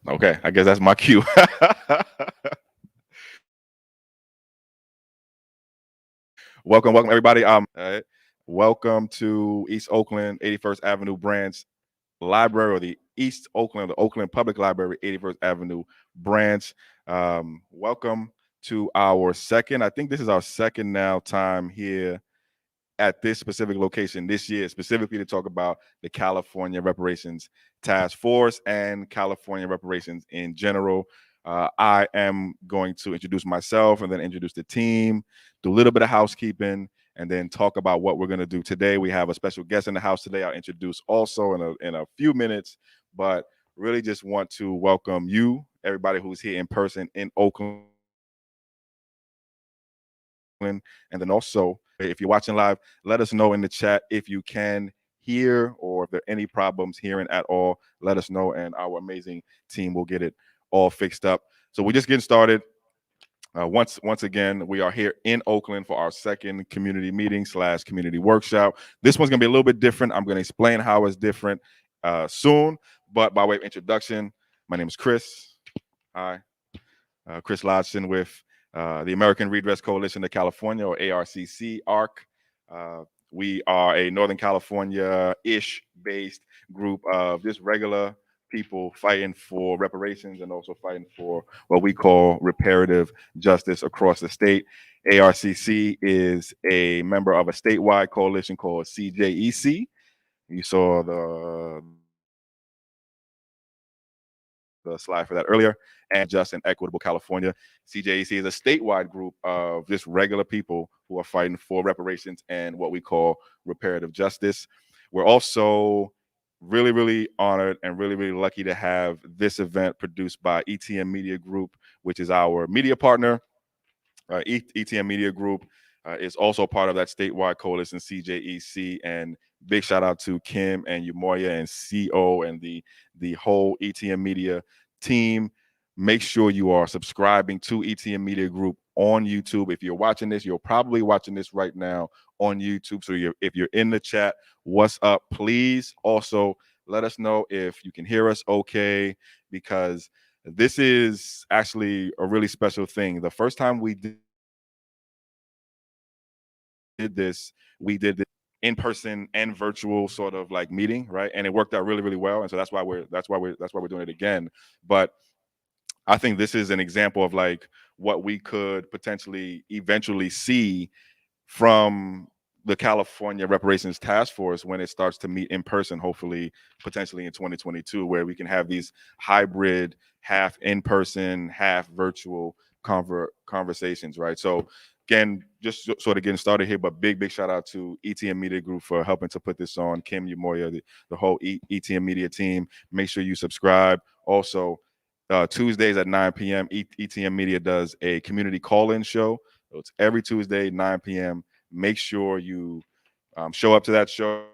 Okay, I guess that's my cue. Welcome, everybody. Welcome to East Oakland, 81st Avenue branch library, or the East Oakland, the Oakland Public Library, 81st Avenue branch. Welcome to our second. I think this is our second now time here at this specific location this year, specifically to talk about the California Reparations Task Force and California reparations in general. I am going to introduce myself and then introduce the team, do a little bit of housekeeping, and then talk about what we're going to do today. We have a special guest in the house today. I'll introduce also in a few minutes, but really just want to welcome you, everybody who's here in person in Oakland. And then also, if you're watching live, let us know in the chat if you can hear or if there are any problems hearing at all. Let us know, and our amazing team will get it all fixed up. So we're just getting started. Once again, we are here in Oakland for our second community meeting / community workshop. This one's gonna be a little bit different. I'm gonna explain how it's different soon, but by way of introduction, my name is Chris. Hi, Chris Lodson with the American Redress Coalition of California, or ARCC, ARC. We are a Northern California-ish based group of just regular people fighting for reparations and also fighting for what we call reparative justice across the state. ARCC is a member of a statewide coalition called CJEC. You saw the slide for that earlier, and Just and Equitable California. CJEC is a statewide group of just regular people who are fighting for reparations and what we call reparative justice. We're also really, really honored and really, really lucky to have this event produced by ETM Media Group, which is our media partner. ETM Media Group is also part of that statewide coalition, CJEC, and big shout out to Kim and Umoya and CO and the whole ETM Media team. Make sure you are subscribing to ETM Media Group on YouTube. If you're watching this, you're probably watching this right now on YouTube. So if you're in the chat, what's up? Please also let us know if you can hear us okay, because this is actually a really special thing. The first time we did this in person and virtual sort of like meeting, right? And it worked out really, really well. And so that's why we're doing it again. But I think this is an example of like what we could potentially eventually see from the California Reparations Task Force when it starts to meet in person, hopefully, potentially in 2022, where we can have these hybrid, half in person, half virtual conversations, right? So again, just sort of getting started here, but big shout out to ETM Media Group for helping to put this on. Kim Umoya, the whole ETM Media team. Make sure you subscribe. Also, Tuesdays at 9 p.m., ETM Media does a community call-in show. So it's every Tuesday, 9 p.m. Make sure you show up to that show,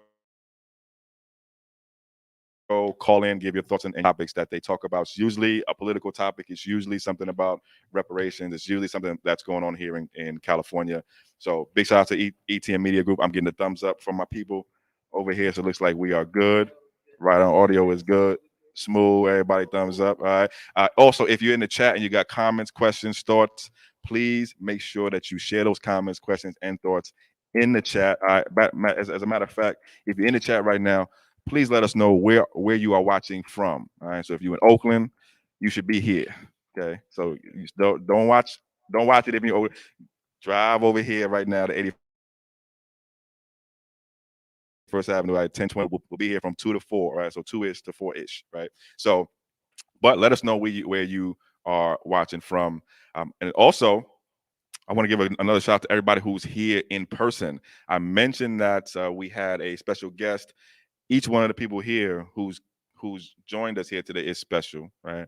call in, give your thoughts and topics that they talk about. It's usually a political topic. It's usually something about reparations. It's usually something that's going on here in California. So big shout out to ETM Media Group. I'm getting a thumbs up from my people over here. So it looks like we are good. Right on, audio is good. Smooth. Everybody thumbs up. All right. Also, if you're in the chat and you got comments, questions, thoughts, please make sure that you share those comments, questions, and thoughts in the chat. All right. As a matter of fact, if you're in the chat right now, please let us know where you are watching from. All right. So if you're in Oakland, you should be here. Okay. So you don't watch it if you drive over here right now to 81st Avenue at 1020. We'll be here from 2 to 4. Right. So 2-ish to 4-ish. Right. So, but let us know where you are watching from. And also, I want to give another shout out to everybody who's here in person. I mentioned that we had a special guest. Each one of the people here who's joined us here today is special, right?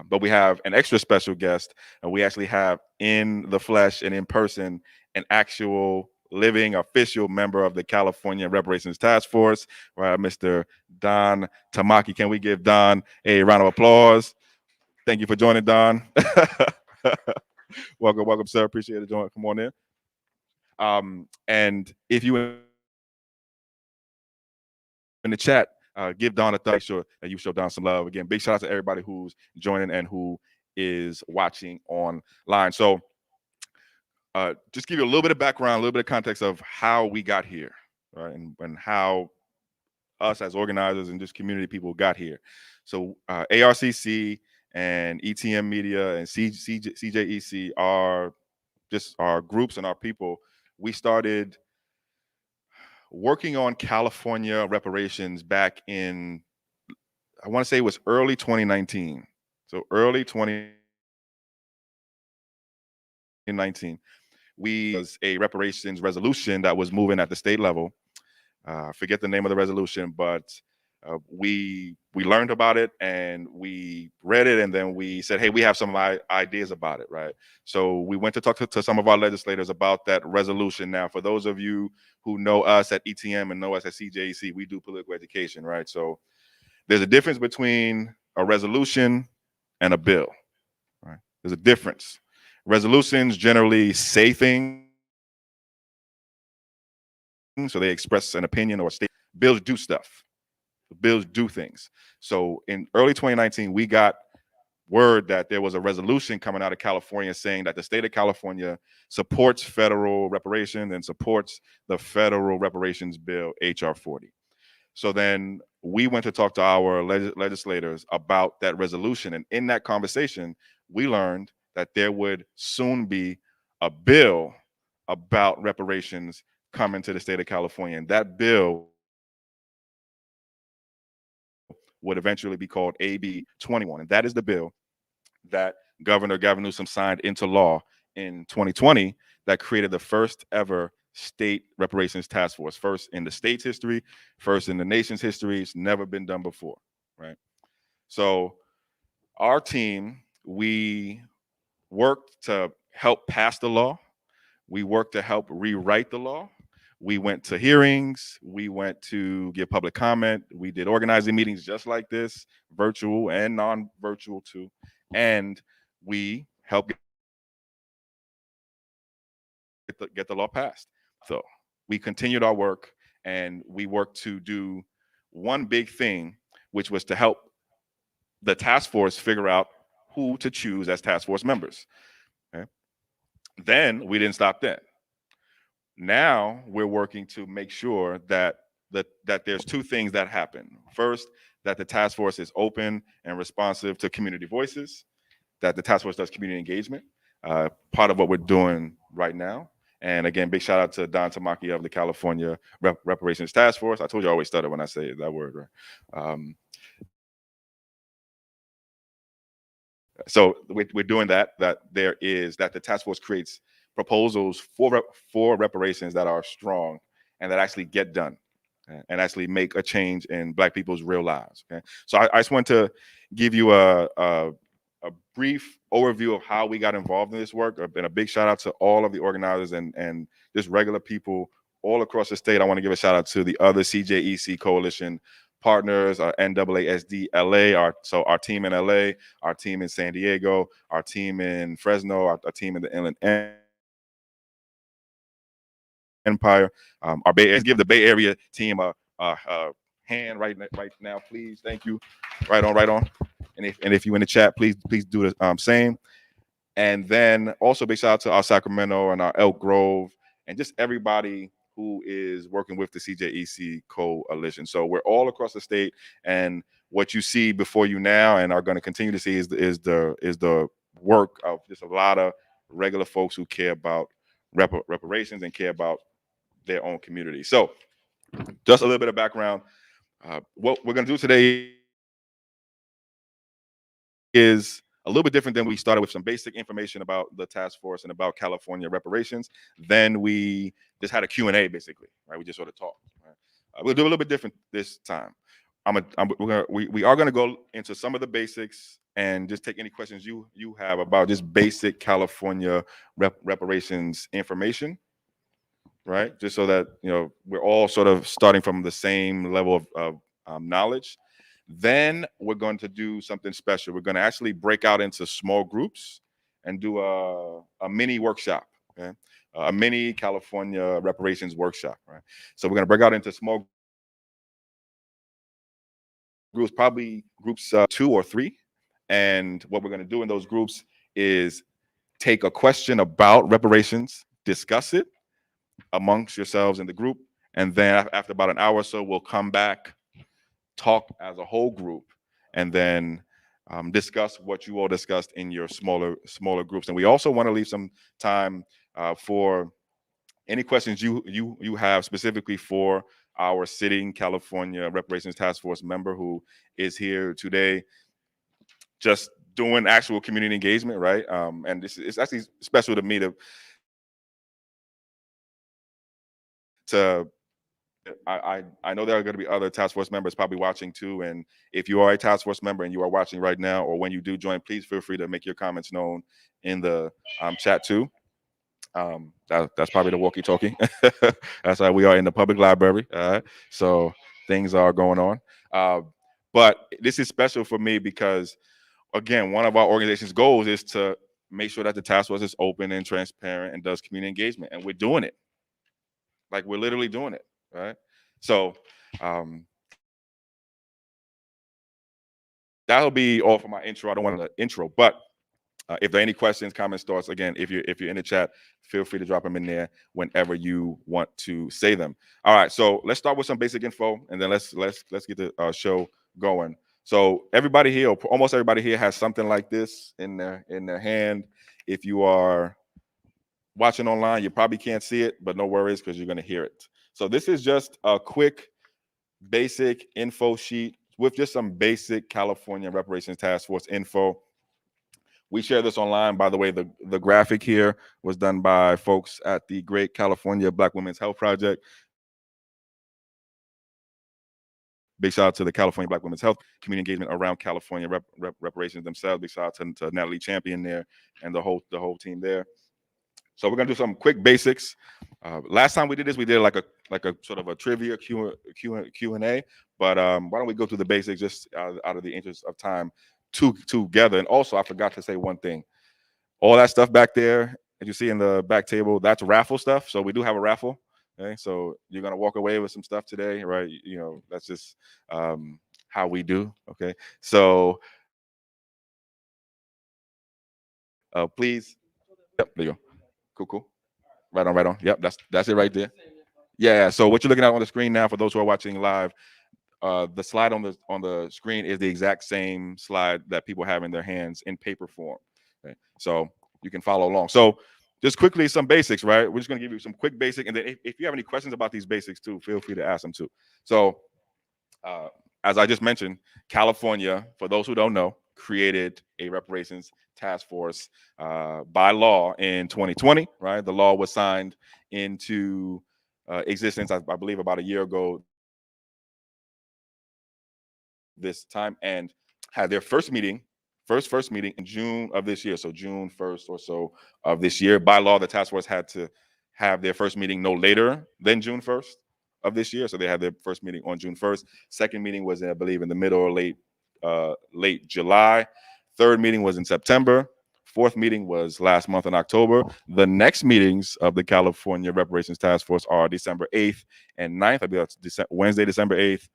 But we have an extra special guest, and we actually have in the flesh and in person an actual living official member of the California Reparations Task Force, right? Mr. Don Tamaki. Can we give Don a round of applause? Thank you for joining, Don. welcome, sir. Appreciate it. Come on in. And if you in the chat, give Don a thumb. Make sure that you show Don some love. Again, big shout out to everybody who's joining and who is watching online. So just give you a little bit of background, a little bit of context of how we got here, right? And how us as organizers and just community people got here. So ARCC and ETM Media and CJEC are just our groups and our people. We started working on California reparations back in, I want to say it was early 2019. So early 2019, we was a reparations resolution that was moving at the state level. Forget the name of the resolution, but we learned about it and we read it, and then we said, hey, we have some ideas about it, right? So we went to talk to some of our legislators about that resolution. Now, for those of you who know us at ETM and know us at CJEC, we do political education, right? So there's a difference between a resolution and a bill, right? There's a difference. Resolutions generally say things, so they express an opinion or a state. Bills do stuff. Bills do things. So in early 2019, we got word that there was a resolution coming out of California saying that the state of California supports federal reparations and supports the federal reparations bill, HR 40. So then we went to talk to our legislators about that resolution. And in that conversation, we learned that there would soon be a bill about reparations coming to the state of California. And that bill would eventually be called AB 21. And that is the bill that Governor Gavin Newsom signed into law in 2020 that created the first ever state reparations task force. First in the state's history, first in the nation's history. It's never been done before, right? So our team, we worked to help pass the law. We worked to help rewrite the law. We went to hearings. We went to give public comment. We did organizing meetings just like this, virtual and non-virtual too. And we helped get the law passed. So we continued our work, and we worked to do one big thing, which was to help the task force figure out who to choose as task force members. Okay? Then we didn't stop then. Now we're working to make sure that there's two things that happen. First, that the task force is open and responsive to community voices, that the task force does community engagement, part of what we're doing right now. And again, big shout out to Don Tamaki of the California Reparations Task Force. I told you I always stutter when I say that word, right? So we're doing that the task force creates proposals for reparations that are strong and that actually get done and actually make a change in Black people's real lives. Okay, so I just want to give you a brief overview of how we got involved in this work, and a big shout out to all of the organizers and just regular people all across the state. I want to give a shout out to the other CJEC coalition partners, our NAASD LA, our team in LA, our team in San Diego, our team in Fresno, our team in the Inland Empire. Our Bay, let's give the Bay Area team a hand right now, please. Thank you. Right on. And if you're in the chat, please do the same. And then also big shout out to our Sacramento and our Elk Grove and just everybody who is working with the CJEC coalition. So we're all across the state, and what you see before you now and are going to continue to see is the work of just a lot of regular folks who care about reparations and care about their own community. So just a little bit of background. What we're going to do today is a little bit different than we started with some basic information about the task force and about California reparations. Then we just had a Q&A basically, right? We just sort of talked. Right? We'll do a little bit different this time. We are going to go into some of the basics and just take any questions you have about just basic California reparations information, right? Just so that we're all sort of starting from the same level of knowledge. Then we're going to do something special. We're going to actually break out into small groups and do a mini workshop, okay? A mini California reparations workshop, right? So we're going to break out into small groups, probably groups 2 or 3. And what we're going to do in those groups is take a question about reparations, discuss it amongst yourselves in the group, and then after about an hour or so, we'll come back, talk as a whole group, and then discuss what you all discussed in your smaller groups. And we also want to leave some time for any questions you have specifically for our sitting California Reparations Task Force member who is here today, just doing actual community engagement, right? And this is actually special to me to I know there are going to be other task force members probably watching too. And if you are a task force member and you are watching right now, or when you do join, please feel free to make your comments known in the chat too. That's probably the walkie-talkie. That's why we are in the public library. So things are going on. But this is special for me because, again, one of our organization's goals is to make sure that the task force is open and transparent and does community engagement. And we're doing it. Like, we're literally doing it, right? So that'll be all for my intro. I don't want to intro, but if there are any questions, comments, thoughts, again, if you're in the chat, feel free to drop them in there whenever you want to say them. All right, so let's start with some basic info, and then let's get the show going. So everybody here, or almost everybody here, has something like this in their hand. If you are watching online, you probably can't see it, but no worries because you're going to hear it. So this is just a quick, basic info sheet with just some basic California Reparations Task Force info. We share this online. By the way, the graphic here was done by folks at the Great California Black Women's Health Project. Big shout out to the California Black Women's Health community engagement around California reparations themselves. Big shout out to Natalie Champion there and the whole team there. So we're gonna do some quick basics. Last time we did this, we did like a sort of a trivia Q&A. But why don't we go through the basics just out of the interest of time together. And also, I forgot to say one thing. All that stuff back there, as you see in the back table, that's raffle stuff. So we do have a raffle. Okay, so you're gonna walk away with some stuff today, right? You know, that's just how we do. Okay, so please. Yep, there you go. Cool. Right on. Yep, that's it right there. Yeah. So what you're looking at on the screen now, for those who are watching live, the slide on the screen is the exact same slide that people have in their hands in paper form. Okay? So you can follow along. So just quickly, some basics, right? We're just going to give you some quick basic, and then if you have any questions about these basics too, feel free to ask them too. So as I just mentioned, California, for those who don't know, created a reparations task force by law in 2020, right? The law was signed into existence, I believe, about a year ago this time, and had their first meeting in June of this year. So June 1st or so of this year. By law, the task force had to have their first meeting no later than June 1st of this year. So they had their first meeting on June 1st. Second meeting was, I believe, in the middle or late July. Third meeting was in September. Fourth meeting was last month in October. The next meetings of the California Reparations Task Force are December 8th and 9th. I believe that's Wednesday, December 8th,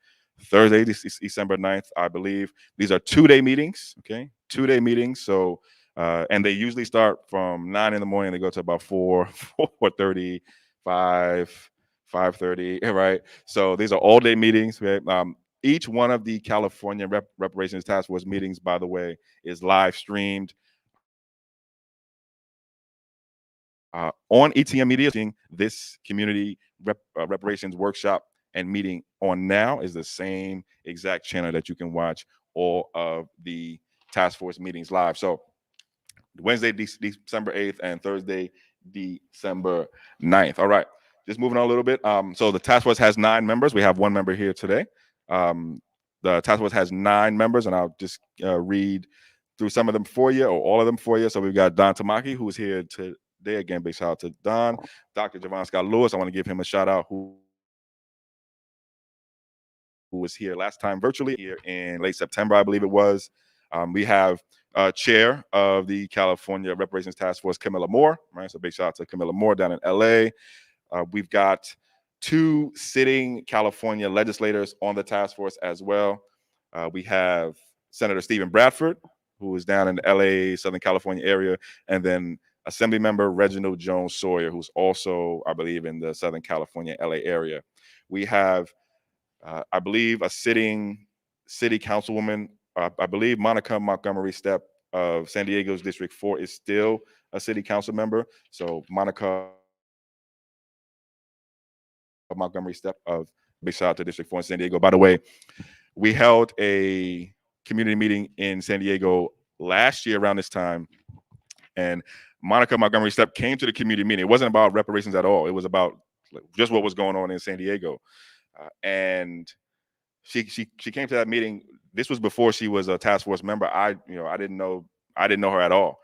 Thursday, December 9th, I believe. These are 2-day meetings, okay? 2-day meetings. So, and they usually start from 9 in the morning. They go to about 4:30, 5:30, right? So these are all-day meetings, right? Each one of the California Reparations Task Force meetings, by the way, is live streamed on ETM Media. This community reparations workshop and meeting on now is the same exact channel that you can watch all of the task force meetings live. So Wednesday, December 8th, and Thursday, December 9th. All right, just moving on a little bit. So the task force has 9 members. We have 1 member here today. The task force has 9 members, and I'll just read through some of them for you, or all of them for you. So we've got Don Tamaki, who is here today. Again, big shout out to Don. Dr. Javon Scott Lewis, I want to give him a shout out, who was here last time virtually here in late September, I believe it was. We have chair of the California Reparations Task Force, Camila Moore, right? So big shout out to Camila Moore down in LA. We've got 2 sitting California legislators on the task force as well. We have Senator Stephen Bradford, who is down in the LA, Southern California area, and then Assemblymember Reginald Jones Sawyer, who's also, I believe, in the Southern California, LA area. We have, I believe, a sitting city councilwoman. I believe Monica Montgomery Stepp of San Diego's District 4 is still a city council member. So Monica Montgomery Stepp of big shout out to District 4 in San Diego. By the way, we held a community meeting in San Diego last year around this time, and Monica Montgomery Stepp came to the community meeting. It wasn't about reparations at all. It was about just what was going on in San Diego, and she came to that meeting. This was before she was a task force member. I didn't know her at all.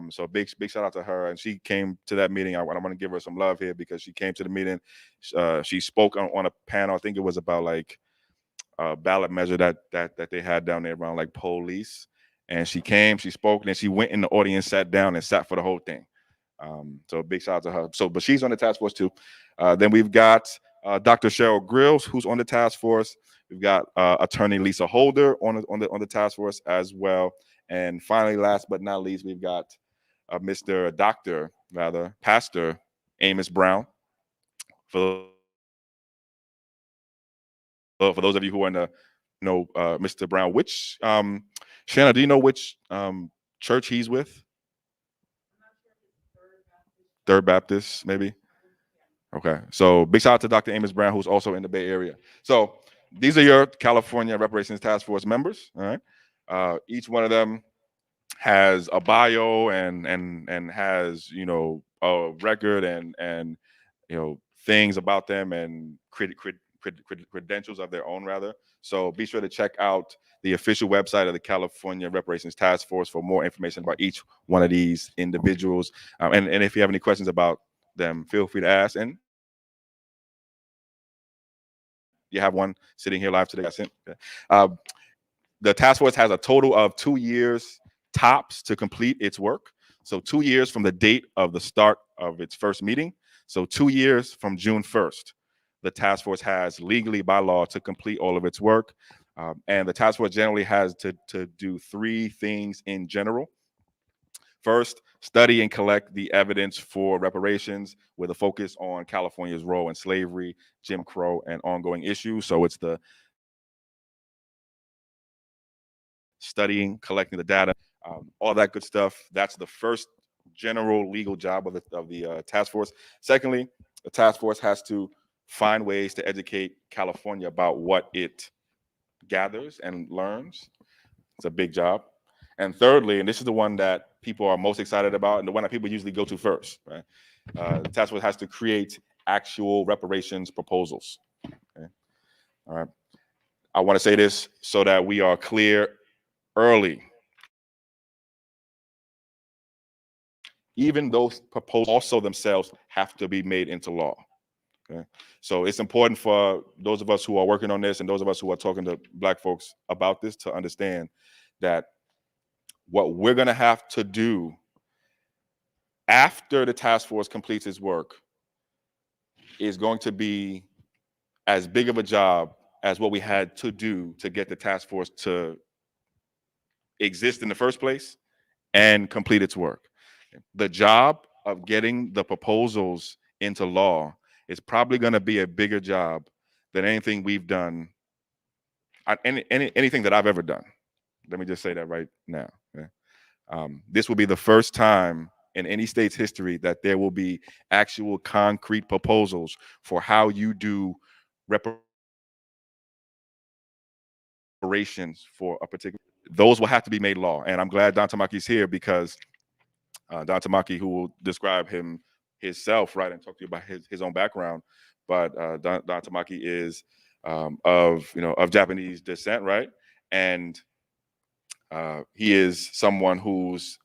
So big shout out to her, and she came to that meeting. I want to give her some love here because she came to the meeting. She spoke on a panel. I think it was about like a ballot measure that they had down there around like police. And she came, she spoke, and then she went in the audience, sat down, and sat for the whole thing. So big shout out to her. So, but she's on the task force too. Then we've got Dr. Cheryl Grills, who's on the task force. We've got Attorney Lisa Holder on the task force as well. And finally, last but not least, we've got Pastor Amos Brown. For those of you who are in the know Mr. Brown, which Shanna, do you know which church he's with? Third Baptist, maybe. Okay, so big shout out to Dr. Amos Brown, who's also in the Bay Area. So these are your California Reparations Task Force members. All right, each one of them has a bio and has a record and things about them and credentials of their own rather. So be sure to check out the official website of the California Reparations Task Force for more information about each one of these individuals. And if you have any questions about them, feel free to ask. And you have one sitting here live today. The task force has a total of 2 years tops to complete its work. So 2 years from the date of the start of its first meeting. So 2 years from June 1st. The task force has legally by law to complete all of its work. And the task force generally has to do 3 things in general. First, study and collect the evidence for reparations with a focus on California's role in slavery, Jim Crow, and ongoing issues. So it's the studying, collecting the data, all that good stuff. That's the first general legal job of the task force. Secondly, the task force has to find ways to educate California about what it gathers and learns. It's a big job. And thirdly, and this is the one that people are most excited about and the one that people usually go to first, right? The task force has to create actual reparations proposals. Okay? All right. I want to say this so that we are clear early. Even those proposals also themselves have to be made into law. Okay? So it's important for those of us who are working on this and those of us who are talking to Black folks about this to understand that what we're going to have to do after the task force completes its work is going to be as big of a job as what we had to do to get the task force to exist in the first place and complete its work. The job of getting the proposals into law is probably going to be a bigger job than anything we've done, anything that I've ever done. Let me just say that right now. Okay? This will be the first time in any state's history that there will be actual concrete proposals for how you do reparations for a particular. Those will have to be made law, and I'm glad Don Tamaki's here because Don Tamaki, who will describe himself, right, and talk to you about his own background, but Don Tamaki is of Japanese descent, right, and he is someone whose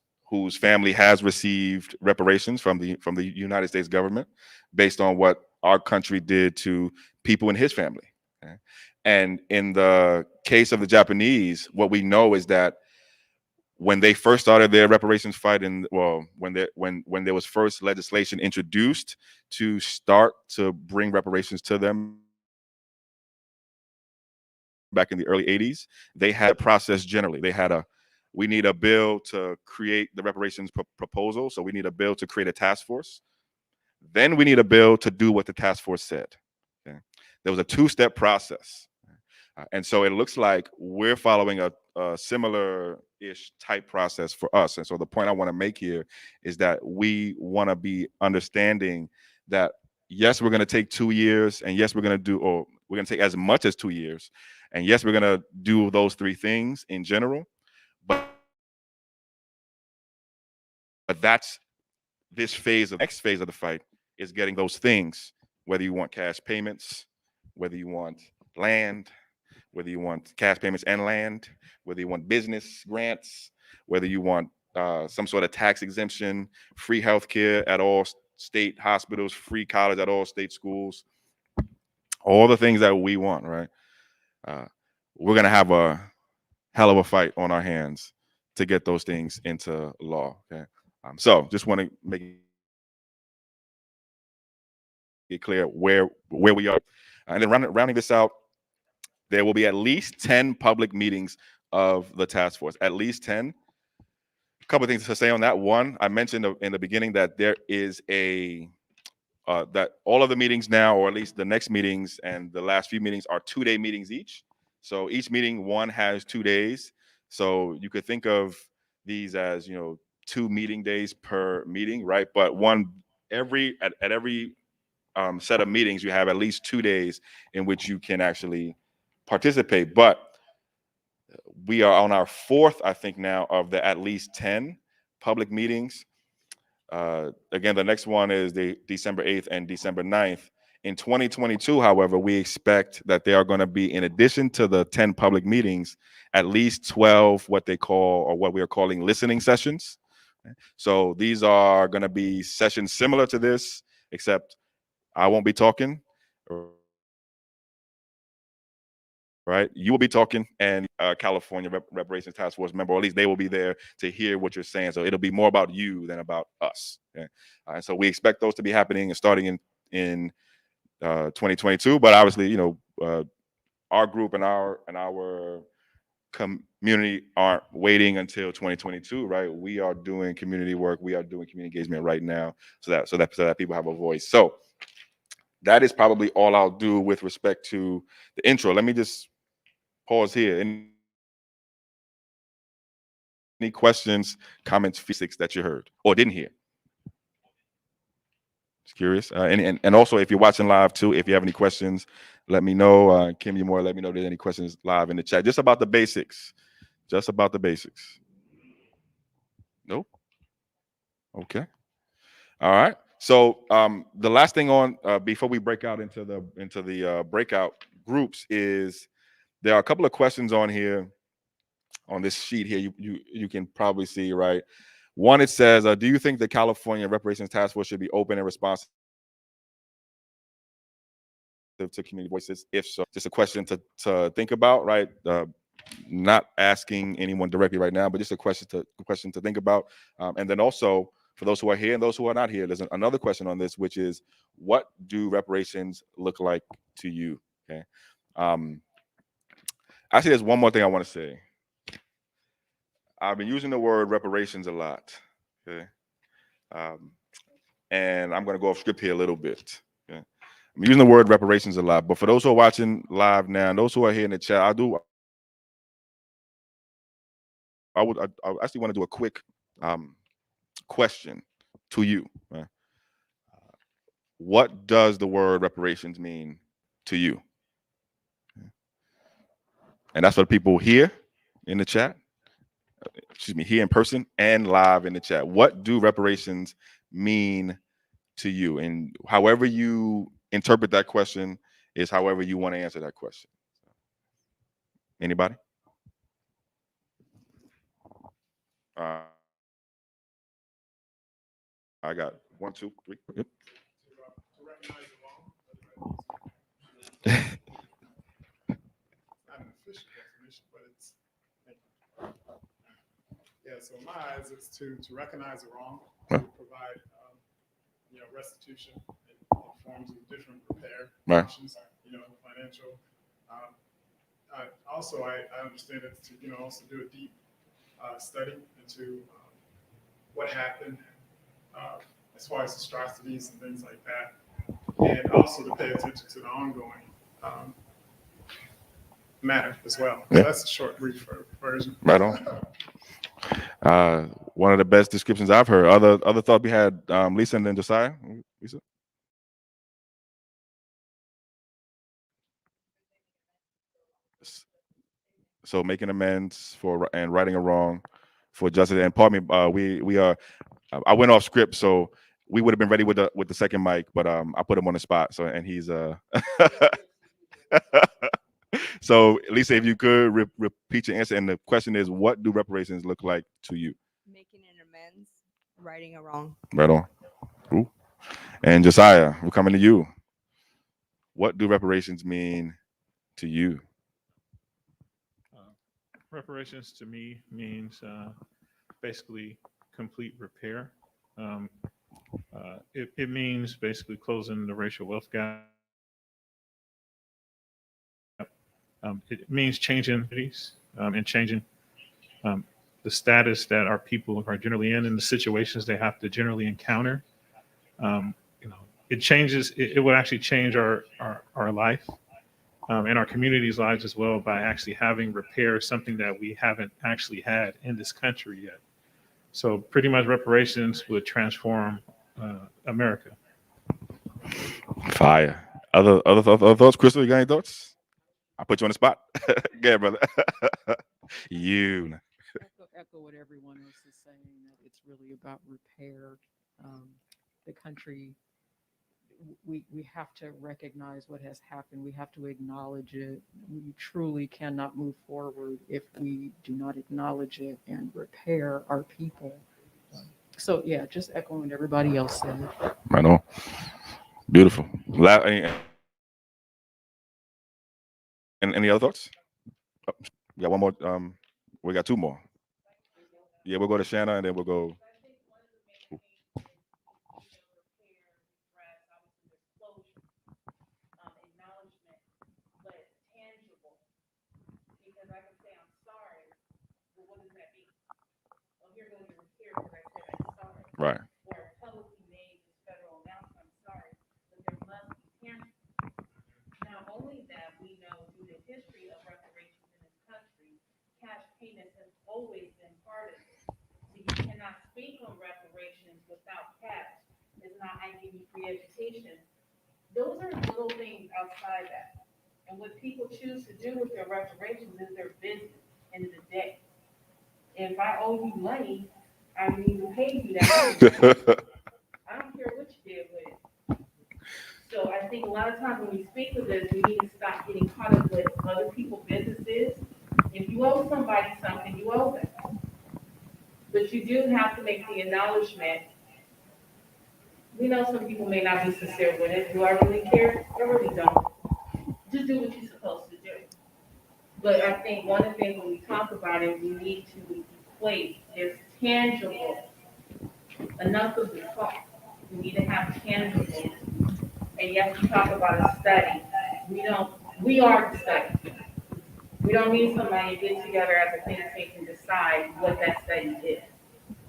family has received reparations from the United States government based on what our country did to people in his family. Okay? And in the case of the Japanese, what we know is that when they first started their reparations fight, when there was first legislation introduced to start to bring reparations to them, back in the early 80s, they had a process generally. They had we need a bill to create the reparations proposal. So we need a bill to create a task force. Then we need a bill to do what the task force said. Okay? There was a two-step process. And so it looks like we're following a similar-ish type process for us. And so the point I want to make here is that we want to be understanding that, yes, we're going to take 2 years, and yes, we're going to take as much as 2 years. And yes, we're going to do those 3 things in general. But that's this phase. Of the next phase of the fight is getting those things, whether you want cash payments, whether you want land, whether you want cash payments and land, whether you want business grants, whether you want some sort of tax exemption, free healthcare at all state hospitals, free college at all state schools, all the things that we want, right? We're going to have a hell of a fight on our hands to get those things into law. Okay. So just want to make it clear where we are. And then rounding this out, there will be at least 10 public meetings of the task force, at least 10. A couple of things to say on that. One, I mentioned in the beginning that there is that all of the meetings now, or at least the next meetings and the last few meetings, are 2-day meetings each. So each meeting, one has 2 days. So you could think of these as, 2 meeting days per meeting, right? But at every set of meetings, you have at least 2 days in which you can actually participate. But we are on our 4th, I think now, of the at least 10 public meetings. Again, the next one is the December 8th and December 9th. In 2022, however, we expect that there are going to be, in addition to the 10 public meetings, at least 12 what we are calling listening sessions. So these are going to be sessions similar to this, except I won't be talking, right? You will be talking, and California Reparations Task Force member, or at least they will be there to hear what you're saying. So it'll be more about you than about us. Okay? And so we expect those to be happening and starting in 2022. But obviously, our group and our community aren't waiting until 2022, right? We are doing community work. We are doing community engagement right now, so that people have a voice. So that is probably all I'll do with respect to the intro. Let me just pause here. Any questions, comments, physics that you heard or didn't hear? Just curious. And also, if you're watching live too, if you have any questions, let me know. Camila Moore, let me know if there's any questions live in the chat. Just about the basics. Just about the basics. Nope. Okay. All right. So the last thing on before we break out into the breakout groups is there are a couple of questions on here, on this sheet here. You can probably see, right? One, it says, do you think the California Reparations Task Force should be open and responsive to community voices? If so, just a question to think about, right? Not asking anyone directly right now, but just a question to think about. And then also, for those who are here and those who are not here, there's another question on this, which is, what do reparations look like to you? Okay. Actually, there's one more thing I want to say. I've been using the word reparations a lot. Okay. And I'm going to go off script here a little bit. Okay. I'm using the word reparations a lot, but for those who are watching live now and those who are here in the chat, I actually want to do a quick question to you. Right? What does the word reparations mean to you? And that's for the people here in the chat, excuse me, here in person and live in the chat. What do reparations mean to you? And however you interpret that question is however you want to answer that question. Anybody? I got 1, 2, 3. Yep. Yeah, so in my eyes, it's to recognize the wrong, to provide restitution in forms of different repair options, financial Also, I understand it to also do a deep study into what happened as far as atrocities and things like that, and also to pay attention to the ongoing matter as well. So that's a short, brief version. Right on. One of the best descriptions I've heard. Other thoughts we had, Lisa and then Josiah. Lisa? So making amends for and righting a wrong for justice. And pardon me, we are. I went off script, so we would have been ready with the second mic, but I put him on the spot. So and he's So Lisa, if you could repeat your answer, and the question is, what do reparations look like to you? Making an amends, righting a wrong. Right on. Ooh. And Josiah, we're coming to you. What do reparations mean to you? Reparations to me means basically complete repair. It means basically closing the racial wealth gap. It means changing cities and changing the status that our people are generally in and the situations they have to generally encounter. It changes. It would actually change our life. And our community's lives as well by actually having repair, something that we haven't actually had in this country yet. So pretty much reparations would transform America. Fire. Other thoughts? Crystal, you got any thoughts? I put you on the spot. Go ahead, brother. You. Echo what everyone else is saying, that it's really about repair. The country, we have to recognize what has happened. We have to acknowledge it. We truly cannot move forward if we do not acknowledge it and repair our people. So yeah, just echoing what everybody else said. Right on. Beautiful. And any other thoughts? Oh, we got one more. We got two more. Yeah, we'll go to Shanna and then we'll go. Right. Not only that, we know through the history of reparations in this country, cash payments have always been part of it. So you cannot speak on reparations without cash. It's not, I give you free education. Those are little things outside that. And what people choose to do with their reparations is their business end of the day. If I owe you money, I need to pay you that. I don't care what you did with it. So I think a lot of times when we speak of this, we need to stop getting caught up with other people's businesses. If you owe somebody something, you owe them. But you do have to make the acknowledgement. We know some people may not be sincere with it. Do I really care? I really don't. Just do what you're supposed to do. But I think one of the things when we talk about it, we need to equate is tangible. Enough of the talk. We need to have tangible. And yes, we talk about a study. We are the study. We don't need somebody to get together as a think tank and decide what that study is.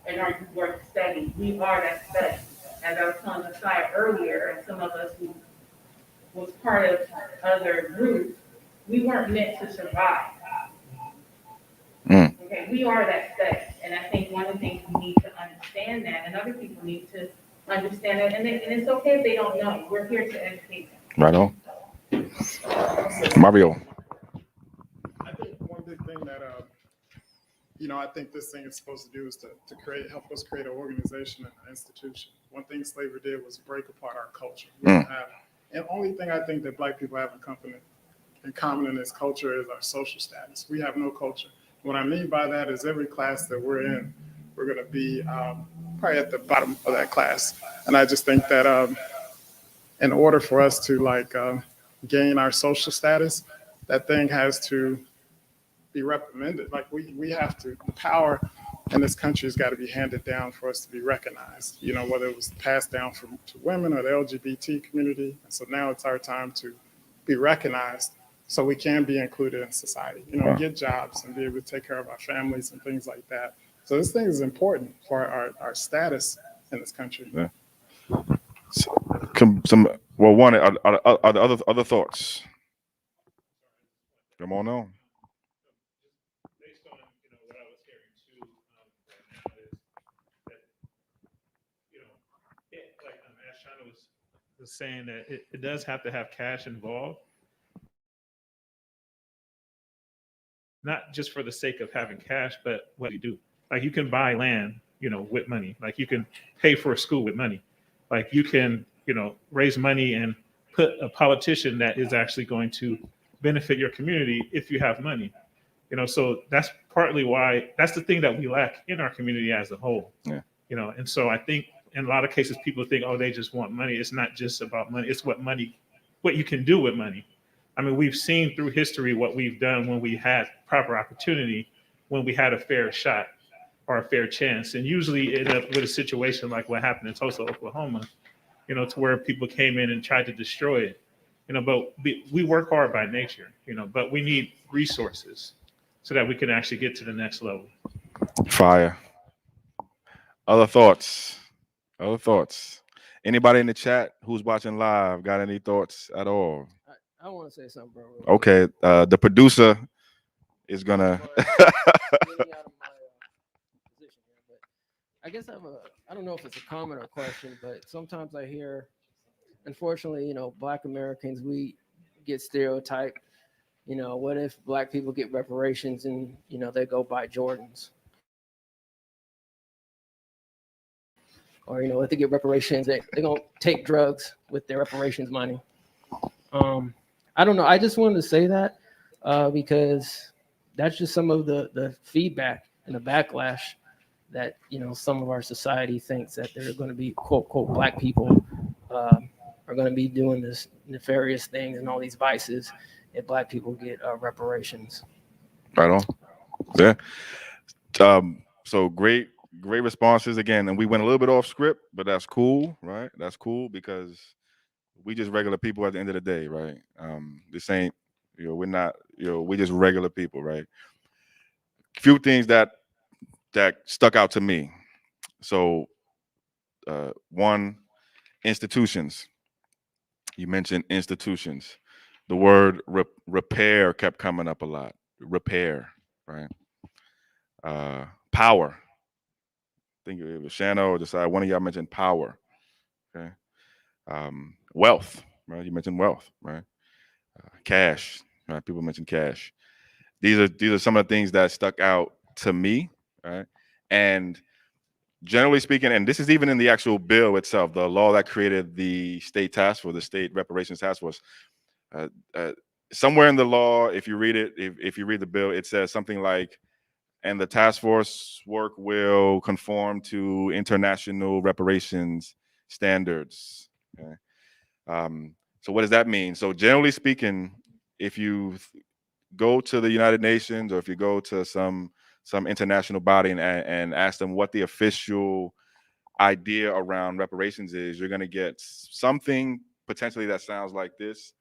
And are you worth studying? We are that study. As I was telling the side earlier, and some of us who was part of other groups, we weren't meant to survive. Okay, we are that study. And I think one of the things we need to understand that, and other people need to understand it, and it's okay if they don't know. We're here to educate them. Right on. Mario. I think one big thing that I think this thing is supposed to do is to help us create an organization and an institution. One thing slavery did was break apart our culture. And the only thing I think that Black people have in common in this culture is our social status. We have no culture. What I mean by that is every class that we're in, we're going to be probably at the bottom of that class. And I just think that in order for us to gain our social status, that thing has to be reprimanded. Like we have to, the power in this country has got to be handed down for us to be recognized, whether it was passed down to women or the LGBT community. And so now it's our time to be recognized so we can be included in society, you know, Wow. get jobs and be able to take care of our families and things like that. So this thing is important for our status in this country. Yeah. Well, one, are there other thoughts? Come on on. Based on what I was hearing too right now is that like as Shana was saying that it does have to have cash involved, not just for the sake of having cash, but what you do. Like you can buy land, with money. Like you can pay for a school with money. Like you can, raise money and put a politician that is actually going to benefit your community if you have money. So that's partly why that's the thing that we lack in our community as a whole. Yeah. And so I think in a lot of cases people think, oh, they just want money. It's not just about money. It's what you can do with money. I mean, we've seen through history what we've done when we had proper opportunity, when we had a fair shot or a fair chance. And usually end up with a situation like what happened in Tulsa, Oklahoma, to where people came in and tried to destroy it. But we work hard by nature, but we need resources so that we can actually get to the next level. Fire. Other thoughts? Other thoughts? Anybody in the chat who's watching live got any thoughts at all? I want to say something, bro. Okay, the producer is gonna. Getting out of my position here, but I guess I don't know if it's a comment or question, but sometimes I hear, unfortunately, Black Americans, we get stereotyped. What if Black people get reparations and, they go buy Jordans? Or, if they get reparations, they're going to take drugs with their reparations money. I don't know. I just wanted to say that because that's just some of the feedback and the backlash that, some of our society thinks that they're going to be, quote, quote, Black people are going to be doing this nefarious things and all these vices if Black people get reparations. Right on. Yeah. So great responses again, and we went a little bit off script, but that's cool, right? That's cool because we just regular people at the end of the day, right? This ain't, we're not, we're just regular people, right? Few things that stuck out to me. So, one, institutions. You mentioned institutions. The word repair kept coming up a lot. Repair, right? Power. I think it was Shanna or Josiah. One of y'all mentioned power. Okay. Wealth, right? You mentioned wealth, right? Cash, right? People mentioned cash. These are some of the things that stuck out to me, right? And generally speaking, and this is even in the actual bill itself, the law that created the state task force, the state reparations task force. Somewhere in the law, if you read it, if you read the bill, it says something like, and the task force work will conform to international reparations standards. Okay? So what does that mean? So generally speaking, if you go to the United Nations or if you go to some international body and ask them what the official idea around reparations is, you're going to get something potentially that sounds like this.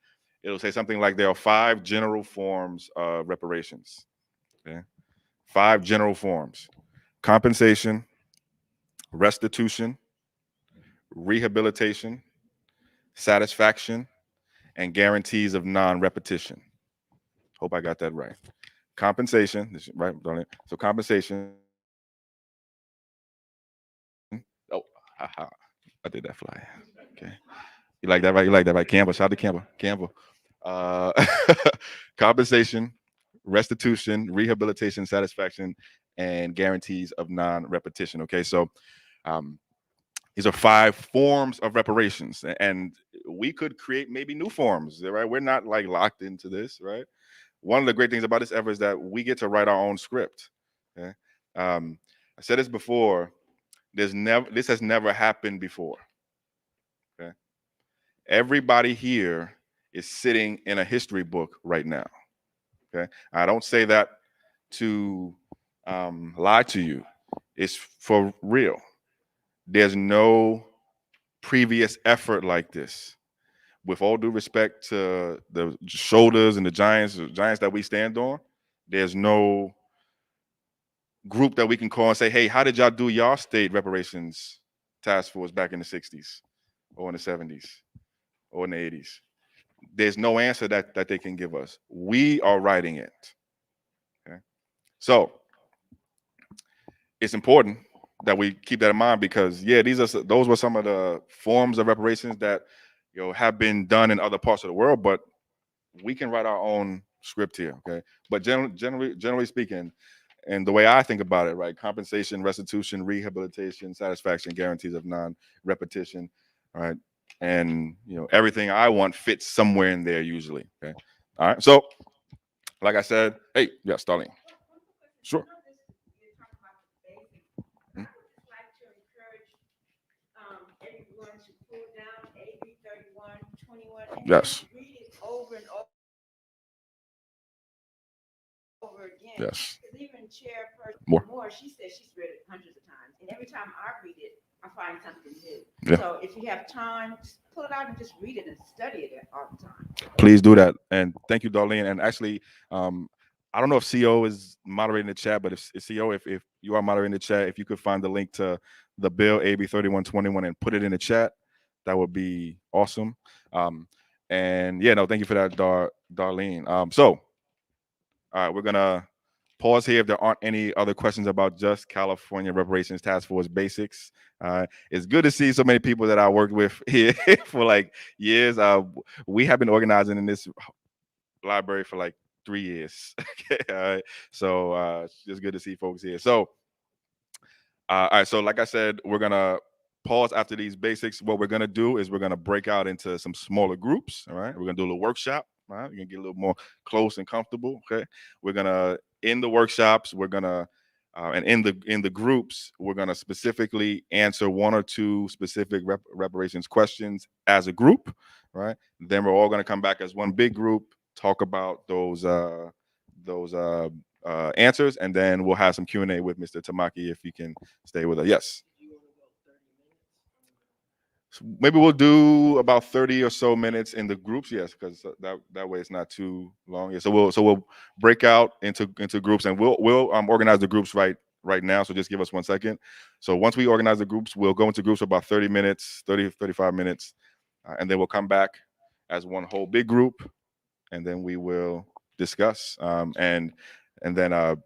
It'll say something like there are 5 general forms of reparations. Okay? 5 general forms: compensation, restitution, rehabilitation, satisfaction, and guarantees of non-repetition. Hope I got that right. Compensation, right? So compensation. Oh, haha, I did that fly. Okay. You like that, right? You like that, right? Campbell, shout out to Campbell. Compensation, restitution, rehabilitation, satisfaction, and guarantees of non-repetition. Okay, so these are 5 forms of reparations, and we could create maybe new forms, right? We're not like locked into this, right? One of the great things about this ever is that we get to write our own script. Okay, I said this before. This has never happened before. Okay, everybody here is sitting in a history book right now. Okay, I don't say that to lie to you. It's for real. There's no previous effort like this. with all due respect to the shoulders and the giants that we stand on, there's no group that we can call and say, hey, how did y'all do y'all state reparations task force back in the 60s or in the 70s or in the 80s? There's no answer that they can give us. We are writing it. Okay? So it's important that we keep that in mind because, yeah, those were some of the forms of reparations that have been done in other parts of the world, but we can write our own script here. Okay, but generally speaking, and the way I think about it, right, compensation, restitution, rehabilitation, satisfaction, guarantees of non-repetition, all right, and everything I want fits somewhere in there usually. Okay, all right. So, like I said, hey, yeah, Starling, sure. Everyone to pull down AB 3121 and Yes. read it over and over again. Yes. Because even Chairperson Moore. Moore, she says she's read it hundreds of times, and every time I read it, I find something new. Yeah. So if you have time, just pull it out and just read it and study it all the time. Please do that, and thank you, Darlene. And actually, I don't know if CO is moderating the chat, but if CO, if you are moderating the chat, if you could find the link to the bill AB 3121 and put it in the chat, that would be awesome. And yeah, no, thank you for that, Darlene. So, all right, we're gonna pause here if there aren't any other questions about just California Reparations Task Force basics. It's good to see so many people that I worked with here for like years. We have been organizing in this library for like 3 years. Okay, all right. So it's just good to see folks here. So, all right. So, like I said, we're gonna pause after these basics. What we're gonna do is we're gonna break out into some smaller groups. All right. We're gonna do a little workshop. All right. We're gonna get a little more close and comfortable. Okay. We're gonna in the workshops. We're gonna and in the groups, we're gonna specifically answer one or two specific reparations questions as a group. Right. Then we're all gonna come back as one big group, talk about those answers, and then we'll have some Q&A with Mr. Tamaki if he can stay with us. Yes. So maybe we'll do about 30 or so minutes in the groups. Yes, because that way it's not too long. Yeah. So we'll break out into groups, and we'll organize the groups right now. So just give us 1 second. So once we organize the groups, we'll go into groups for about 30 minutes, 35 minutes, and then we'll come back as one whole big group, and then we will discuss and then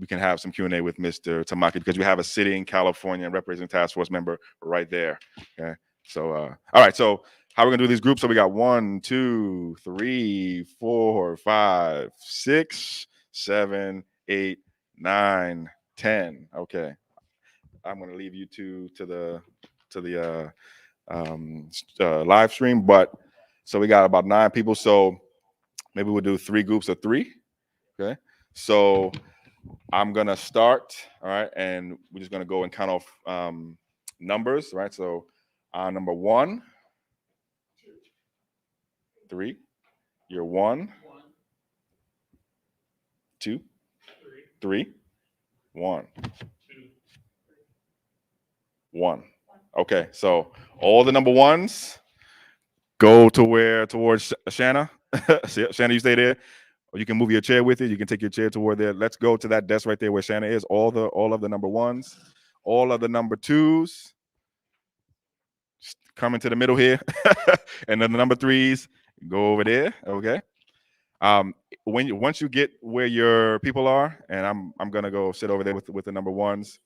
we can have some Q&A with Mr. Tamaki because we have a sitting California Reparations Task Force member right there. Okay. So, all right. So, how we're gonna do these groups? So we got 1, 2, 3, 4, 5, 6, 7, 8, 9, 10. Okay. I'm gonna leave you to the live stream, but so we got about 9 people. So maybe we'll do 3 groups of 3. Okay. So I'm gonna start. All right, and we're just gonna go and count off numbers. Right. So number 1, 3. You're 1, 2, 3, 1, 1. Okay. So all the number 1s go towards Shanna. Shanna, you stay there. Or you can move your chair with it. You can take your chair toward there. Let's go to that desk right there where Shanna is. All of the number 1s, all of the number 2s, come into the middle here, and then the number 3s go over there. Okay. Once you get where your people are, and I'm gonna go sit over there with the number 1s.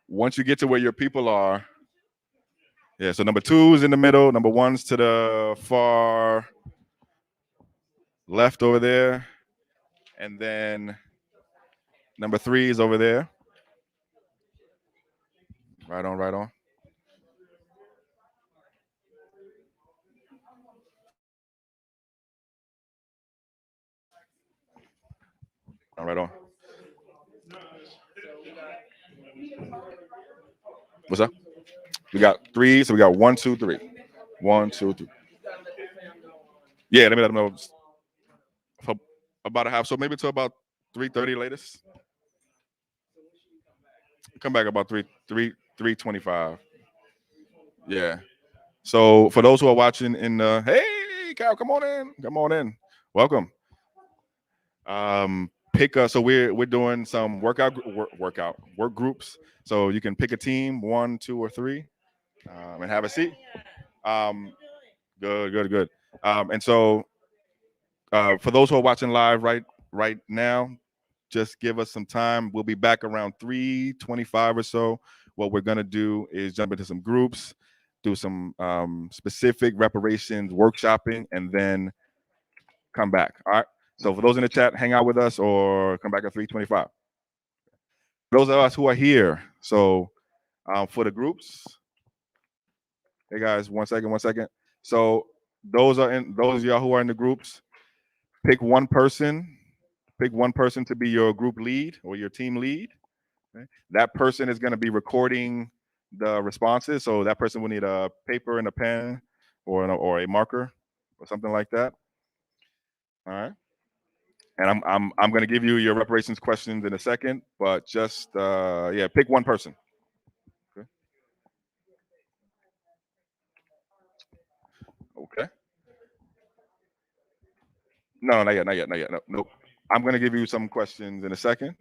Once you get to where your people are, yeah. So number 2s in the middle, number 1s to the far left over there, and then number 3s over there. Right on, right on. Right on. What's up? We got 3, so we got 1, 2, 3. 1, 2, 3. Yeah, let me let them know for about a half. So maybe to about 3:30 latest. Come back about 3:25. Yeah. So for those who are watching in the, hey, Cal, come on in, welcome. So we're doing some work groups. So you can pick a team, 1, 2, or 3, and have a seat. Good. And so for those who are watching live right now, just give us some time. We'll be back around 3:25 or so. What we're gonna do is jump into some groups, do some specific reparations workshopping, and then come back. All right. So for those in the chat, hang out with us or come back at 3:25. Those of us who are here, so for the groups, hey guys, one second. So those of y'all who are in the groups, pick one person to be your group lead or your team lead. Okay? That person is going to be recording the responses. So that person will need a paper and a pen or a marker or something like that. All right. And I'm going to give you your reparations questions in a second, but just pick one person. Okay. No, not yet. No, nope. I'm going to give you some questions in a second.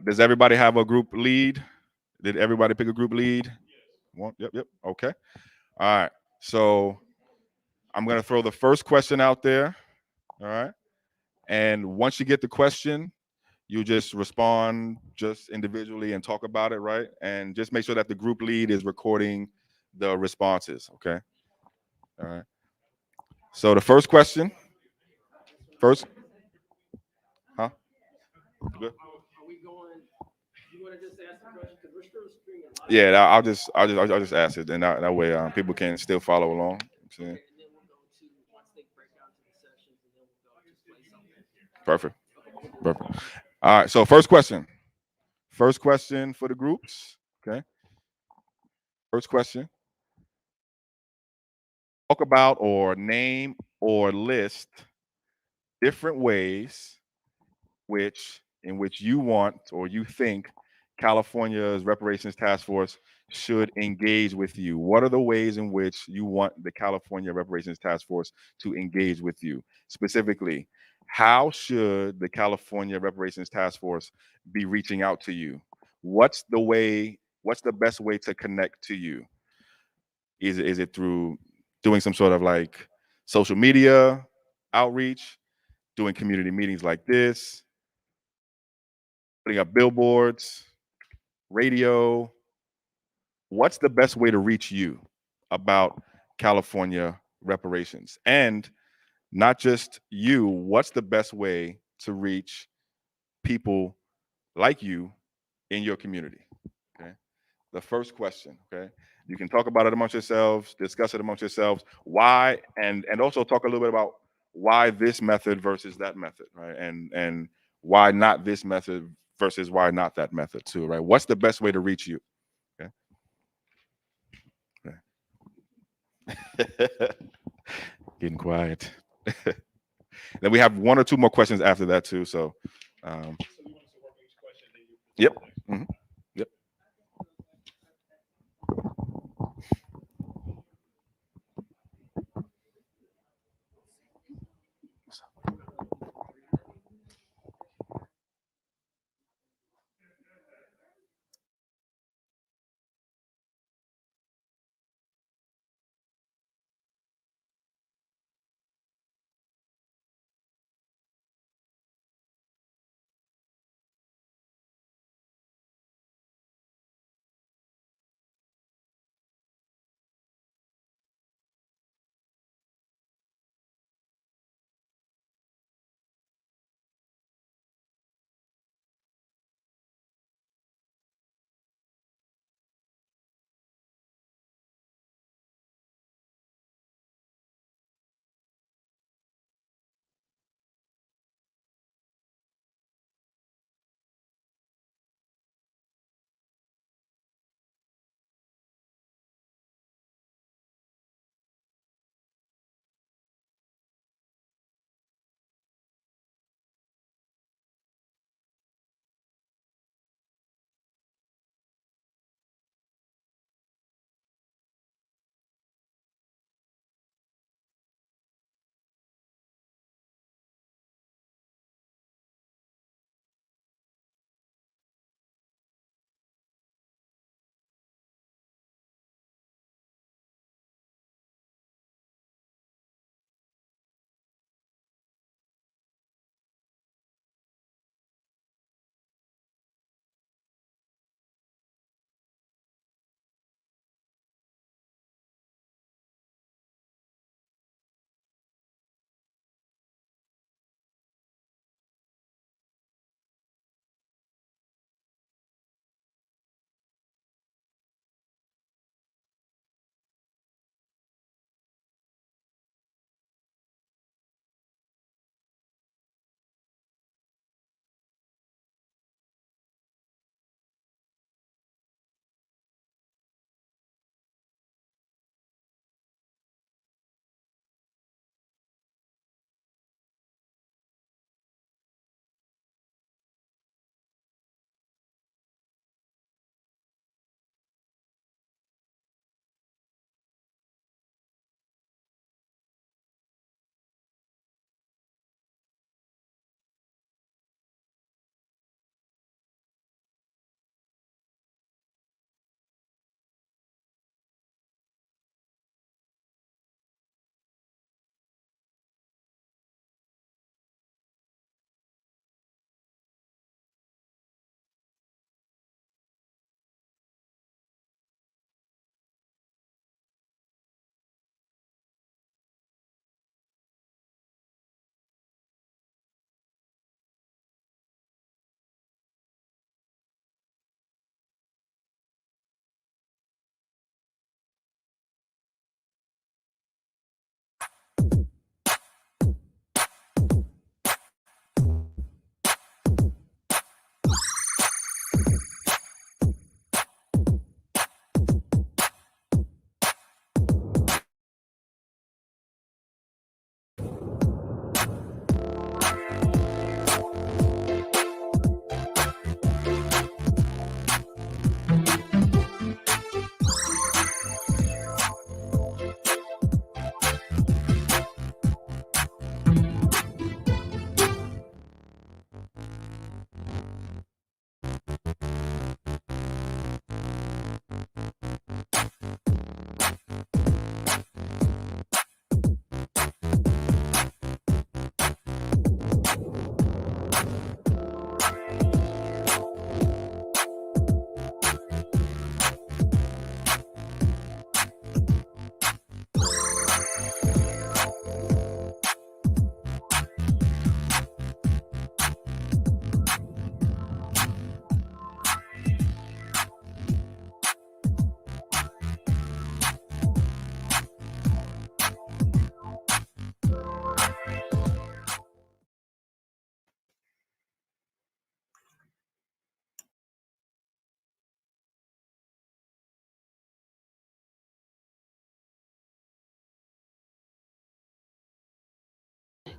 Does everybody have a group lead? Did everybody pick a group lead? One. Yep. Okay. All right. So I'm going to throw the first question out there. All right. And once you get the question, you just respond just individually and talk about it, right? And just make sure that the group lead is recording the responses, okay? All right. So the first question, huh? Good. Are we going? You want to just ask the question because we're still streaming live? Yeah, I'll just ask it, and that way people can still follow along. Okay, and then we'll go to once they break down to the sessions, and then we'll go just play something. Perfect. All right. So first question for the groups. Okay. First question. Talk about or name or list different ways in which you want or you think California's Reparations Task Force should engage with you. What are the ways in which you want the California Reparations Task Force to engage with you? Specifically, how should the California Reparations Task Force be reaching out to you? What's the best way to connect to you? Is it through doing some sort of like social media outreach, doing community meetings like this, putting up billboards, radio? What's the best way to reach you about California reparations? And not just you, what's the best way to reach people like you in your community? Okay. The first question, okay? You can talk about it amongst yourselves, discuss it amongst yourselves, why, and also talk a little bit about why this method versus that method, right? And why not this method versus why not that method too, right? What's the best way to reach you? Okay. Getting quiet. Then we have 1 or 2 more questions after that too. So, yep. Mm-hmm. Yep.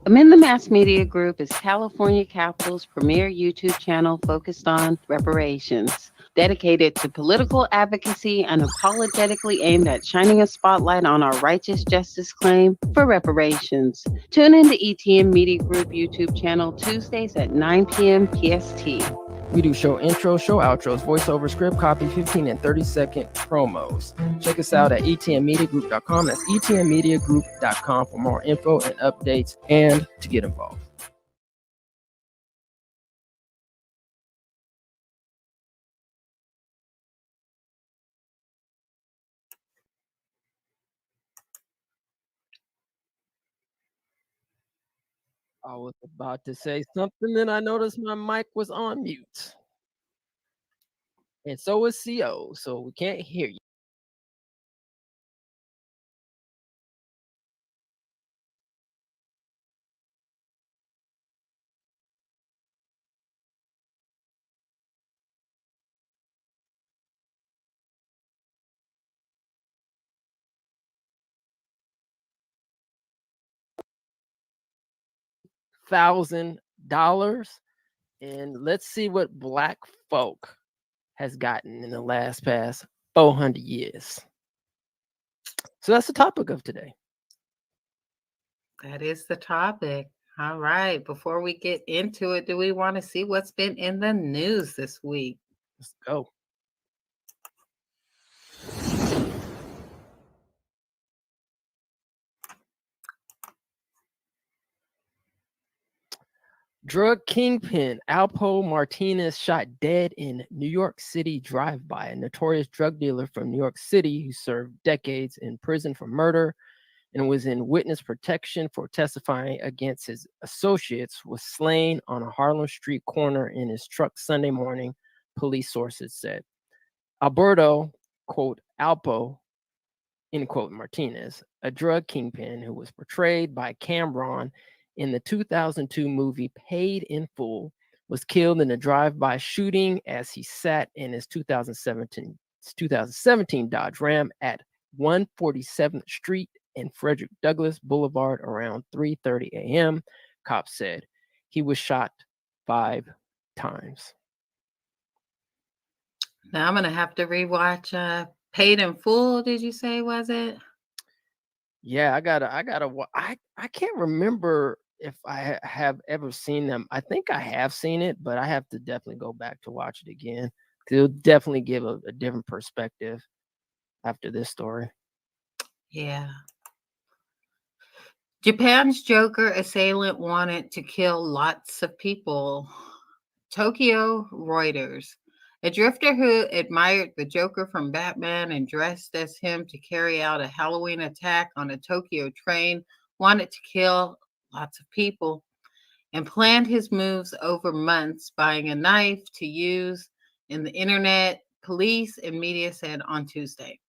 Amend the Mass Media Group is California Capital's premier YouTube channel focused on reparations, dedicated to political advocacy and apologetically aimed at shining a spotlight on our righteous justice claim for reparations. Tune in to ETM Media Group YouTube channel Tuesdays at 9 p.m. PST. We do show intros, show outros, voiceover, script copy, 15 and 30-second promos. Check us out at etnmediagroup.com. That's etnmediagroup.com for more info and updates and to get involved. I was about to say something and I noticed my mic was on mute. And so is CO, so we can't hear you. $1,000, and let's see what Black folk has gotten in the past 400 years. So that's the topic of today. That is the topic. All right. Before we get into it, do we want to see what's been in the news this week? Let's go. Drug kingpin Alpo Martinez shot dead in New York City drive-by. A notorious drug dealer from New York City who served decades in prison for murder and was in witness protection for testifying against his associates was slain on a Harlem Street corner in his truck Sunday morning, police sources said. Alberto, quote, Alpo, end quote, Martinez, a drug kingpin who was portrayed by Cameron in the 2002 movie Paid in Full, was killed in a drive-by shooting as he sat in his 2017 Dodge Ram at 147th Street and Frederick Douglass Boulevard around 3:30 a.m., cops said. He was shot 5 times. Now I'm going to have to rewatch Paid in Full, did you say, was it? Yeah, I can't remember if I have ever seen them. I think I have seen it, but I have to definitely go back to watch it again. It'll definitely give a different perspective after this story. Yeah. Japan's Joker assailant wanted to kill lots of people. Tokyo Reuters. A drifter who admired the Joker from Batman and dressed as him to carry out a Halloween attack on a Tokyo train wanted to kill lots of people and planned his moves over months, buying a knife to use in the internet, police and media said on Tuesday.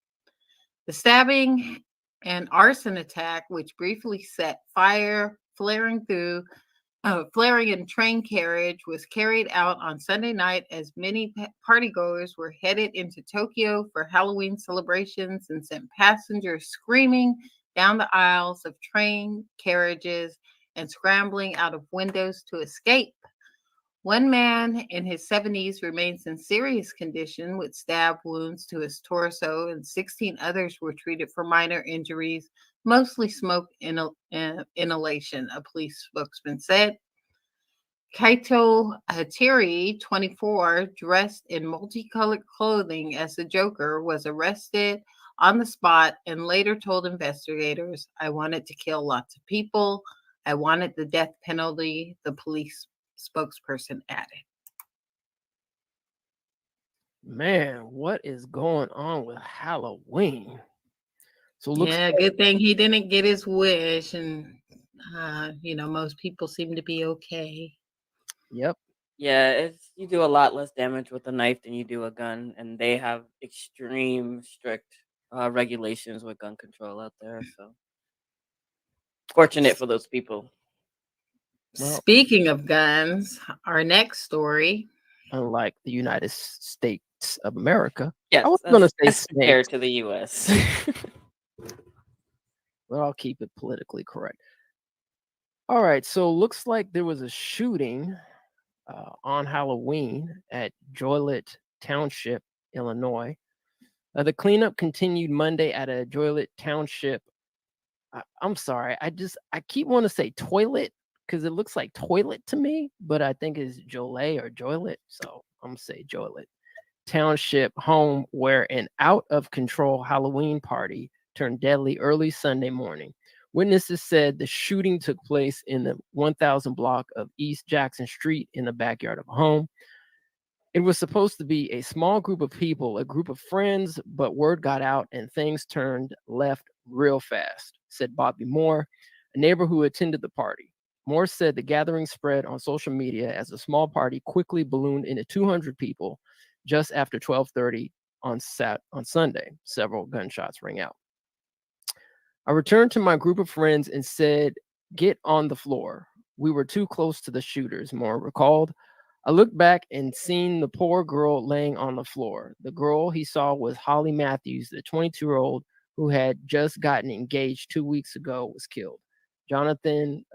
The stabbing and arson attack, which briefly set fire flaring in train carriage, was carried out on Sunday night as many partygoers were headed into Tokyo for Halloween celebrations and sent passengers screaming down the aisles of train carriages and scrambling out of windows to escape. One man in his 70s remains in serious condition with stab wounds to his torso, and 16 others were treated for minor injuries, mostly smoke inhalation, a police spokesman said. Kaito Hattori, 24, dressed in multicolored clothing as the Joker, was arrested on the spot and later told investigators, "I wanted to kill lots of people. I wanted the death penalty," the police spokesperson added. Man, what is going on with Halloween? So Yeah, good thing he didn't get his wish, and most people seem to be okay. Yep. Yeah, you do a lot less damage with a knife than you do a gun, and they have extreme strict regulations with gun control out there. So fortunate for those people. Well, speaking of guns, our next story. Unlike the United States of America. Yes, I was going to say compared to the U.S. Well, I'll keep it politically correct. All right, so looks like there was a shooting on Halloween at Joliet Township, Illinois. The cleanup continued Monday at a Joliet Township. I'm sorry, I keep wanting to say toilet because it looks like toilet to me, but I think it's Joliet or Joliet, so I'm gonna say Joliet Township home where an out of control Halloween party turned deadly early Sunday morning. Witnesses said the shooting took place in the 1000 block of East Jackson Street in the backyard of a home. It was supposed to be a small group of people, a group of friends, but word got out and things turned left real fast, said Bobby Moore, a neighbor who attended the party. Moore said the gathering spread on social media as a small party quickly ballooned into 200 people just after 12:30 on Sunday. Several gunshots rang out. I returned to my group of friends and said, "Get on the floor. We were too close to the shooters," Moore recalled. I looked back and seen the poor girl laying on the floor. The girl he saw was Holly Matthews, the 22-year-old who had just gotten engaged 2 weeks ago, was killed. Jonathan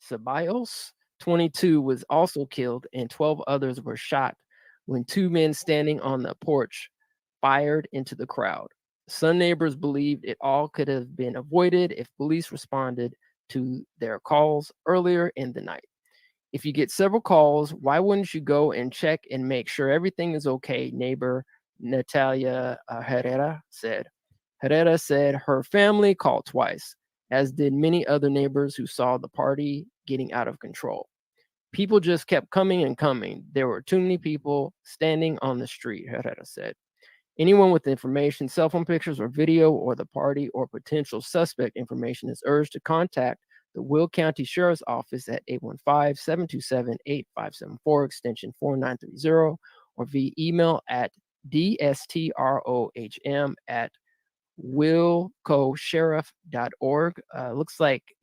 Ceballos, 22, was also killed, and 12 others were shot when two men standing on the porch fired into the crowd. Some neighbors believed it all could have been avoided if police responded to their calls earlier in the night. If you get several calls, why wouldn't you go and check and make sure everything is okay? Neighbor Natalia Herrera said. Herrera said her family called twice, as did many other neighbors who saw the party getting out of control. People just kept coming and coming. There were too many people standing on the street, Herrera said. Anyone with information, cell phone pictures or video, or the party or potential suspect information is urged to contact the Will County Sheriff's Office at 815-727-8574, extension 4930, or via email at dstrohm@willcosheriff.org. Looks like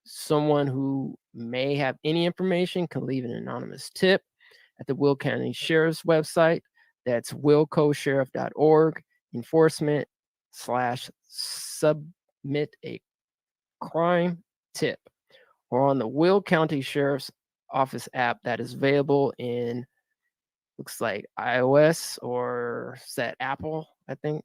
someone who may have any information can leave an anonymous tip at the Will County Sheriff's website. That's willcosheriff.org. Enforcement/submit a crime tip, or on the Will County Sheriff's Office app that is available in, looks like iOS or set Apple, I think,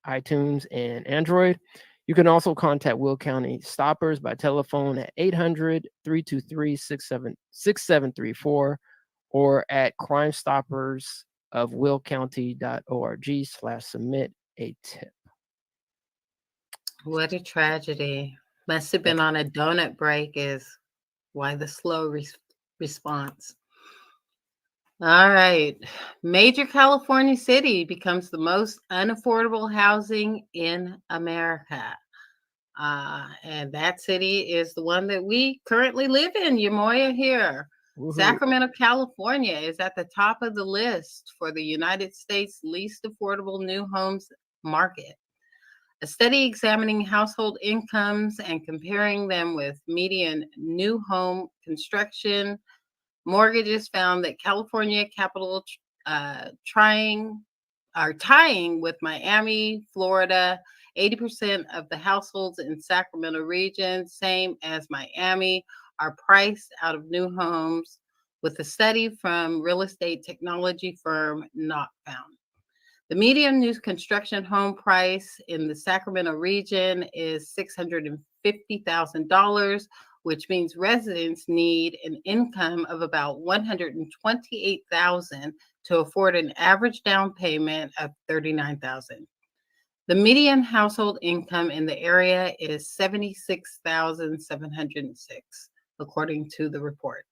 iTunes and Android. You can also contact Will County Stoppers by telephone at 800-323-6734 or at crimestoppersofwillcounty.org/submit a tip. What a tragedy. Must have been on a donut break is why the slow response. All right. Major California city becomes the most unaffordable housing in America. And that city is the one that we currently live in, Yamoya here. Woo-hoo. Sacramento, California is at the top of the list for the United States' least affordable new homes market. A study examining household incomes and comparing them with median new home construction mortgages found that California capital tying with Miami, Florida. 80% of the households in Sacramento region, same as Miami, are priced out of new homes, with a study from real estate technology firm Not Found. The median new construction home price in the Sacramento region is $650,000, which means residents need an income of about $128,000 to afford an average down payment of $39,000. The median household income in the area is $76,706, according to the report.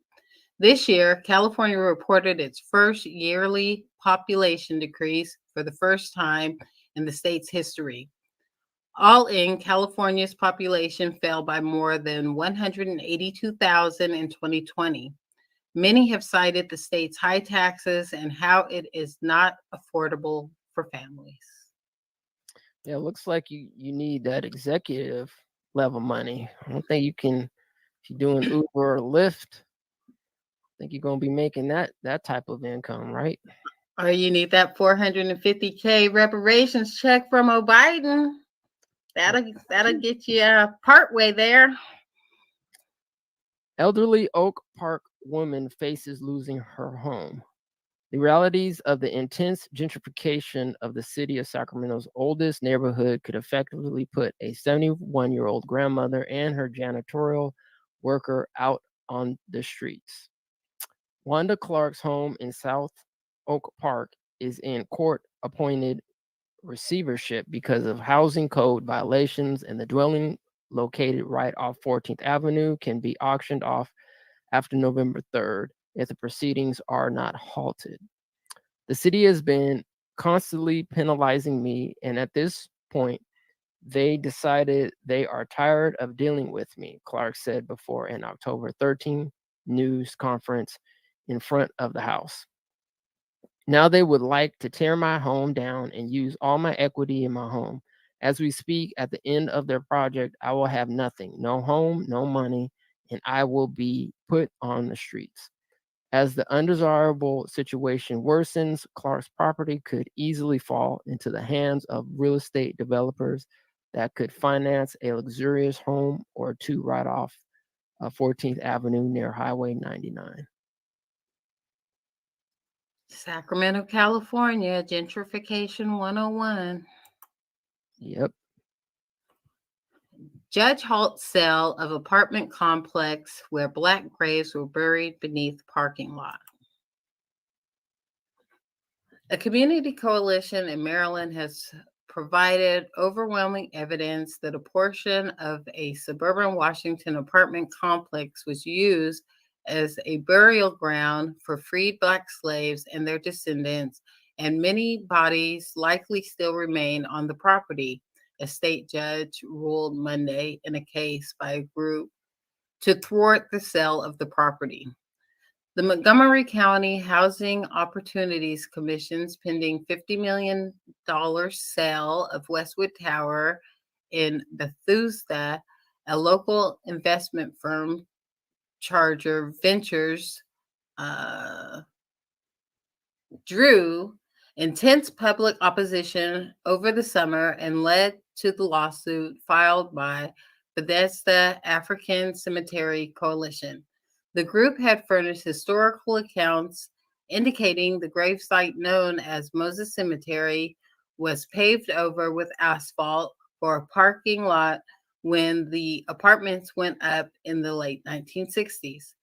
This year, California reported its first yearly population decrease for the first time in the state's history. All in, California's population fell by more than 182,000 in 2020. Many have cited the state's high taxes and how it is not affordable for families. Yeah, it looks like you need that executive level money. I don't think you can, if you're doing Uber or Lyft, I think you're going to be making that type of income, right? Or you need that $450K reparations check from Biden. That'll get you part way there. Elderly Oak Park woman faces losing her home. The realities of the intense gentrification of the city of Sacramento's oldest neighborhood could effectively put a 71-year-old grandmother and her janitorial worker out on the streets. Wanda Clark's home in South Oak Park is in court-appointed receivership because of housing code violations, and the dwelling located right off 14th Avenue can be auctioned off after November 3rd if the proceedings are not halted. The city has been constantly penalizing me, and at this point, they decided they are tired of dealing with me, Clark said before an October 13 news conference in front of the House. Now they would like to tear my home down and use all my equity in my home. As we speak, at the end of their project, I will have nothing, no home, no money, and I will be put on the streets. As the undesirable situation worsens, Clark's property could easily fall into the hands of real estate developers that could finance a luxurious home or two right off 14th Avenue near Highway 99. Sacramento, California, Gentrification 101. Yep. Judge halts sale of apartment complex where Black graves were buried beneath parking lot. A community coalition in Maryland has provided overwhelming evidence that a portion of a suburban Washington apartment complex was used as a burial ground for freed Black slaves and their descendants, and many bodies likely still remain on the property, a state judge ruled Monday in a case by a group to thwart the sale of the property. The Montgomery County Housing Opportunities Commission's pending $50 million sale of Westwood Tower in Bethesda, a local investment firm, Charger Ventures, drew intense public opposition over the summer and led to the lawsuit filed by Bethesda African Cemetery Coalition. The group had furnished historical accounts indicating the gravesite known as Moses Cemetery was paved over with asphalt for a parking lot when the apartments went up in the late 1960s.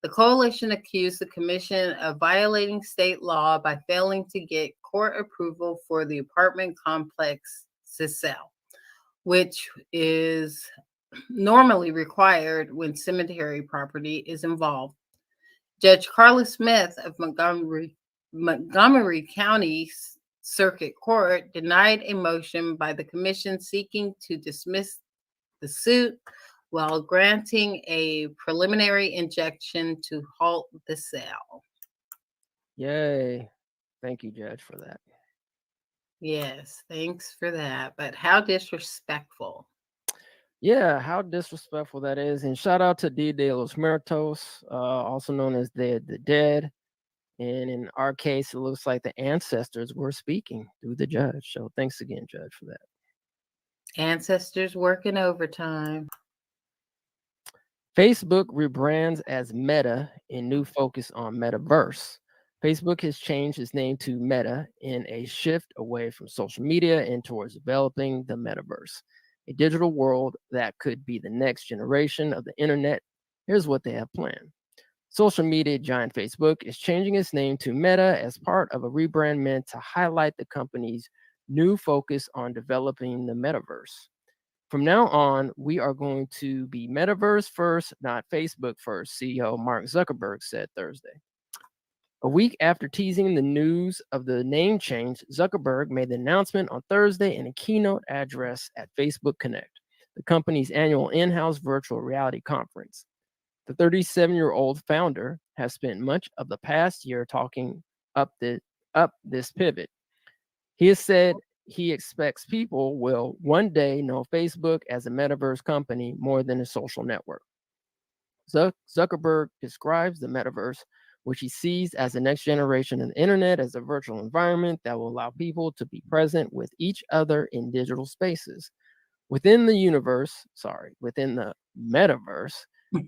The coalition accused the commission of violating state law by failing to get court approval for the apartment complex to sell, which is normally required when cemetery property is involved. Judge Carla Smith of Montgomery County Circuit Court denied a motion by the commission seeking to dismiss the suit while granting a preliminary injunction to halt the sale. Yay. Thank you, Judge, for that. Yes, thanks for that. But how disrespectful. Yeah, how disrespectful that is. And shout out to D. De Los Muertos, also known as the Dead. And in our case, it looks like the ancestors were speaking through the judge. So thanks again, Judge, for that. Ancestors working overtime. Facebook rebrands as Meta in new focus on metaverse. Facebook has changed its name to Meta in a shift away from social media and towards developing the metaverse, a digital world that could be the next generation of the internet. Here's what they have planned. Social media giant Facebook is changing its name to Meta as part of a rebrand meant to highlight the company's new focus on developing the metaverse. From now on, we are going to be metaverse first, not Facebook first, CEO Mark Zuckerberg said Thursday. A week after teasing the news of the name change, Zuckerberg made the announcement on Thursday in a keynote address at Facebook Connect, the company's annual in-house virtual reality conference. The 37-year-old founder has spent much of the past year talking up this pivot. He has said he expects people will one day know Facebook as a metaverse company more than a social network. Zuckerberg describes the metaverse, which he sees as the next generation of the internet, as a virtual environment that will allow people to be present with each other in digital spaces. Within the metaverse,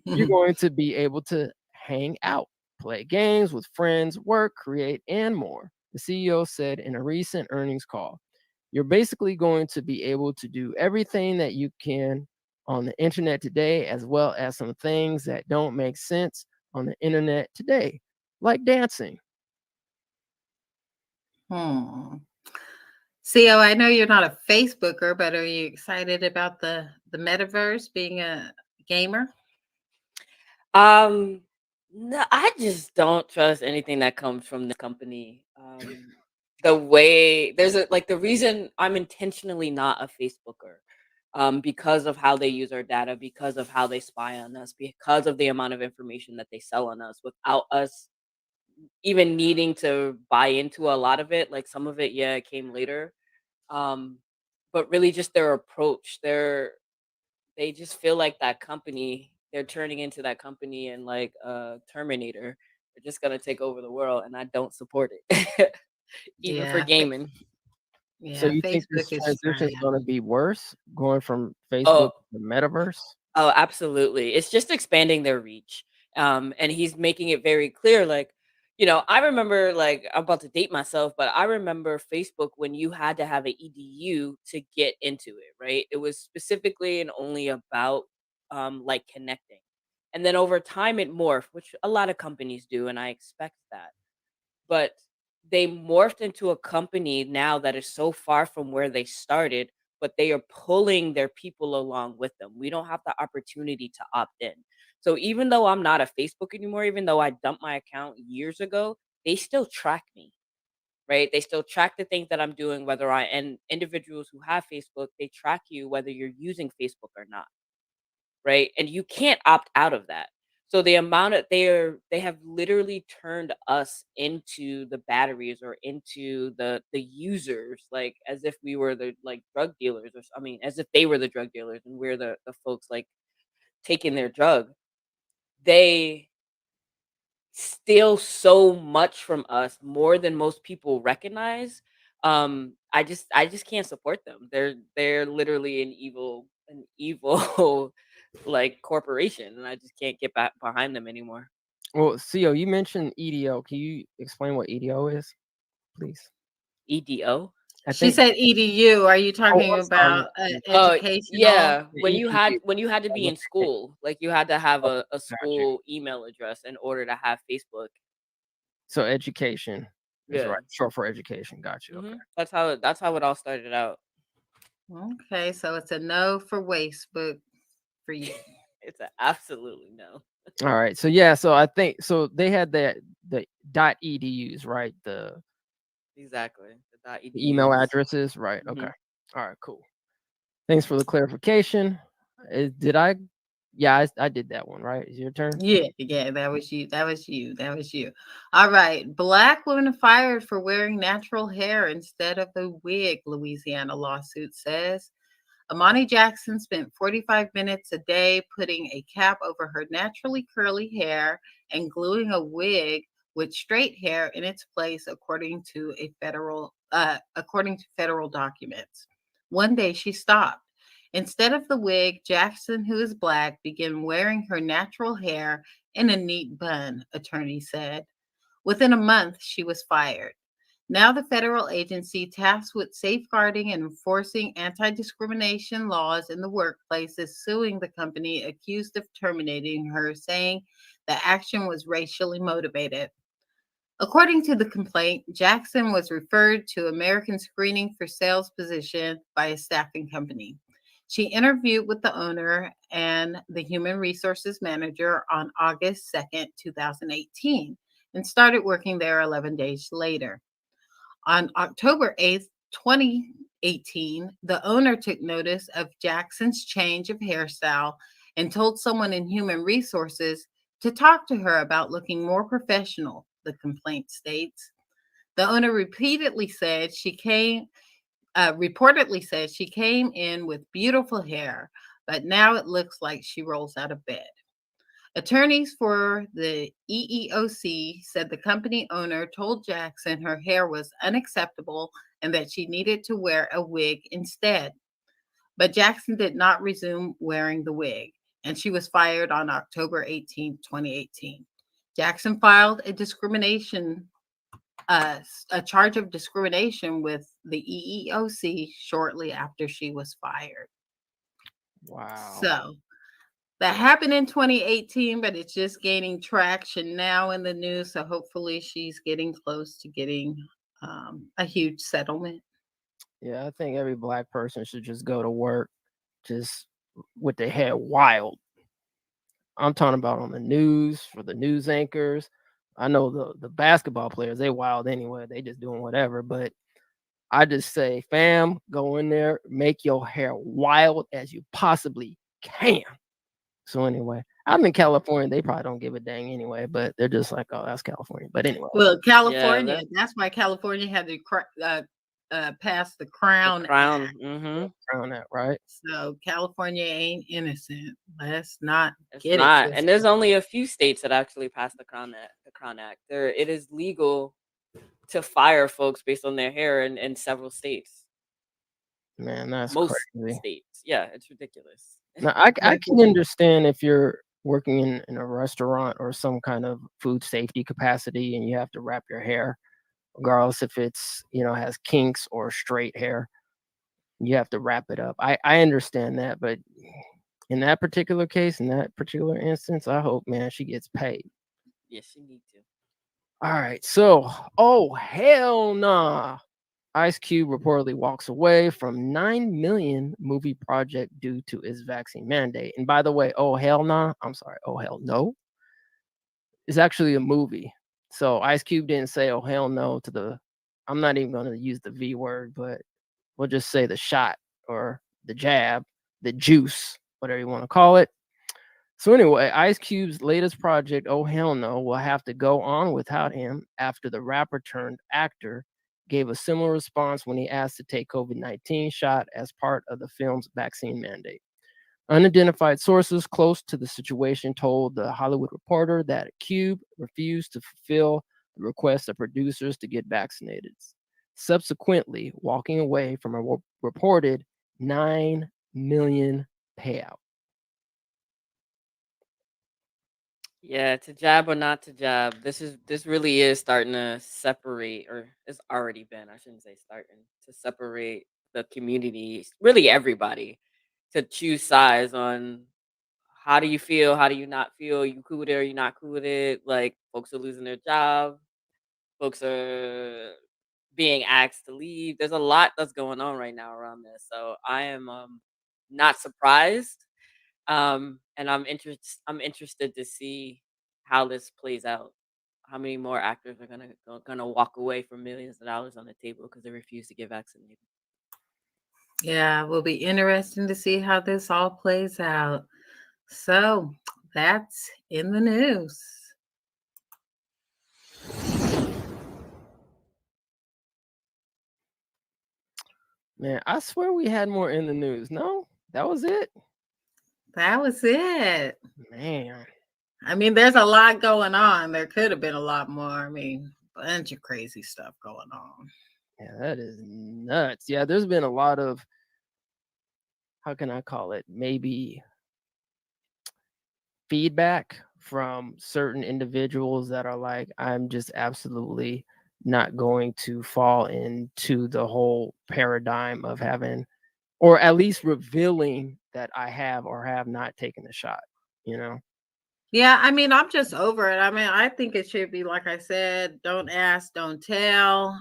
You're going to be able to hang out, play games with friends, work, create, and more, the CEO said in a recent earnings call. You're basically going to be able to do everything that you can on the internet today, as well as some things that don't make sense on the internet today, like dancing. CO, I know you're not a Facebooker, but are you excited about the metaverse, being a gamer? No, I just don't trust anything that comes from the company. The way there's the reason I'm intentionally not a Facebooker, because of how they use our data, because of how they spy on us, because of the amount of information that they sell on us without us even needing to buy into a lot of it. Like some of it, yeah, it came later. Um, but really just their approach. They just feel like that company. They're turning into that company and like Terminator. They're just gonna take over the world, and I don't support it, even for Yeah, gaming. So yeah, you think this Facebook is transition is trying. going to be worse, going from Oh, Facebook to metaverse? oh, absolutely. It's just expanding their reach. And he's making it very clear, like, I remember, like, I'm about to date myself, but I remember Facebook when you had to have an EDU to get into it, right? It was specifically and only about like connecting. And then over time it morphed, which a lot of companies do, and I expect that. But they morphed into a company now that is so far from where they started, but they are pulling their people along with them. We don't have the opportunity to opt in. So even though I'm not a Facebook anymore, even though I dumped my account years ago, they still track me, right? They still track the things that I'm doing, and individuals who have Facebook, they track you whether you're using Facebook or not, right? And you can't opt out of that. So the amount of they have literally turned us into the batteries or into the users, like as if we were the like drug dealers, I mean, as if they were the drug dealers and we're the folks like taking their drug. They steal so much from us, more than most people recognize. I just can't support them. They're literally an evil like corporation, and I just can't get back behind them anymore. Well, CEO, you mentioned EDO. Can you explain what EDO is, please? EDO. I She think. said EDU. Are you Oh, talking I'm sorry. about Oh educational? yeah, The when you had to EDU. be in school, like you had to have Oh, a got you. school email address in order to have Facebook. So education is Yeah. right. Short for education. Got you. Okay. That's how it all started out. Okay, so it's a no for Facebook for you. It's a absolutely no. All right. So yeah. So I think so. They had the dot edus, right? Exactly. The The email .edus. addresses, right? Okay. Mhm. All right. Cool. Thanks for the clarification. Did I? Yeah, I did that one. Right. Is your turn? Yeah, that was you. That was you. That was you. All right. Black woman fired for wearing natural hair instead of a wig, Louisiana lawsuit says. Amani Jackson spent 45 minutes a day putting a cap over her naturally curly hair and gluing a wig with straight hair in its place, according to federal documents. One day she stopped. Instead of the wig, Jackson, who is Black, began wearing her natural hair in a neat bun, attorney said. Within a month, she was fired. Now, the federal agency tasked with safeguarding and enforcing anti discrimination laws in the workplace is suing the company accused of terminating her, saying the action was racially motivated. According to the complaint, Jackson was referred to American Screening for Sales position by a staffing company. She interviewed with the owner and the human resources manager on August 2nd, 2018, and started working there 11 days later. On October 8th, 2018, the owner took notice of Jackson's change of hairstyle and told someone in human resources to talk to her about looking more professional, the complaint states. The owner reportedly said she came in with beautiful hair, but now it looks like she rolls out of bed. Attorneys for the EEOC said the company owner told Jackson her hair was unacceptable and that she needed to wear a wig instead. But Jackson did not resume wearing the wig. and she was fired on October 18, 2018. Jackson filed a charge of discrimination with the EEOC shortly after she was fired. Wow. So that happened in 2018, but it's just gaining traction now in the news. So hopefully she's getting close to getting a huge settlement. Yeah, I think every Black person should just go to work just with their hair wild. I'm talking about on the news, for the news anchors. I know the basketball players, they wild anyway. They just doing whatever. But I just say, fam, go in there, make your hair wild as you possibly can. So anyway, I'm in California. They probably don't give a dang anyway, but they're just like, oh, that's California. But anyway. Well, California, that's why California had to pass the Crown Act. Crown Act, right? So California ain't innocent. Let's not get it. And there's only a few states that actually passed the Crown Act. It is legal to fire folks based on their hair in several states. Man, that's most crazy. States. Yeah, it's ridiculous. Now, I can understand if you're working in a restaurant or some kind of food safety capacity and you have to wrap your hair, regardless if it's, has kinks or straight hair, you have to wrap it up. I understand that, but in that particular case, in that particular instance, I hope, man, she gets paid. Yes, she needs to. All right, so, oh, hell nah. Ice Cube reportedly walks away from $9 million movie project due to his vaccine mandate. And by the way, oh, hell nah. I'm sorry. Oh, hell no. It's actually a movie. So Ice Cube didn't say, oh, hell no to I'm not even going to use the V word, but we'll just say the shot or the jab, the juice, whatever you want to call it. So anyway, Ice Cube's latest project, oh, hell no, will have to go on without him after the rapper turned actor gave a similar response when he asked to take COVID-19 shot as part of the film's vaccine mandate. Unidentified sources close to the situation told The Hollywood Reporter that Cube refused to fulfill the request of producers to get vaccinated, subsequently walking away from a reported $9 million payout. Yeah, to jab or not to jab, this really is starting to separate, or it's already been, I shouldn't say starting, to separate the community, really everybody, to choose sides on how do you feel, how do you not feel, you cool with it or you not cool with it. Like, folks are losing their job, folks are being asked to leave. There's a lot that's going on right now around this. So I am not surprised. And I'm interested to see how this plays out. How many more actors are gonna walk away from millions of dollars on the table because they refuse to get vaccinated? Yeah, it will be interesting to see how this all plays out. So that's in the news. Man, I swear we had more in the news. No, that was it. That was it. Man. I mean, there's a lot going on. There could have been a lot more. I mean, a bunch of crazy stuff going on. Yeah, that is nuts. Yeah, there's been a lot of, how can I call it? Maybe feedback from certain individuals that are like, I'm just absolutely not going to fall into the whole paradigm of having, or at least revealing that I have or have not taken the shot, Yeah, I mean, I'm just over it. I mean, I think it should be, like I said, don't ask, don't tell.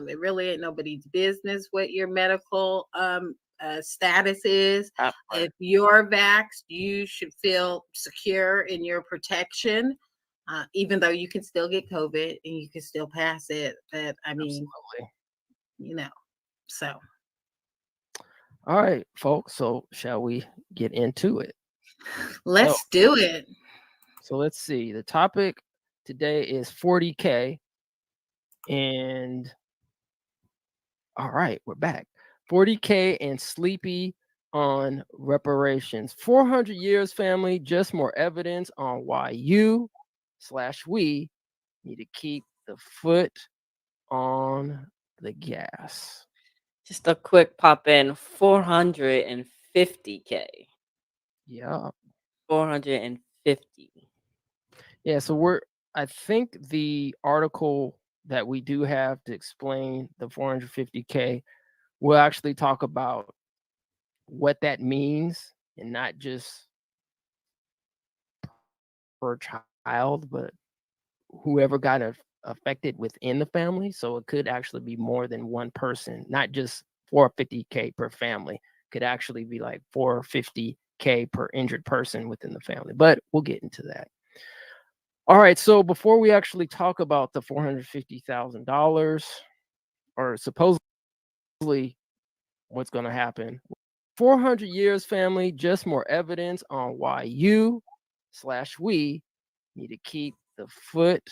It really ain't nobody's business what your medical status is. If you're vaxxed, you should feel secure in your protection, even though you can still get COVID and you can still pass it. But I mean, so. All right, folks. So shall we get into it? Let's do it. So let's see. The topic today is 40K. And all right, we're back. 40K and Sleepy on reparations. 400 years, family. Just more evidence on why you/we need to keep the foot on the gas. Just a quick pop in, 450K. Yeah. 450. Yeah, so I think the article that we do have to explain the 450K will actually talk about what that means and not just per child, but whoever got affected within the family. So it could actually be more than one person, not just 450K per family. Could actually be like 450K per injured person within the family. But we'll get into that. All right. So before we actually talk about the $450,000 or supposedly what's going to happen, 400 years, family, just more evidence on why you/we need to keep the foot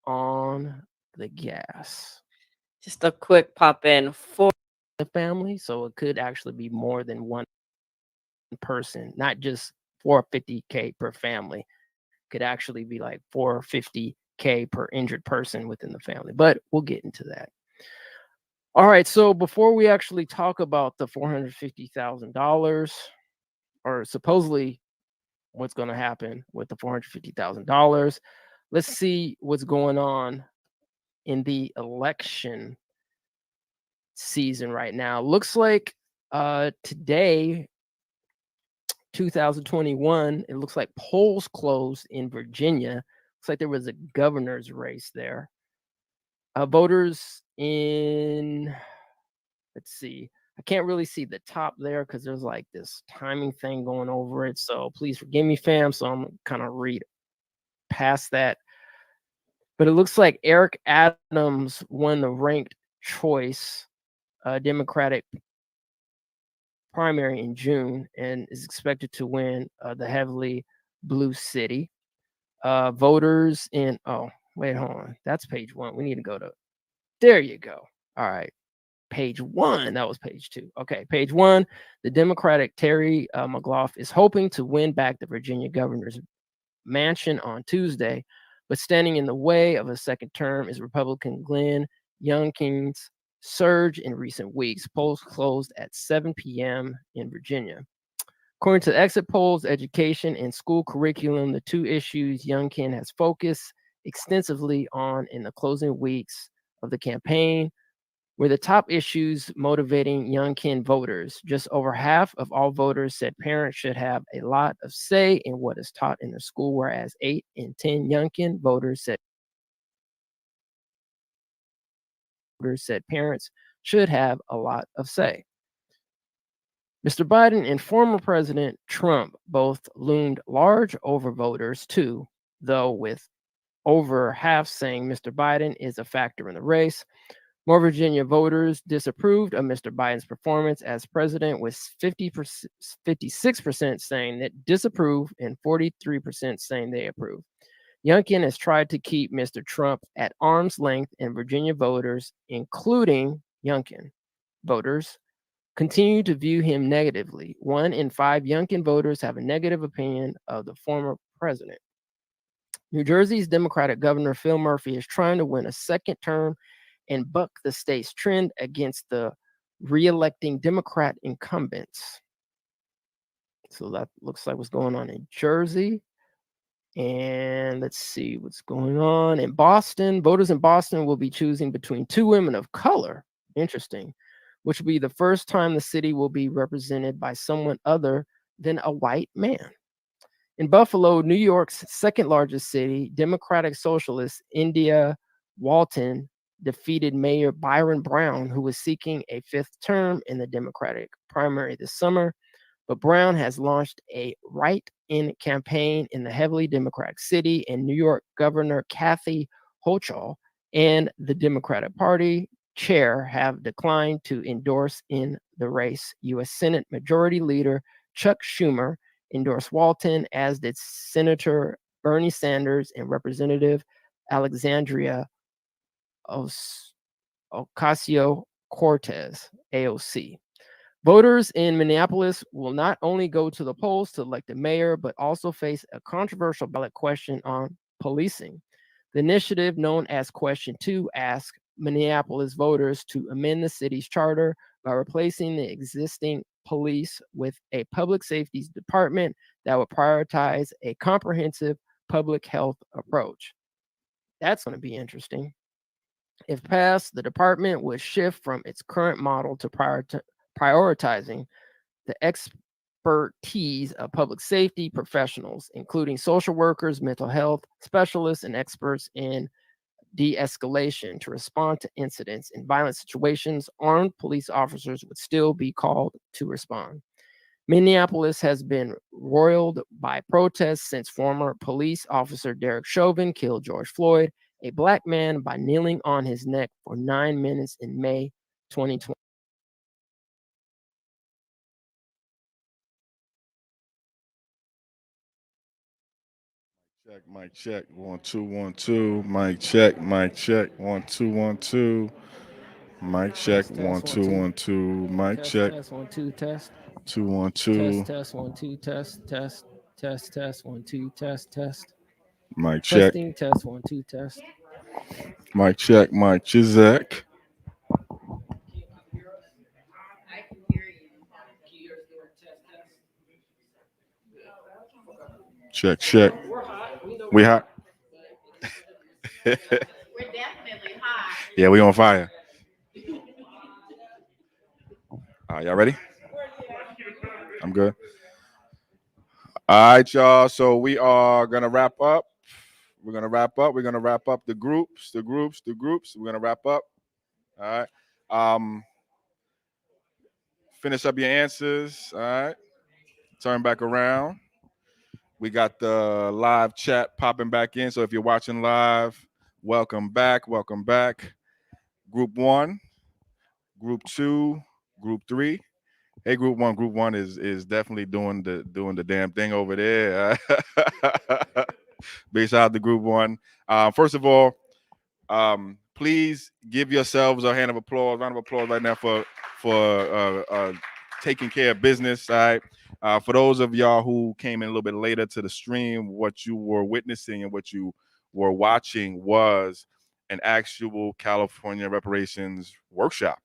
on the gas. Just a quick pop in for The family, so it could actually be more than one person, not just 450K per family. Could actually be like 450K per injured person within the family, but we'll get into that. All right, so before we actually talk about the $450,000 or supposedly what's going to happen with the $450,000, let's see what's going on in the election season right now. Looks like today, 2021, it looks like polls closed in Virginia. Looks like there was a governor's race there. Voters in, let's see, I can't really see the top there because there's like this timing thing going over it. So please forgive me, fam. So I'm kind of read past that. But it looks like Eric Adams won the ranked choice Democratic primary in June and is expected to win the heavily blue city. Voters in, oh, wait, hold on. That's page one. We need to go to, there you go. All right. Page one. That was page two. Okay. Page one. The Democratic Terry McAuliffe is hoping to win back the Virginia governor's mansion on Tuesday, but standing in the way of a second term is Republican Glenn Youngkin's surge in recent weeks. Polls closed at 7 p.m. in Virginia. According to exit polls, education and school curriculum, the two issues Youngkin has focused extensively on in the closing weeks of the campaign, were the top issues motivating Youngkin voters. Just over half of all voters said parents should have a lot of say in what is taught in their school, whereas 8 in 10 Youngkin voters said parents should have a lot of say. Mr. Biden and former President Trump both loomed large over voters too, though with over half saying Mr. Biden is a factor in the race. More Virginia voters disapproved of Mr. Biden's performance as president, with 56% saying that disapprove and 43% saying they approve. Youngkin has tried to keep Mr. Trump at arm's length, and Virginia voters, including Youngkin voters, continue to view him negatively. 1 in 5 Youngkin voters have a negative opinion of the former president. New Jersey's Democratic Governor Phil Murphy is trying to win a second term and buck the state's trend against the re-electing Democrat incumbents. So that looks like what's going on in Jersey. And let's see what's going on in Boston. Voters in Boston will be choosing between 2 women of color. Interesting. Which will be the first time the city will be represented by someone other than a white man. In Buffalo, New York's second largest city, Democratic Socialist India Walton defeated Mayor Byron Brown, who was seeking a 5th term in the Democratic primary this summer. But Brown has launched a write-in campaign in the heavily Democratic city, and New York Governor Kathy Hochul and the Democratic Party chair have declined to endorse in the race. U.S. Senate Majority Leader Chuck Schumer endorsed Walton, as did Senator Bernie Sanders and Representative Alexandria Ocasio-Cortez, AOC. Voters in Minneapolis will not only go to the polls to elect a mayor, but also face a controversial ballot question on policing. The initiative, known as Question 2, asks Minneapolis voters to amend the city's charter by replacing the existing police with a public safety department that would prioritize a comprehensive public health approach. That's going to be interesting. If passed, the department would shift from its current model to prioritizing the expertise of public safety professionals, including social workers, mental health specialists, and experts in de-escalation. To respond to incidents in violent situations, armed police officers would still be called to respond. Minneapolis has been roiled by protests since former police officer Derek Chauvin killed George Floyd, a Black man, by kneeling on his neck for 9 minutes in May 2020. Check, mic check. 1 2 1 2. Mic check, mic check. 1 2 1 2. Mic check. Test, 1 test, 2 1 2. Mic Test, check. test, 1 2, test. 2 1 Test, 2. test, 1 2, test, test, test, 1 2, test, test. Mic check. Testing, test, 1 2, test. Mic check, mic check. Check, check. We hot? We're definitely hot. Yeah, we on fire. Y'all ready? I'm good. All right, y'all. So we are gonna wrap up. We're gonna wrap up. We're gonna wrap up the groups. We're gonna wrap up. All right. Finish up your answers. All right. Turn back around. We got the live chat popping back in. So if you're watching live, welcome back. Welcome back. Group 1, Group 2, Group 3. Hey, Group 1. Group 1 is definitely doing the damn thing over there. Big shout out to Group 1. First of all, please give yourselves a round of applause right now for taking care of business. All right. For those of y'all who came in a little bit later to the stream, what you were witnessing and what you were watching was an actual California reparations workshop.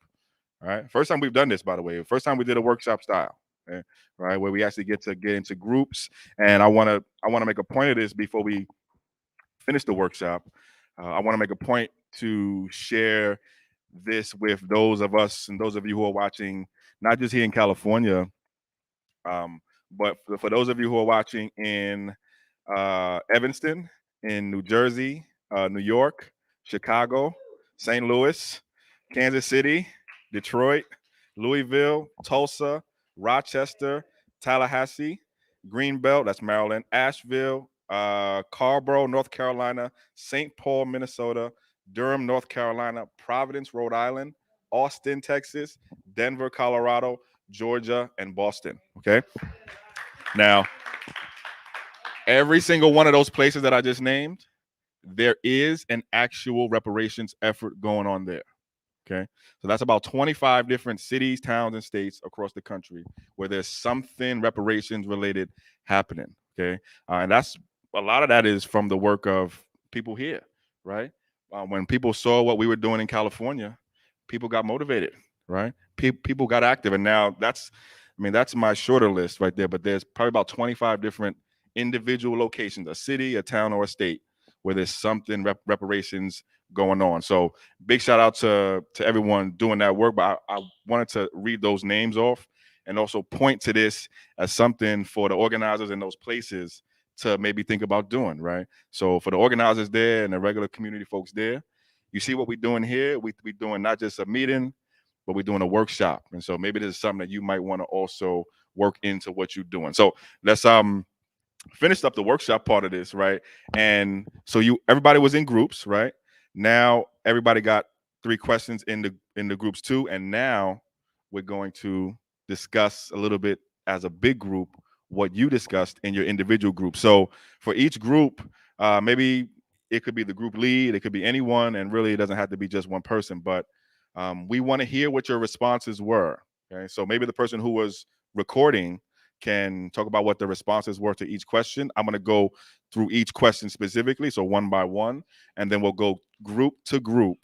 All right. First time we've done this, by the way. First time we did a workshop style. Okay? Right, where we actually get into groups. And I wanna make a point of this before we finish the workshop. I want to make a point to share this with those of us and those of you who are watching, not just here in California, but for those of you who are watching in Evanston, in New Jersey, New York, Chicago, St. Louis, Kansas City, Detroit, Louisville, Tulsa, Rochester, Tallahassee, Greenbelt, that's Maryland, Asheville, Carrboro, North Carolina, St. Paul, Minnesota, Durham, North Carolina, Providence, Rhode Island, Austin, Texas, Denver, Colorado, Georgia, and Boston. Okay. Now, every single one of those places that I just named, there is an actual reparations effort going on there. Okay. So that's about 25 different cities, towns, and states across the country where there's something reparations related happening. Okay. And that's a lot of that is from the work of people here, right? When people saw what we were doing in California, people got motivated, right? People got active. And now that's my shorter list right there, but there's probably about 25 different individual locations, a city, a town, or a state where there's something reparations going on. So big shout out to everyone doing that work. But I wanted to read those names off and also point to this as something for the organizers in those places to maybe think about doing, right? So for the organizers there and the regular community folks there, you see what we're doing here. We doing not just a meeting, but we're doing a workshop. And so maybe this is something that you might want to also work into what you're doing. So let's finished up the workshop part of this, right? And so everybody was in groups, right? Now everybody got 3 questions in the groups too, and now we're going to discuss a little bit as a big group what you discussed in your individual group. So for each group, maybe it could be the group lead, it could be anyone, and really it doesn't have to be just one person, but we want to hear what your responses were. Okay, so maybe the person who was recording can talk about what the responses were to each question. I'm going to go through each question specifically, so one by one, and then we'll go group to group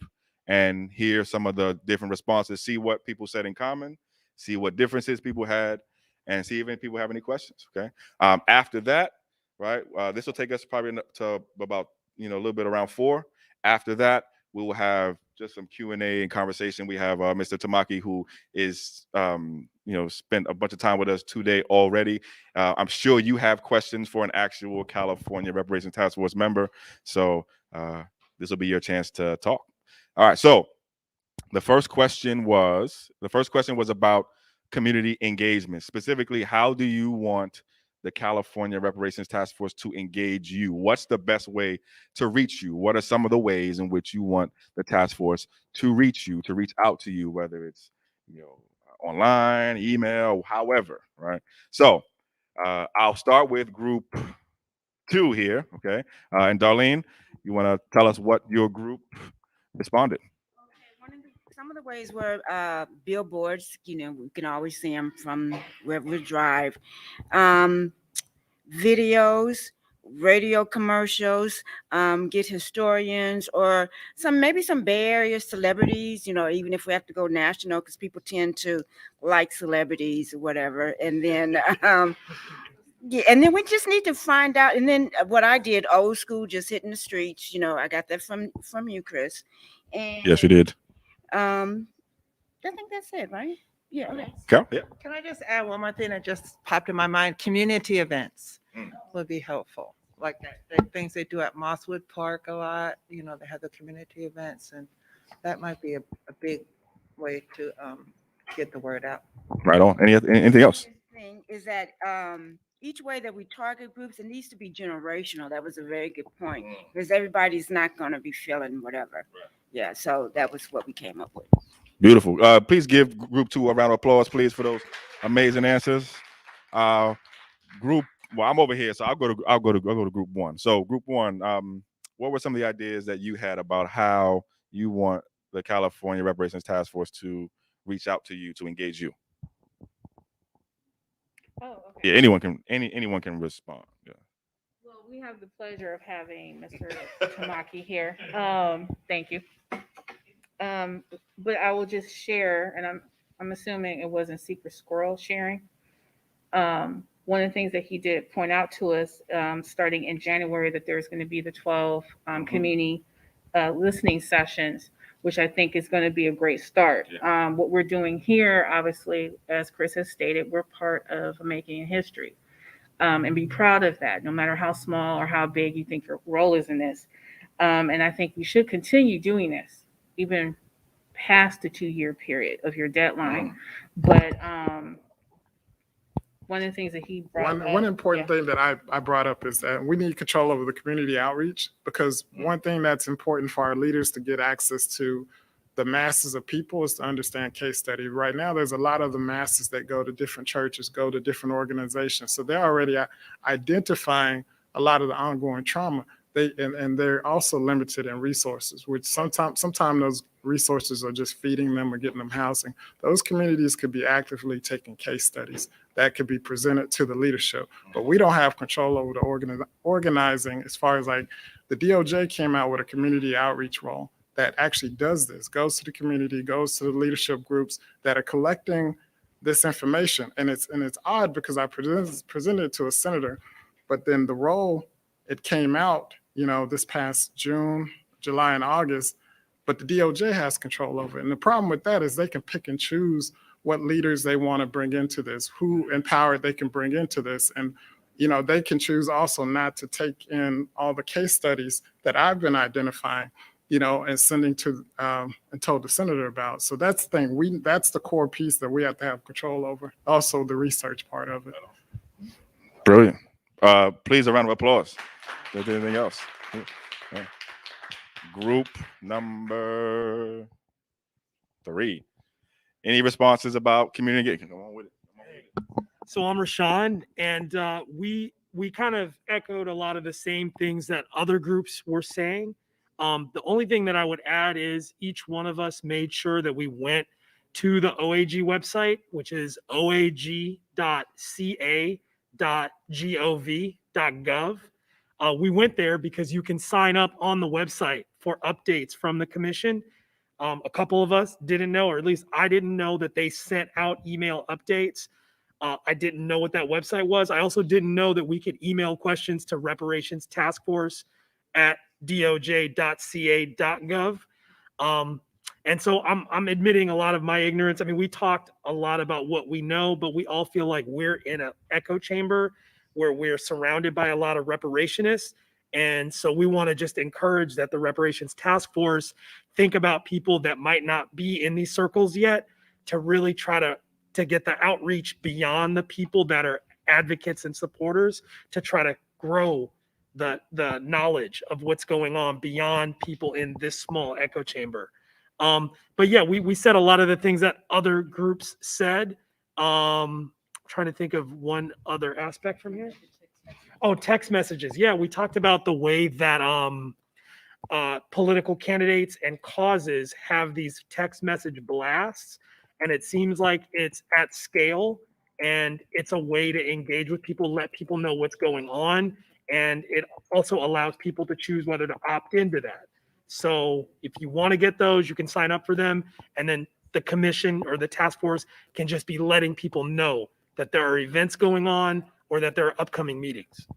and hear some of the different responses, see what people said in common, see what differences people had, and see if any people have any questions. Okay. After that, right, this will take us probably to about a little bit around 4. After that, we will have just some Q&A and conversation. We have Mr. Tamaki, who is spent a bunch of time with us today already. I'm sure you have questions for an actual California Reparations Task Force member, so this will be your chance to talk. All right, so the first question was about community engagement. Specifically, how do you want the California Reparations Task Force to engage you? What's the best way to reach you? What are some of the ways in which you want the task force to reach you, to reach out to you, whether it's online, email, however, right? So I'll start with group 2 here, okay? And Darlene, you want to tell us what your group responded? Some of the ways were billboards, we can always see them from wherever we drive. Videos, radio commercials, get historians or maybe some Bay Area celebrities, even if we have to go national, because people tend to like celebrities or whatever. And then yeah, and then we just need to find out. And then what I did, old school, just hitting the streets. I got that from you, Chris. And Yes, you did. I think that's it, right? Yeah. Okay. Carol? Yeah. Can I just add one more thing that just popped in my mind? Community events would be helpful. Like the things they do at Mosswood Park a lot. They have the community events, and that might be a big way to get the word out. Right on. Anything else? Thing is that each way that we target groups, it needs to be generational. That was a very good point, because everybody's not going to be feeling whatever. Right. Yeah, so that was what we came up with. Beautiful. Please give group 2 a round of applause, please, for those amazing answers. Well, I'm over here, so I'll go to group 1. So group 1, what were some of the ideas that you had about how you want the California Reparations Task Force to reach out to you, to engage you? Oh, okay. Yeah, anyone can respond. Yeah. Well, we have the pleasure of having Mr. Tamaki here. Thank you. But I will just share, and I'm assuming it wasn't secret squirrel sharing. One of the things that he did point out to us, starting in January, that there's going to be the 12 community listening sessions, which I think is going to be a great start. Yeah. What we're doing here, obviously, as Chris has stated, we're part of making history, and be proud of that, no matter how small or how big you think your role is in this. And I think we should continue doing this, even past the 2-year period of your deadline. But one of the things that he brought up, one important thing that I brought up is that we need control over the community outreach, because one thing that's important for our leaders to get access to the masses of people is to understand case study. Right now, there's a lot of the masses that go to different churches, go to different organizations. So they're already identifying a lot of the ongoing trauma. And they're also limited in resources, which sometimes those resources are just feeding them or getting them housing. Those communities could be actively taking case studies that could be presented to the leadership, but we don't have control over the organizing. As far as like the DOJ came out with a community outreach role that actually does this, goes to the community, goes to the leadership groups that are collecting this information. And it's odd because I presented it to a senator, but then the role, it came out, this past June, July, and August, but the DOJ has control over it. And the problem with that is they can pick and choose what leaders they want to bring into this, who empowered they can bring into this. And, they can choose also not to take in all the case studies that I've been identifying, and sending to and told the senator about. So that's the thing. That's the core piece that we have to have control over. Also the research part of it. Brilliant. Please, a round of applause. Is there anything else? Yeah. Group number 3. Any responses about community engagement? Come on with it. So I'm Rashawn, and we kind of echoed a lot of the same things that other groups were saying. The only thing that I would add is each one of us made sure that we went to the OAG website, which is oag.ca.gov. We went there because you can sign up on the website for updates from the commission. A couple of us didn't know, or at least I didn't know, that they sent out email updates. I didn't know what that website was. I also didn't know that we could email questions to Reparations Task Force at doj.ca.gov. And so I'm admitting a lot of my ignorance. I mean, we talked a lot about what we know, but we all feel like we're in an echo chamber where we're surrounded by a lot of reparationists. And so we want to just encourage that the Reparations Task Force think about people that might not be in these circles yet, to really try to get the outreach beyond the people that are advocates and supporters, to try to grow the knowledge of what's going on beyond people in this small echo chamber. But yeah, we said a lot of the things that other groups said. Trying to think of one other aspect from here. Oh, text messages. Yeah, we talked about the way that political candidates and causes have these text message blasts, and it seems like it's at scale, and it's a way to engage with people, let people know what's going on, and it also allows people to choose whether to opt into that. So if you want to get those, you can sign up for them, and then the commission or the task force can just be letting people know that there are events going on or that there are upcoming meetings.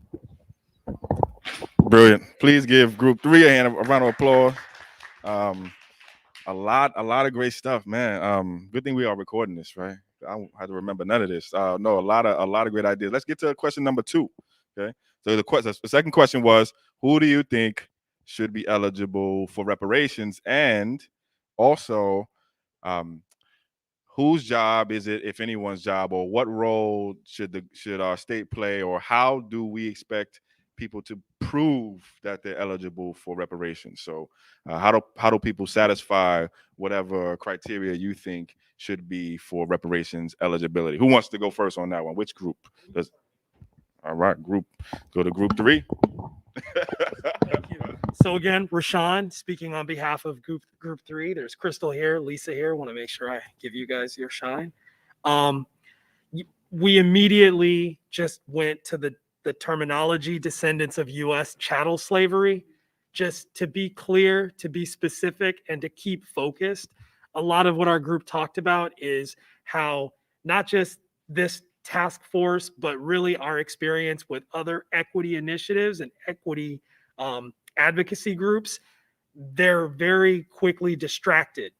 Brilliant. Please give Group 3 a round of applause. A lot of great stuff, man. Good thing we are recording this, right? I don't have to remember none of this. No, a lot of great ideas. Let's get to question number 2. Okay. So the second question was, who do you think should be eligible for reparations? And also, whose job is it, if anyone's job, or what role should our state play, or how do we expect people to prove that they're eligible for reparations? So how do people satisfy whatever criteria you think should be for reparations eligibility? Who wants to go first on that one? Which group? All right, go to Group 3. Thank you. So again, Rashawn speaking on behalf of Group 3. There's Crystal here, Lisa here. Want to make sure I give you guys your shine. We immediately just went to the terminology, descendants of U.S. chattel slavery, just to be clear, to be specific, and to keep focused. A lot of what our group talked about is how not just this task force, but really our experience with other equity initiatives and equity advocacy groups, they're very quickly distracted.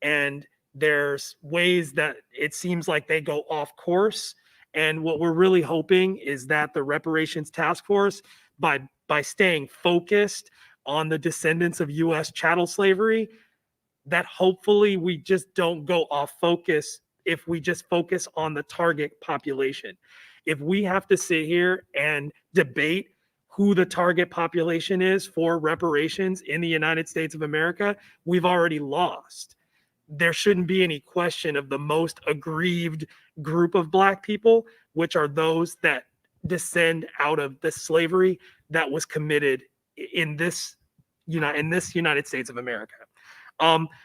And there's ways that it seems like they go off course. And what we're really hoping is that the Reparations Task Force, by staying focused on the descendants of U.S. chattel slavery, that hopefully we just don't go off focus if we just focus on the target population. If we have to sit here and debate who the target population is for reparations in the United States of America, we've already lost. There shouldn't be any question of the most aggrieved group of Black people, which are those that descend out of the slavery that was committed in this United States of America.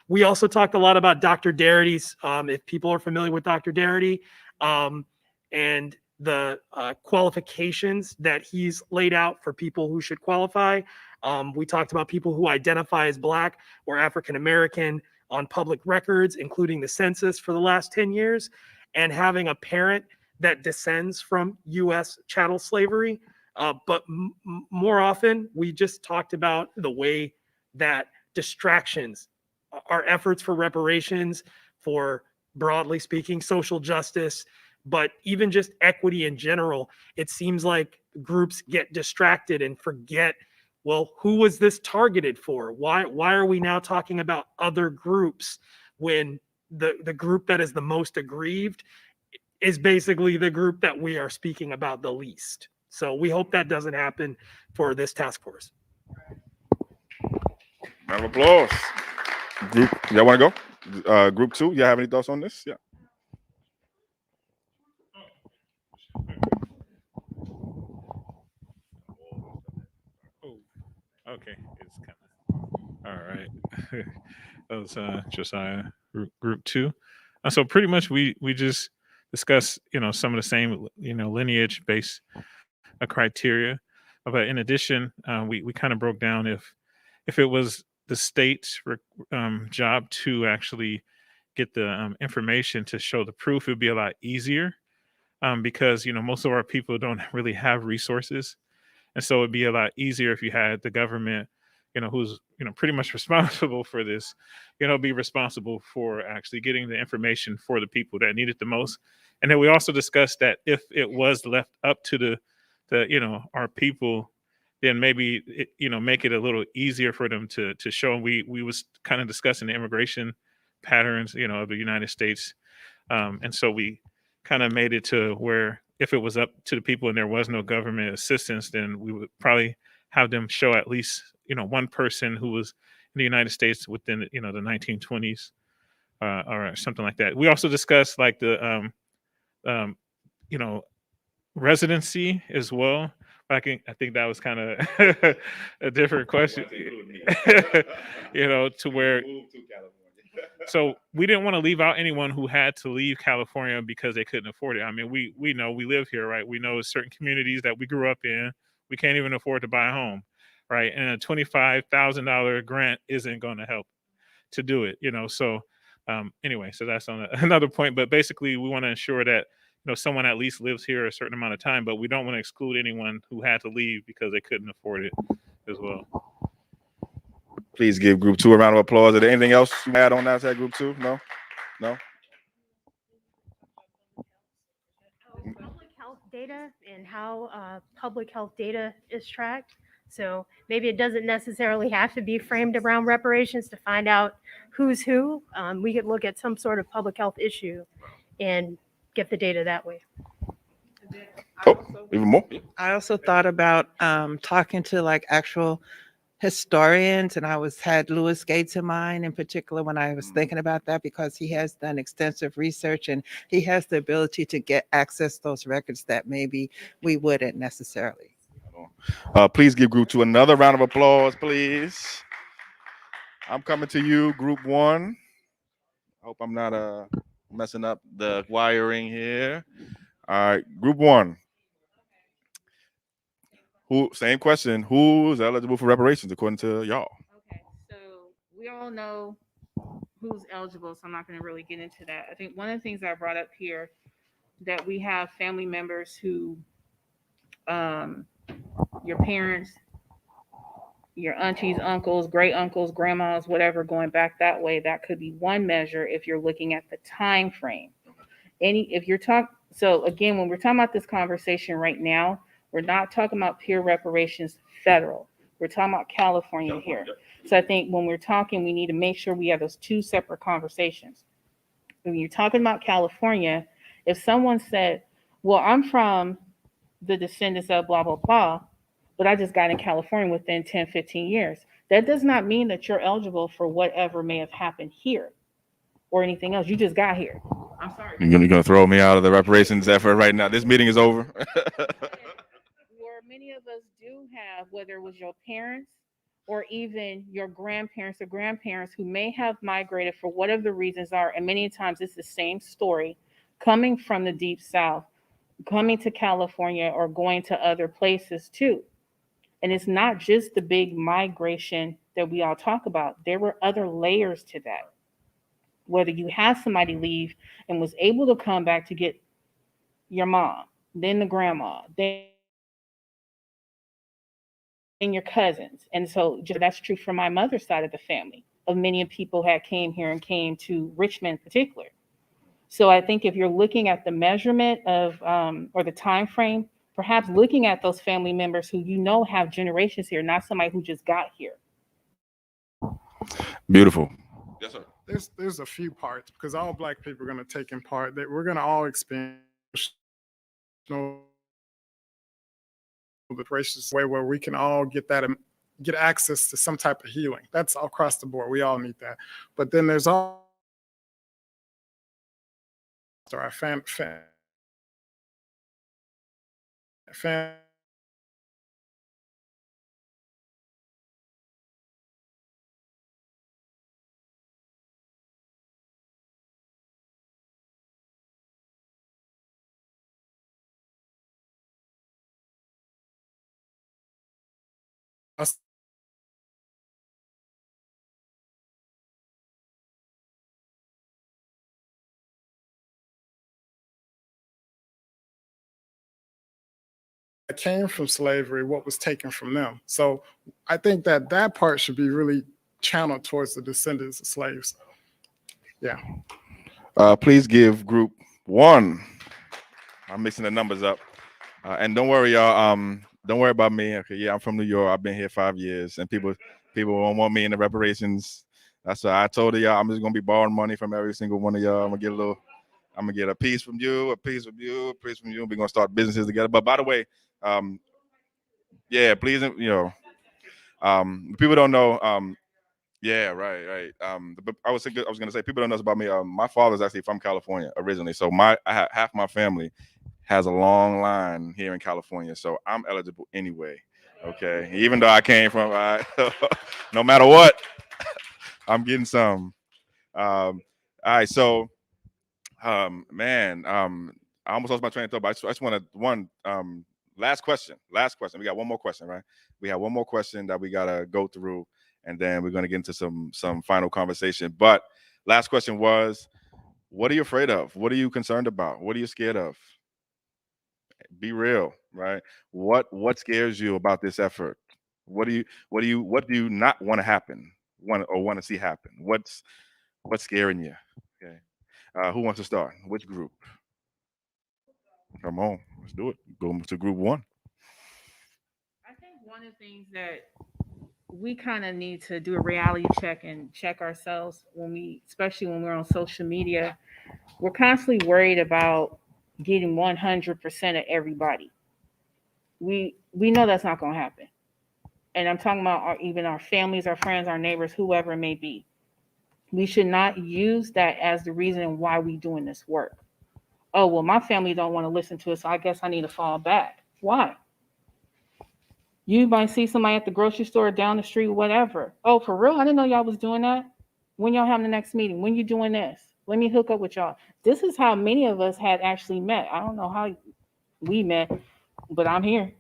We also talked a lot about Dr. Darity's, if people are familiar with Dr. Darity, and the qualifications that he's laid out for people who should qualify. We talked about people who identify as Black or African American on public records, including the census for the last 10 years, and having a parent that descends from U.S. chattel slavery. But more often, we just talked about the way that distractions, our efforts for reparations, for broadly speaking, social justice, but even just equity in general, it seems like groups get distracted and forget, well, who was this targeted for? Why are we now talking about other groups when the group that is the most aggrieved is basically the group that we are speaking about the least? So we hope that doesn't happen for this task force. Round of applause. Group, y'all want to go? Group 2, y'all have any thoughts on this? Yeah. Okay, it's kind of all right. That was Josiah, group 2. So pretty much we just discussed some of the same lineage based criteria, but in addition we kind of broke down if it was the state's job to actually get the information to show the proof, it would be a lot easier. because most of our people don't really have resources, and so it'd be a lot easier if you had the government, who's pretty much responsible for this, be responsible for actually getting the information for the people that need it the most. And then we also discussed that if it was left up to the our people, then maybe make it a little easier for them to show. And we was kind of discussing the immigration patterns of the United States, and so we kind of made it to where if it was up to the people and there was no government assistance, then we would probably have them show at least one person who was in the United States within the 1920s, or something like that. We also discussed like the um, you know residency as well. I think that was kind of a different question. To where so we didn't want to leave out anyone who had to leave California because they couldn't afford it. I mean, we know we live here, right? We know certain communities that we grew up in, we can't even afford to buy a home, right? And a $25,000 grant isn't going to help to do it, So anyway, so that's on another point. But basically, we want to ensure that someone at least lives here a certain amount of time, but we don't want to exclude anyone who had to leave because they couldn't afford it as well. Please give Group 2 a round of applause. Is there anything else you add on that Group 2? No? Public health data and how public health data is tracked. So maybe it doesn't necessarily have to be framed around reparations to find out who's who. We could look at some sort of public health issue and get the data that way. Even more? I also thought about talking to like actual historians, and I had Louis Gates in mind in particular when I was thinking about that, because he has done extensive research and he has the ability to get access to those records that maybe we wouldn't necessarily. Please give Group 2 another round of applause, please. I'm coming to you, Group 1. I hope I'm not messing up the wiring here. All right, Group 1. Same question. Who's eligible for reparations according to y'all? Okay, so we all know who's eligible, so I'm not going to really get into that. I think one of the things I brought up here, that we have family members who, your parents, your aunties, uncles, great uncles, grandmas, whatever, going back that way, that could be one measure if you're looking at the time frame. So again, when we're talking about this conversation right now, we're not talking about peer reparations federal. We're talking about California here. So I think when we're talking, we need to make sure we have those two separate conversations. When you're talking about California, if someone said, well, I'm from the descendants of blah, blah, blah, but I just got in California within 10, 15 years, that does not mean that you're eligible for whatever may have happened here or anything else. You just got here. I'm sorry. You're gonna throw me out of the reparations effort right now. This meeting is over. Where many of us do have, whether it was your parents or even your grandparents or grandparents who may have migrated for whatever the reasons are, and many times it's the same story, coming from the Deep South, coming to California or going to other places too. And it's not just the big migration that we all talk about. There were other layers to that. Whether you had somebody leave and was able to come back to get your mom, then the grandma, then your cousins. And so that's true for my mother's side of the family. Of many people had came here and came to Richmond in particular. So I think if you're looking at the measurement of or the time frame, perhaps looking at those family members who have generations here, not somebody who just got here. Beautiful. Yes, sir. There's a few parts, because all Black people are going to take in part, that we're going to all experience the racist way where we can all get access to some type of healing. That's all across the board. We all need that. But then there's all our family us came from slavery, what was taken from them. So I think that that part should be really channeled towards the descendants of slaves. Yeah. Please give group 1. I'm mixing the numbers up. And don't worry, y'all. Don't worry about me. Okay, yeah, I'm from New York. I've been here 5 years, and people don't want me in the reparations. That's why I told y'all I'm just gonna be borrowing money from every single one of y'all. I'm gonna get a piece from you, a piece from you, a piece from you. We're gonna start businesses together. But by the way, yeah, please, people don't know. Yeah, right. But I was gonna say people don't know this about me. My father's actually from California originally, so half my family has a long line here in California, so I'm eligible anyway. Okay, even though I came from, no matter what, I'm getting some. All right, so, man, I almost lost my train of thought, but I just want to last question. We got one more question, right? We have one more question that we gotta go through, and then we're gonna get into some final conversation. But last question was, what are you afraid of? What are you concerned about? What are you scared of? Be real, right? What scares you about this effort? What do you not want to happen? Want to see happen? What's scaring you? Okay. Who wants to start? Which group? Come on, let's do it. Go to group 1. I think one of the things that we kind of need to do a reality check and check ourselves especially when we're on social media, we're constantly worried about getting 100% of everybody. We know that's not going to happen. And I'm talking about even our families, our friends, our neighbors, whoever it may be. We should not use that as the reason why we're doing this work. Oh, well, my family don't want to listen to it, so I guess I need to fall back. Why? You might see somebody at the grocery store, down the street, whatever. Oh, for real? I didn't know y'all was doing that. When y'all having the next meeting? When you doing this? Let me hook up with y'all. This is how many of us had actually met. I don't know how we met, but I'm here.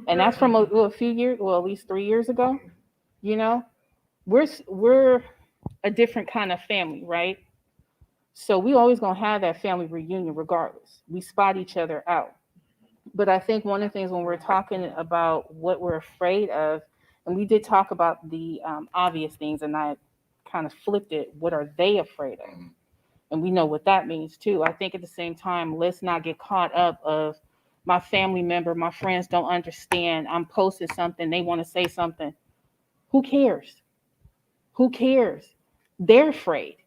And that's from a few years, well, at least 3 years ago. You know, we're a different kind of family, right? So we always gonna have that family reunion regardless. We spot each other out. But I think one of the things when we're talking about what we're afraid of, and we did talk about the obvious things, and I kind of flipped it. What are they afraid of? And we know what that means too. I think at the same time, let's not get caught up of my family member, my friends don't understand. I'm posting something, they want to say something. Who cares? Who cares? They're afraid.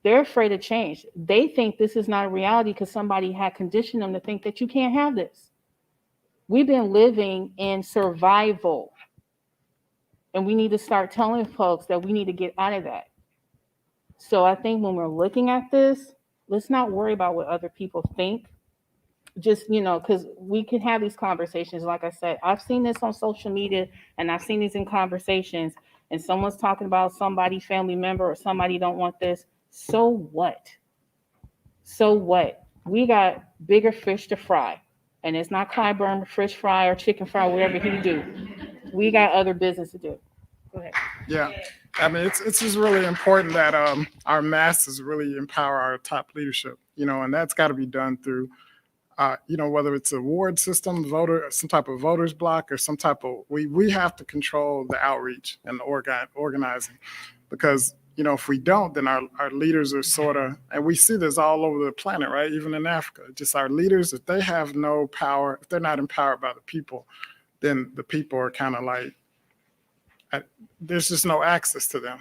They're afraid of change. They think this is not a reality because somebody had conditioned them to think that you can't have this. We've been living in survival. And we need to start telling folks that we need to get out of that. So I think when we're looking at this, let's not worry about what other people think. Just, because we can have these conversations. Like I said, I've seen this on social media and I've seen these in conversations, and someone's talking about somebody, family member, or somebody don't want this. So what? So what? We got bigger fish to fry. And it's not Clyburn fish fry or chicken fry, whatever he do. We got other business to do. Go ahead. Yeah. I mean, it's just really important that our masses really empower our top leadership, and that's got to be done through, whether it's a ward system, some type of voters block, or some type of, we have to control the outreach and the organizing, because, if we don't, then our leaders are sort of, and we see this all over the planet, right? Even in Africa, just our leaders, if they have no power, if they're not empowered by the people, then the people are kind of like, there's just no access to them,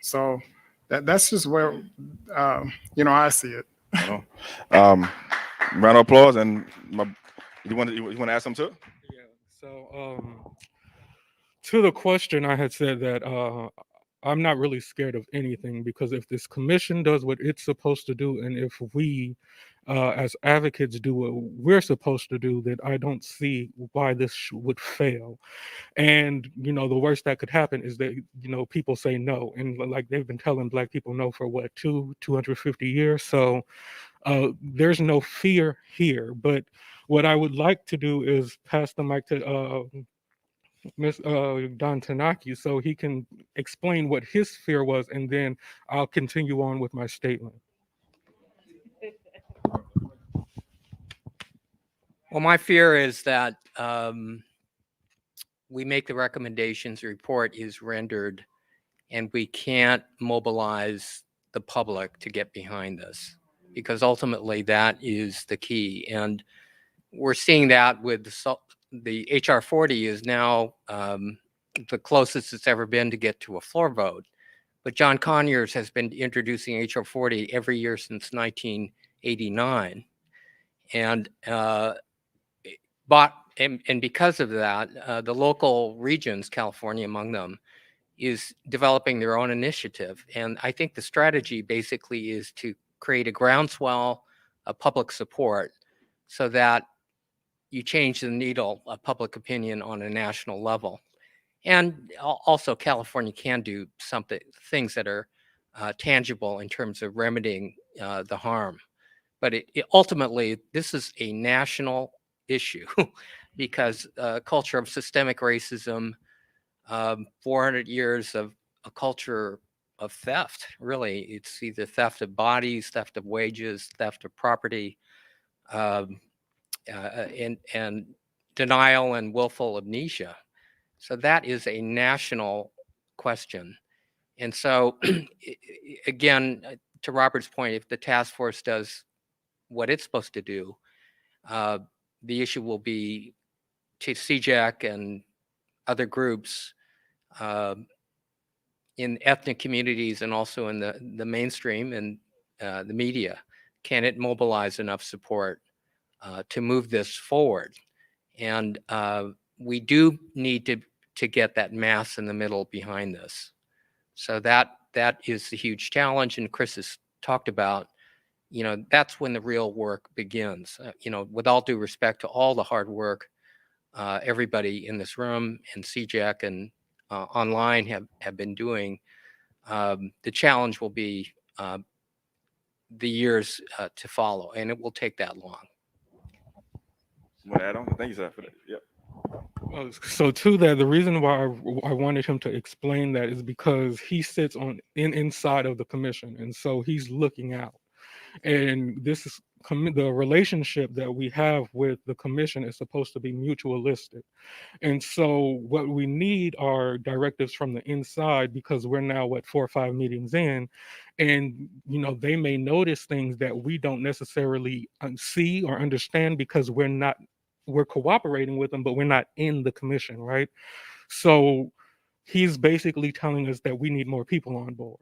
so that's just where I see it. Round of applause. And you want to add something to it? Yeah. So to the question, I had said that I'm not really scared of anything, because if this commission does what it's supposed to do, and if we as advocates do what we're supposed to do, then I don't see why this would fail. And the worst that could happen is that people say no, and like they've been telling Black people no for what, 250 years. So there's no fear here. But what I would like to do is pass the mic to Ms. Don Tanaki, so he can explain what his fear was, and then I'll continue on with my statement. Well, my fear is that we make the recommendations, the report is rendered, and we can't mobilize the public to get behind this, because ultimately that is the key. And we're seeing that with the HR 40 is now the closest it's ever been to get to a floor vote. But John Conyers has been introducing HR 40 every year since 1989. And because of that, the local regions, California among them, is developing their own initiative. And I think the strategy basically is to create a groundswell of public support so that you change the needle of public opinion on a national level. And also California can do things that are tangible in terms of remedying the harm. But ultimately, this is a national issue because culture of systemic racism, 400 years of a culture of theft, really. It's either theft of bodies, theft of wages, theft of property, and denial and willful amnesia. So that is a national question. And so, again, to Robert's point, if the task force does what it's supposed to do, the issue will be to CJAC and other groups in ethnic communities and also in the mainstream and the media. Can it mobilize enough support to move this forward? And we do need to get that mass in the middle behind this. So that is the huge challenge. And Chris has talked about, that's when the real work begins. With all due respect to all the hard work everybody in this room and CJAC and online have been doing, the challenge will be the years to follow, and it will take that long. Well, Adam, thank you, sir, for that. Yep. So to that, the reason why I wanted him to explain that is because he sits inside of the commission, and so he's looking out. And this is the relationship that we have with the commission is supposed to be mutualistic. And so what we need are directives from the inside, because we're now 4 or 5 meetings in, and they may notice things that we don't necessarily see or understand because we're cooperating with them, but we're not in the commission, right? So he's basically telling us that we need more people on board.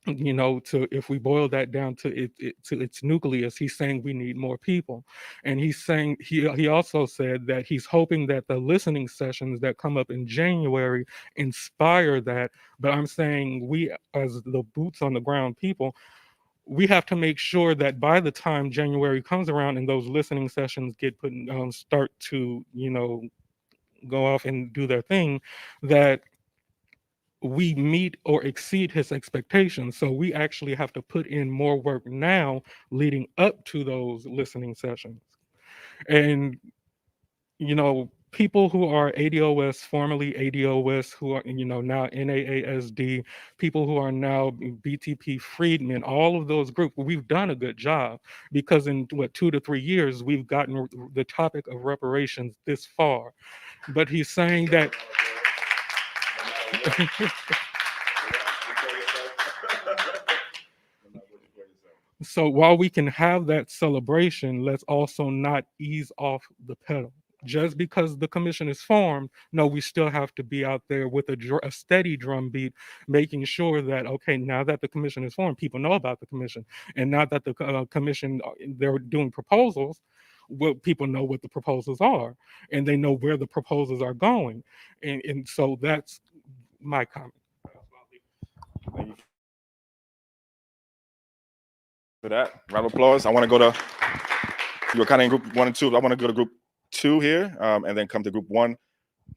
If we boil that down to its nucleus, he's saying we need more people. And he's saying, he also said that he's hoping that the listening sessions that come up in January inspire that. But I'm saying we, as the boots on the ground people, we have to make sure that by the time January comes around and those listening sessions get start to, go off and do their thing, that we meet or exceed his expectations. So we actually have to put in more work now leading up to those listening sessions. And, people who are ADOS, formerly ADOS, who are, now NAASD, people who are now BTP freedmen, all of those groups, we've done a good job because in 2 to 3 years, we've gotten the topic of reparations this far. But he's saying that so while we can have that celebration, let's also not ease off the pedal. Just because the commission is formed, no, we still have to be out there with a steady drumbeat, making sure that, okay, now that the commission is formed, people know about the commission. And now that the commission, they're doing proposals, well, people know what the proposals are, and they know where the proposals are going. And so that's my comment. Thank you for that. Round of applause. I want to go to, you were kind of in group 1 and 2. I want to go to group 2 here, and then come to group 1.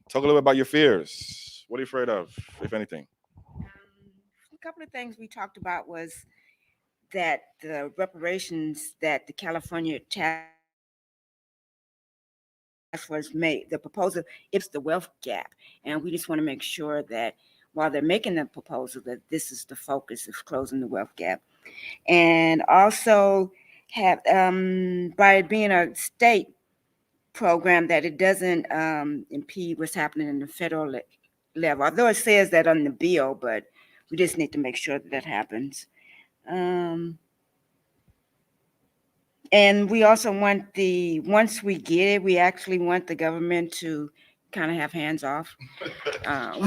Talk a little bit about your fears. What are you afraid of, if anything? A couple of things we talked about was that the reparations that the California Task Force made, the proposal, it's the wealth gap. And we just want to make sure that while they're making the proposal, that this is the focus of closing the wealth gap. And also have, by it being a state program, that it doesn't impede what's happening in the federal level. Although it says that on the bill, but we just need to make sure that that happens. And we also want once we get it, we actually want the government to kind of have hands off.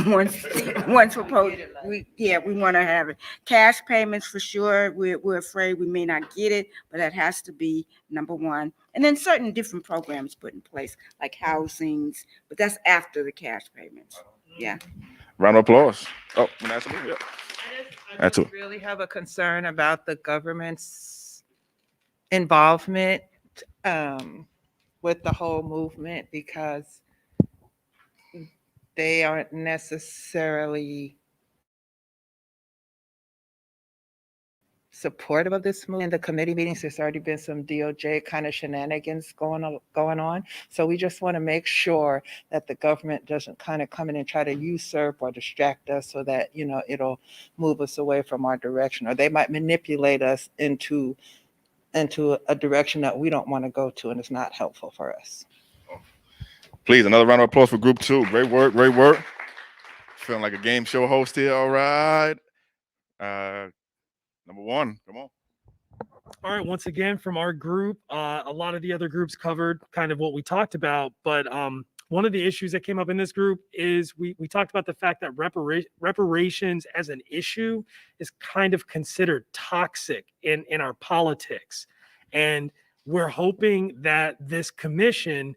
Once proposed, we want to have it. Cash payments for sure. We're afraid we may not get it, but that has to be number one. And then certain different programs put in place, like housings, but that's after the cash payments. Yeah. Round of applause. Oh, yeah. I just really have a concern about the government's involvement with the whole movement, because they aren't necessarily supportive of this move. In the committee meetings, there's already been some DOJ kind of shenanigans going on. So we just want to make sure that the government doesn't kind of come in and try to usurp or distract us, so that, you know, it'll move us away from our direction, or they might manipulate us into a direction that we don't want to go to, and it's not helpful for us. Please, another round of applause for group 2. Great work, great work. Feeling like a game show host here. All right. Number 1, come on. All right, once again, from our group, a lot of the other groups covered kind of what we talked about, but one of the issues that came up in this group is we talked about the fact that reparations as an issue is kind of considered toxic in our politics. And we're hoping that this commission,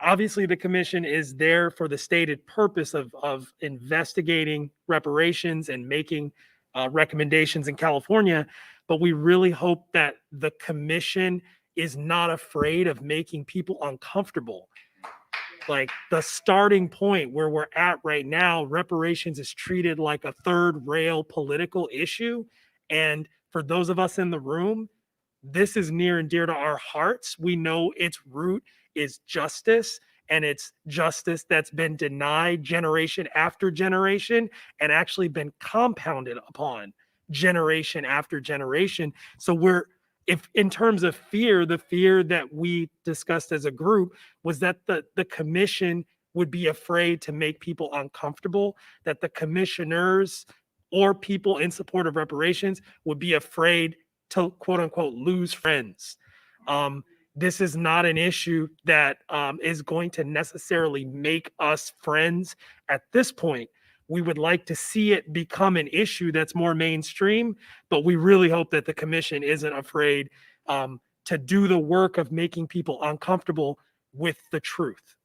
obviously the commission is there for the stated purpose of investigating reparations and making recommendations in California, but we really hope that the commission is not afraid of making people uncomfortable. Like the starting point where we're at right now, reparations is treated like a third rail political issue. And for those of us in the room, this is near and dear to our hearts. We know its root is justice, and it's justice that's been denied generation after generation and actually been compounded upon generation after generation. So if in terms of fear, the fear that we discussed as a group was that the commission would be afraid to make people uncomfortable, that the commissioners or people in support of reparations would be afraid to quote unquote lose friends. This is not an issue that is going to necessarily make us friends at this point. We would like to see it become an issue that's more mainstream, but we really hope that the commission isn't afraid to do the work of making people uncomfortable with the truth.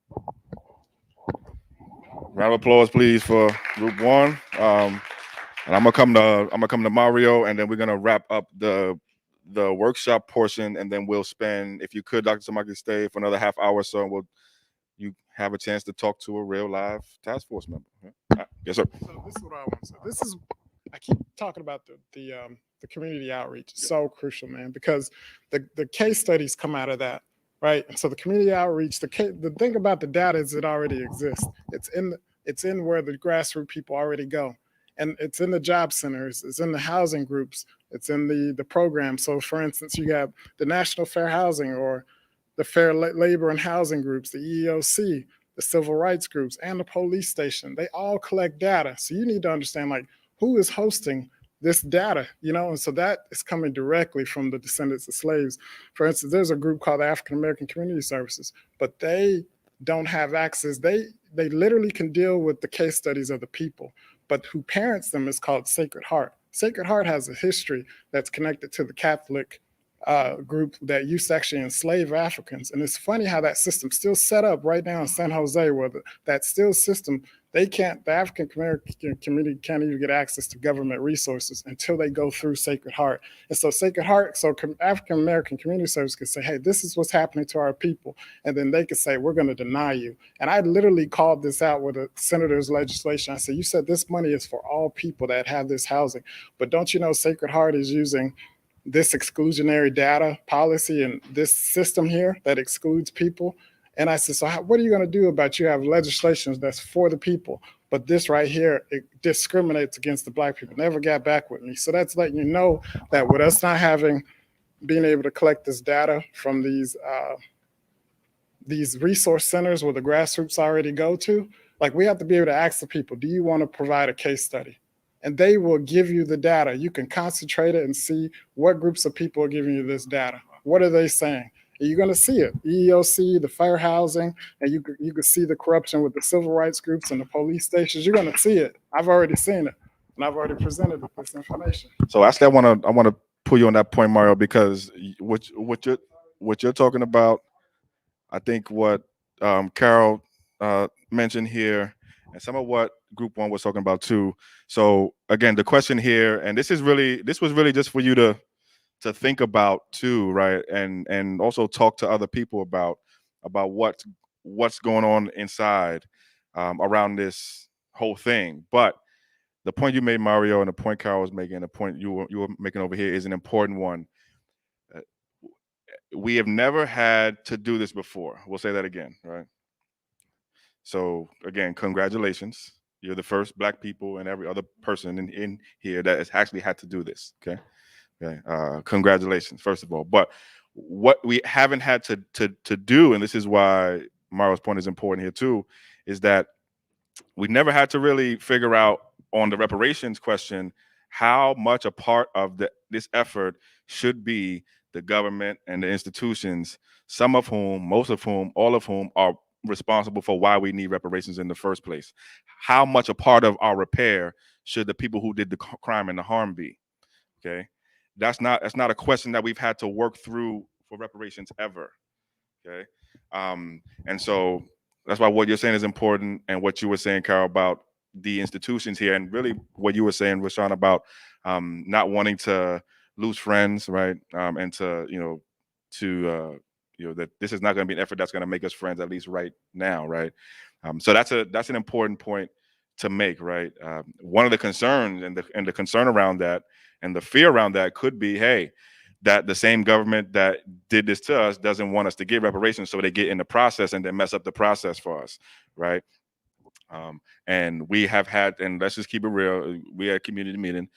Round of applause, please, for group 1. And I'm gonna come to Mario, and then we're gonna wrap up the workshop portion, and then we'll spend, if you could, Dr. Samaki, stay for another half hour or so, and you have a chance to talk to a real live task force member. Yes, sir. So this is what I want to say. I keep talking about the community outreach. It's so crucial, man, because the case studies come out of that, right? And so the community outreach, the thing about the data is it already exists. It's in where the grassroots people already go. And it's in the job centers, it's in the housing groups, it's in the program. So for instance, you have the National Fair Housing or the Fair Labor and Housing groups, the EEOC, the civil rights groups, and the police station. They all collect data. So you need to understand, like, who is hosting this data, you know? And so that is coming directly from the descendants of slaves. For instance, there's a group called the African American Community Services, but they don't have access. They literally can deal with the case studies of the people, but who parents them is called Sacred Heart. Sacred Heart has a history that's connected to the Catholic group that used to actually enslave Africans. And it's funny how that system's still set up right now in San Jose, where that still system, the African American community can't even get access to government resources until they go through Sacred Heart. And so Sacred Heart, so African American Community Service can say, hey, this is what's happening to our people. And then they can say, we're going to deny you. And I literally called this out with a senator's legislation. I said, you said this money is for all people that have this housing, but don't you know Sacred Heart is using this exclusionary data policy and this system here that excludes people? And I said, so what are you going to do about, you have legislation that's for the people, but this right here, it discriminates against the Black people. Never got back with me. So that's letting you know that with us not being able to collect this data from these these resource centers where the grassroots already go to, like we have to be able to ask the people, do you want to provide a case study? And they will give you the data. You can concentrate it and see what groups of people are giving you this data. What are they saying? And you're going to see it. EEOC, the fair housing, and you can see the corruption with the civil rights groups and the police stations. You're going to see it. I've already seen it, and I've already presented this information. So actually, I want to pull you on that point, Mario, because what you're talking about, I think what Carol mentioned here, and some of what Group One was talking about too. So again, the question here, and this was really just for you to think about too, right? And also talk to other people about what's going on inside around this whole thing. But the point you made, Mario, and the point Carol was making, the point you were making over here is an important one. We have never had to do this before. We'll say that again, right? So again, congratulations. You're the first Black people and every other person in here that has actually had to do this. Okay. Congratulations, first of all. But what we haven't had to do, and this is why Mario's point is important here too, is that we never had to really figure out on the reparations question how much a part of this effort should be the government and the institutions, some of whom, most of whom, all of whom are responsible for why we need reparations in the first place. How much a part of our repair should the people who did the crime and the harm be? Okay, that's not a question that we've had to work through for reparations ever. Okay, and so that's why what you're saying is important, and what you were saying, Carol, about the institutions here, and really what you were saying, Rashawn, about not wanting to lose friends, right? And to that this is not going to be an effort that's going to make us friends, at least right now, right? So that's an important point to make, right? One of the concerns and the concern around that and the fear around that could be, hey, that the same government that did this to us doesn't want us to get reparations, so they get in the process and then mess up the process for us, right? And we have had, and let's just keep it real, we had a community meeting.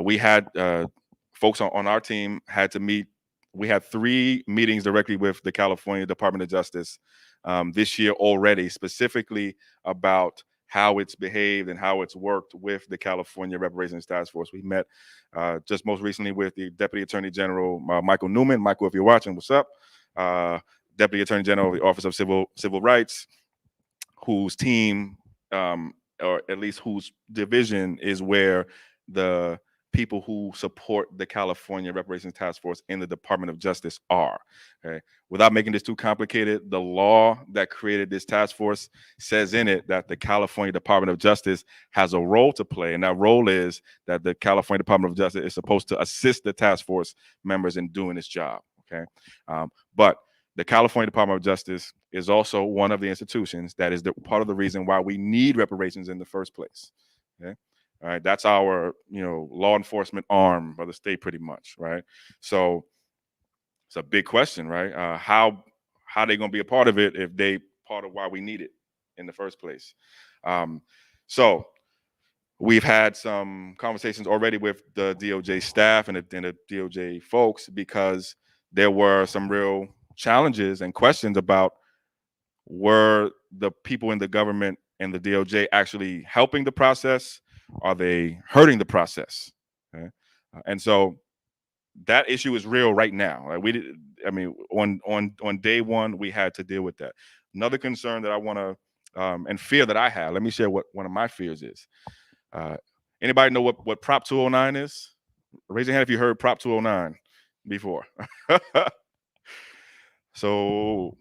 We had folks on our team had to meet. We had 3 meetings directly with the California Department of Justice this year already, specifically about how it's behaved and how it's worked with the California Reparations Task Force. We met just most recently with the Deputy Attorney General, Michael Newman. Michael, if you're watching, what's up? Deputy Attorney General of the Office of Civil Rights, whose team, or at least whose division, is where the people who support the California Reparations Task Force in the Department of Justice are. Okay. Without making this too complicated, the law that created this task force says in it that the California Department of Justice has a role to play, and that role is that the California Department of Justice is supposed to assist the task force members in doing its job. Okay, but the California Department of Justice is also one of the institutions that is part of the reason why we need reparations in the first place. Okay. All right, that's our law enforcement arm of the state, pretty much, right? So it's a big question, right? How they gonna be a part of it if they part of why we need it in the first place? So we've had some conversations already with the DOJ staff and the DOJ folks, because there were some real challenges and questions about, were the people in the government and the DOJ actually helping the process? Are they hurting the process? Okay. And so that issue is real right now. Right? On day one, we had to deal with that. Another concern that I want to, and fear that I had, let me share what one of my fears is. Anybody know what Prop 209 is? Raise your hand if you heard Prop 209 before. So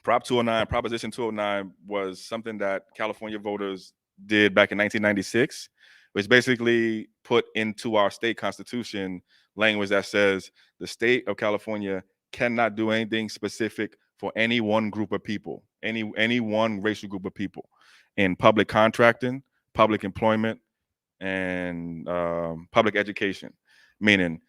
Prop 209, Proposition 209 was something that California voters did back in 1996, which basically put into our state constitution language that says the state of California cannot do anything specific for any one group of people, any one racial group of people, in public contracting, public employment, and public education. Meaning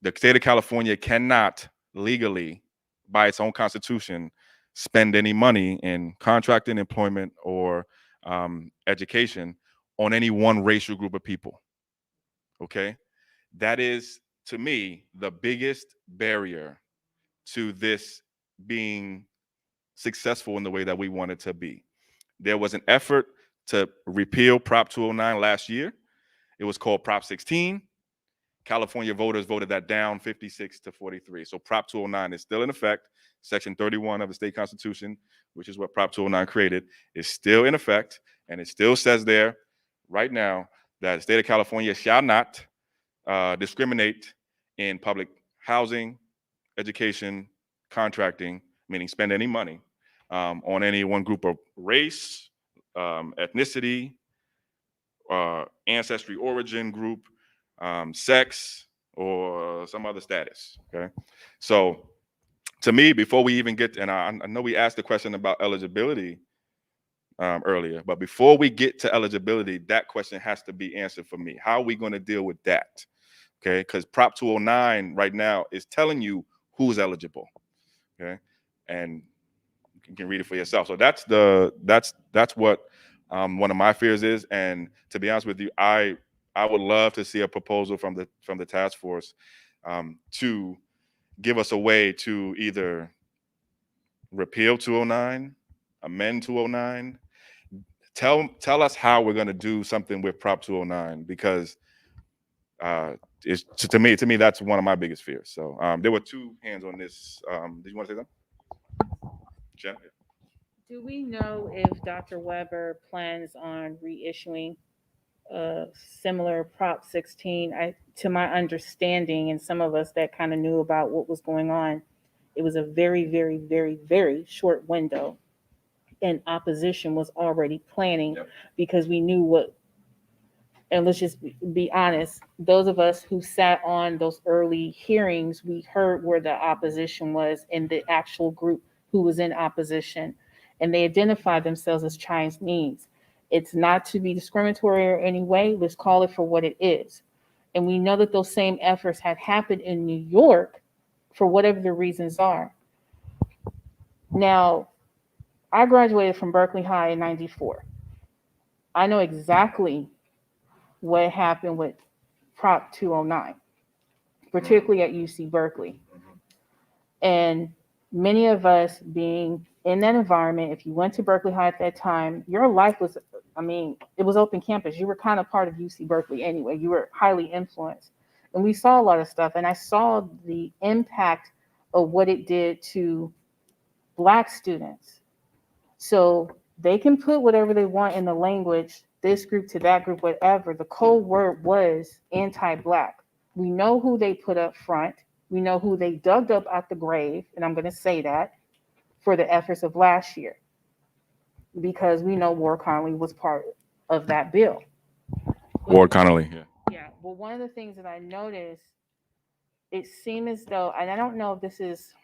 the state of California cannot legally, by its own constitution, spend any money in contracting, employment, or education on any one racial group of people. Okay, that is, to me, the biggest barrier to this being successful in the way that we want it to be. There was an effort to repeal Prop 209 last year. It was called Prop 16. California voters voted that down 56 to 43. So Prop 209 is still in effect. Section 31 of the state constitution, which is what Prop 209 created, is still in effect. And it still says there right now that the state of California shall not discriminate in public housing, education, contracting, meaning spend any money on any one group of race, ethnicity, ancestry, origin group, sex, or some other status. Okay, so to me, before we even get, and I know we asked the question about eligibility earlier, but before we get to eligibility, that question has to be answered for me. How are we going to deal with that? Okay, because Prop 209 right now is telling you who's eligible. Okay, and you can read it for yourself. So that's what one of my fears is. And to be honest with you, I would love to see a proposal from the task force to give us a way to either repeal 209, amend 209. Tell us how we're going to do something with Prop 209, because it's to me that's one of my biggest fears. So there were two hands on this. Did you want to say something, Jen? Do we know if Dr. Weber plans on reissuing similar Prop 16? To my understanding, and some of us that kind of knew about what was going on, it was a very, very, very, very short window, and opposition was already planning. Yep. Because we knew what, and let's just be honest, those of us who sat on those early hearings, we heard where the opposition was and the actual group who was in opposition, and they identified themselves as Chinese. It's not to be discriminatory or any way. Let's call it for what it is. And we know that those same efforts had happened in New York for whatever the reasons are. Now, I graduated from Berkeley High in '94. I know exactly what happened with Prop 209, particularly at UC Berkeley. And many of us being in that environment, if you went to Berkeley High at that time, your life was, it was open campus. You were kind of part of UC Berkeley anyway. You were highly influenced. And we saw a lot of stuff. And I saw the impact of what it did to Black students. So they can put whatever they want in the language, this group to that group, whatever. The code word was anti-Black. We know who they put up front. We know who they dug up out the grave, and I'm going to say that, for the efforts of last year, because we know Ward Connolly was part of that bill. Ward Connolly, yeah. Yeah, well, one of the things that I noticed, it seemed as though, and I don't know if this is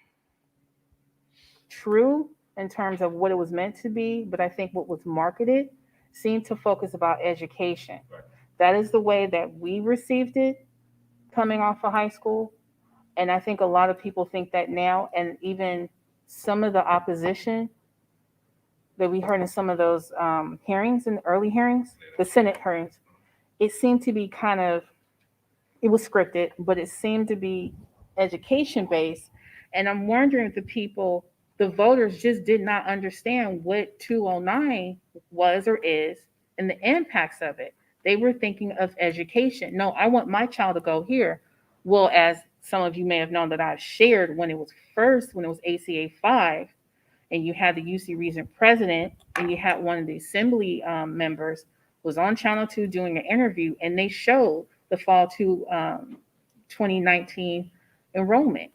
true in terms of what it was meant to be, but I think what was marketed seemed to focus about education. Right. That is the way that we received it coming off of high school. And I think a lot of people think that now, and even some of the opposition that we heard in some of those hearings, in the early hearings, the Senate hearings, it seemed to be it was scripted, but it seemed to be education-based. And I'm wondering if the voters just did not understand what 209 was or is and the impacts of it. They were thinking of education. No, I want my child to go here. Well, as some of you may have known that I've shared when it was ACA 5, and you had the UC Regent president, and you had one of the assembly members was on Channel 2 doing an interview, and they showed the fall to 2019 enrollment.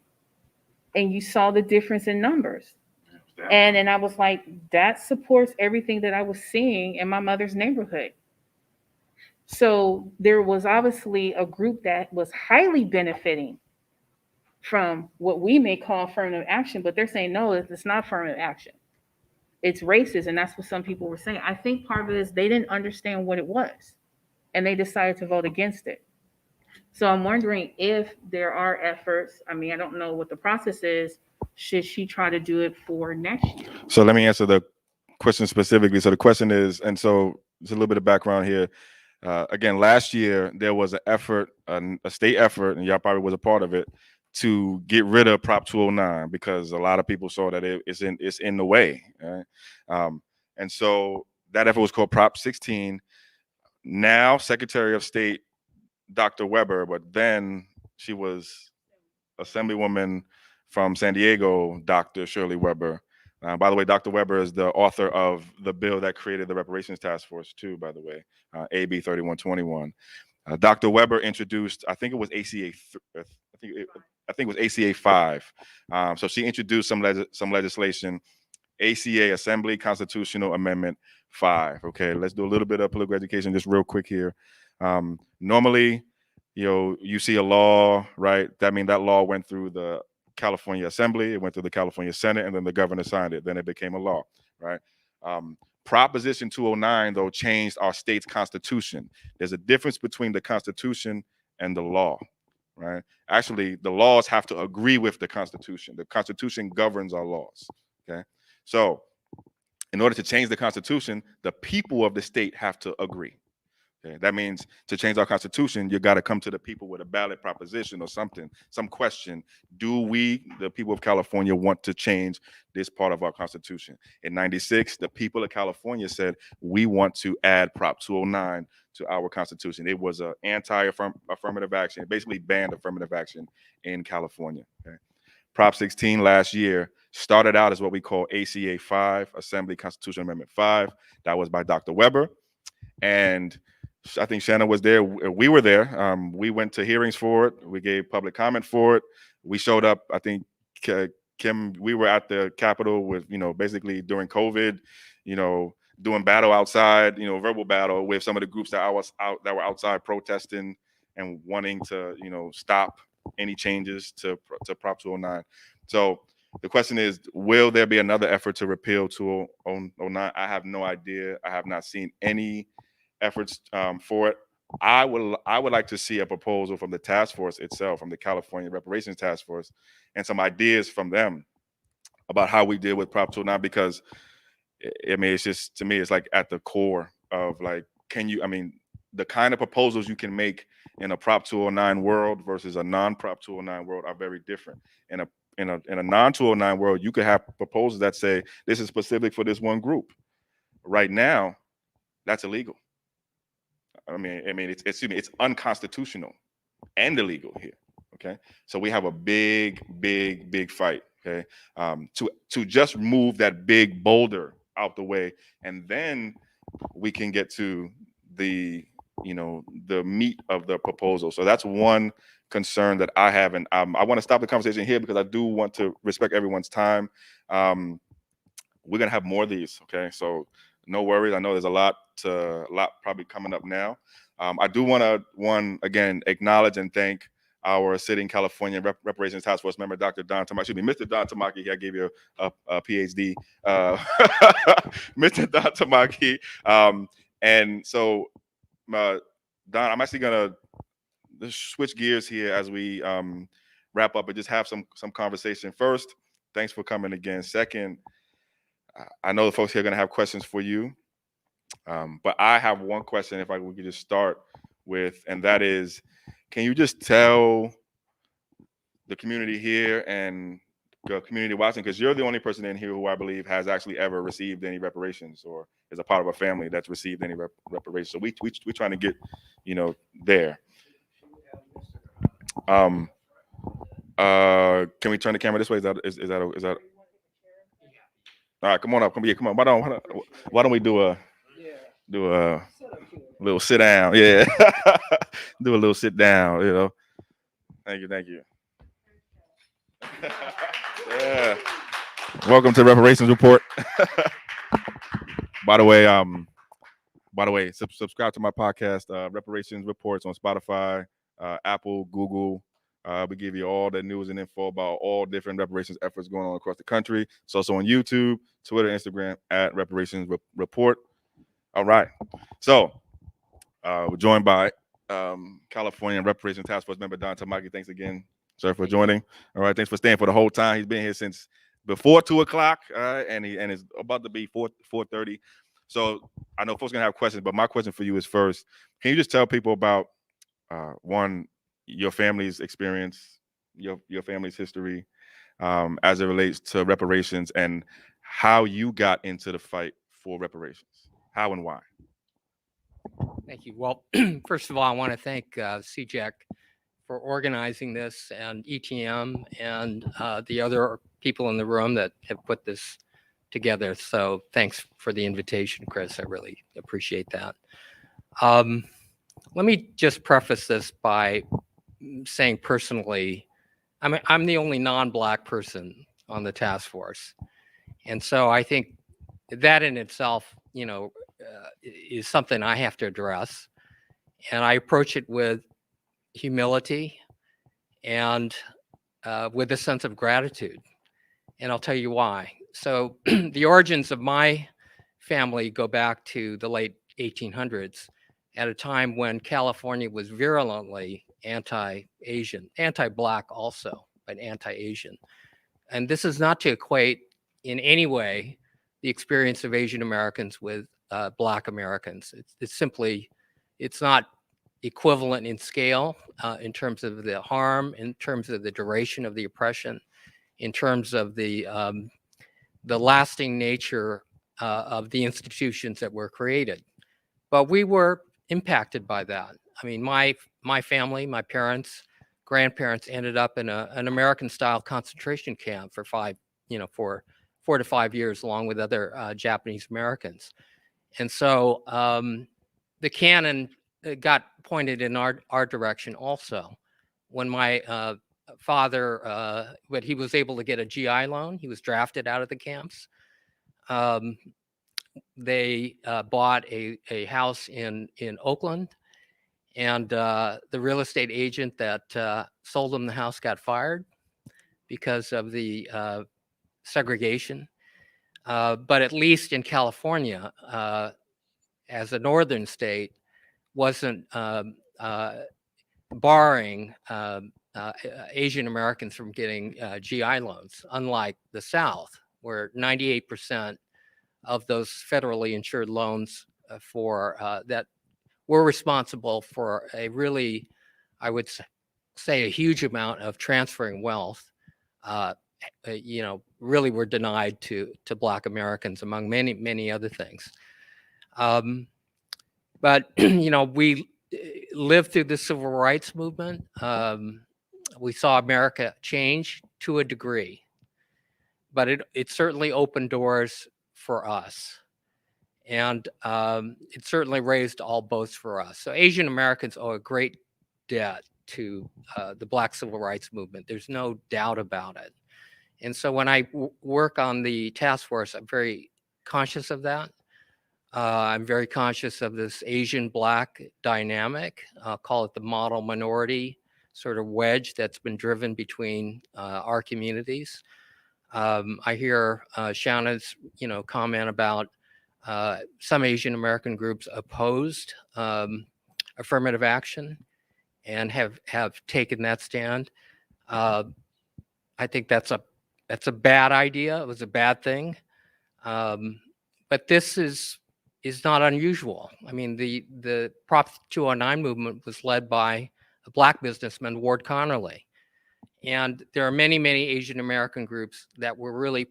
And you saw the difference in numbers. And I was like, that supports everything that I was seeing in my mother's neighborhood. So there was obviously a group that was highly benefiting from what we may call affirmative action, but they're saying, no, it's not affirmative action. It's racist, and that's what some people were saying. I think part of it is they didn't understand what it was, and they decided to vote against it. So I'm wondering if there are efforts, I don't know what the process is, should she try to do it for next year? So let me answer the question specifically. So the question is, and so there's a little bit of background here. Again, last year, there was an effort, a state effort, and y'all probably was a part of it, to get rid of Prop 209 because a lot of people saw that it's in the way. Right? And so that effort was called Prop 16. Now Secretary of State Dr. Weber, but then she was Assemblywoman from San Diego, Dr. Shirley Weber. By the way, Dr. Weber is the author of the bill that created the Reparations Task Force, too, by the way, AB 3121. Dr. Weber introduced, I think it was ACA, I think it was ACA 5. So she introduced some legislation, ACA Assembly Constitutional Amendment 5. Okay, let's do a little bit of political education just real quick here. Normally, you see a law, right? That means that law went through the California Assembly, it went through the California Senate, and then the governor signed it. Then it became a law, right? Proposition 209, though, changed our state's constitution. There's a difference between the Constitution and the law, right? Actually, the laws have to agree with the Constitution. The Constitution governs our laws, okay? So in order to change the Constitution, the people of the state have to agree. Okay? That means to change our Constitution, you got to come to the people with a ballot proposition or something, some question. Do we, the people of California, want to change this part of our Constitution? In '96, the people of California said, we want to add Prop 209 to our Constitution. It was an anti-affirmative action. It basically banned affirmative action in California. Okay? Prop 16 last year started out as what we call ACA 5, Assembly Constitutional Amendment 5. That was by Dr. Weber. And I think Shannon was there. We were there. We went to hearings for it. We gave public comment for it. We showed up, I think, Kim, we were at the Capitol with, basically during COVID, doing battle outside, verbal battle with some of the groups that were outside protesting and wanting to, stop any changes to Prop 209. So the question is, will there be another effort to repeal 209? I have no idea. I have not seen any efforts for it. I would like to see a proposal from the task force itself, from the California Reparations Task Force, and some ideas from them about how we deal with Prop 209, because it's just, to me, it's like at the core of like, the kind of proposals you can make in a Prop 209 world versus a non-Prop 209 world are very different. In a non-209 world, you could have proposals that say this is specific for this one group. Right now, that's illegal. It's unconstitutional and illegal here. Okay, so we have a big fight. Okay, to just move that big boulder out the way, and then we can get to the meat of the proposal. So that's one concern that I have, and I want to stop the conversation here because I do want to respect everyone's time. We're gonna have more of these. Okay, so no worries. I know there's a lot probably coming up now. I do want to again acknowledge and thank our sitting California Reparations Task Force member, Dr. Don Tamaki. Excuse me, Mr. Don Tamaki. I gave you a PhD, Mr. Don Tamaki. And so, Don, I'm actually gonna switch gears here as we wrap up and just have some conversation. First, thanks for coming again. Second, I know the folks here are gonna have questions for you. But I have one question, if we could just start with, and that is, can you just tell the community here and the community watching, because you're the only person in here who I believe has actually ever received any reparations or is a part of a family that's received any reparations. So we're trying to get, there. Can we turn the camera this way? Is that? All right, come on up. Come on. Why don't we do a little sit down? Yeah. Do a little sit down, Thank you. Yeah. Welcome to Reparations Report. By the way, subscribe to my podcast, Reparations Reports, on Spotify, Apple, Google. We give you all the news and info about all different reparations efforts going on across the country. It's also on YouTube, Twitter, Instagram, at Reparations Report. All right. So we're joined by California Reparations Task Force member Don Tamaki. Thanks again, sir, for joining. All right. Thanks for staying for the whole time. He's been here since before 2 o'clock, and it's about to be 4:30. So I know folks are gonna have questions, but my question for you is first, can you just tell people about one, your family's experience your family's history as it relates to reparations and how you got into the fight for reparations. How and why? Thank you. Well, first of all, I want to thank CJEC for organizing this, and ETM and the other people in the room that have put this together. So thanks for the invitation, Chris. I really appreciate that. Let me just preface this by saying personally, I'm the only non-Black person on the task force. And so I think that in itself, is something I have to address. And I approach it with humility and with a sense of gratitude. And I'll tell you why. So the origins of my family go back to the late 1800s, at a time when California was virulently anti-Asian, anti-Black also, but anti-Asian. And this is not to equate in any way the experience of Asian Americans with Black Americans. It's simply, it's not equivalent in scale, in terms of the harm, in terms of the duration of the oppression, in terms of the lasting nature of the institutions that were created. But we were impacted by that. I mean, my family, my parents, grandparents ended up in an American-style concentration camp for 4 to 5 years, along with other Japanese Americans. And so the cannon got pointed in our direction also. When my father, but he was able to get a GI loan. He was drafted out of the camps. They bought a house in Oakland, and the real estate agent that sold them the house got fired because of the segregation. But at least in California, as a northern state, wasn't barring Asian Americans from getting GI loans, unlike the South, where 98% of those federally insured loans for that were responsible for a really, I would say, a huge amount of transferring wealth, really were denied to Black Americans, among many other things. But we lived through the civil rights movement. We saw America change to a degree, but it certainly opened doors for us. And it certainly raised all boats for us. So Asian Americans owe a great debt to the Black civil rights movement. There's no doubt about it. And so when I work on the task force, I'm very conscious of that. I'm very conscious of this Asian-Black dynamic. I'll call it the model minority sort of wedge that's been driven between our communities. I hear Shauna's, comment about some Asian American groups opposed affirmative action and have taken that stand. I think that's a bad idea. It was a bad thing. But this is not unusual. I mean, the Prop 209 movement was led by a Black businessman, Ward Connerly. And there are many Asian American groups that were really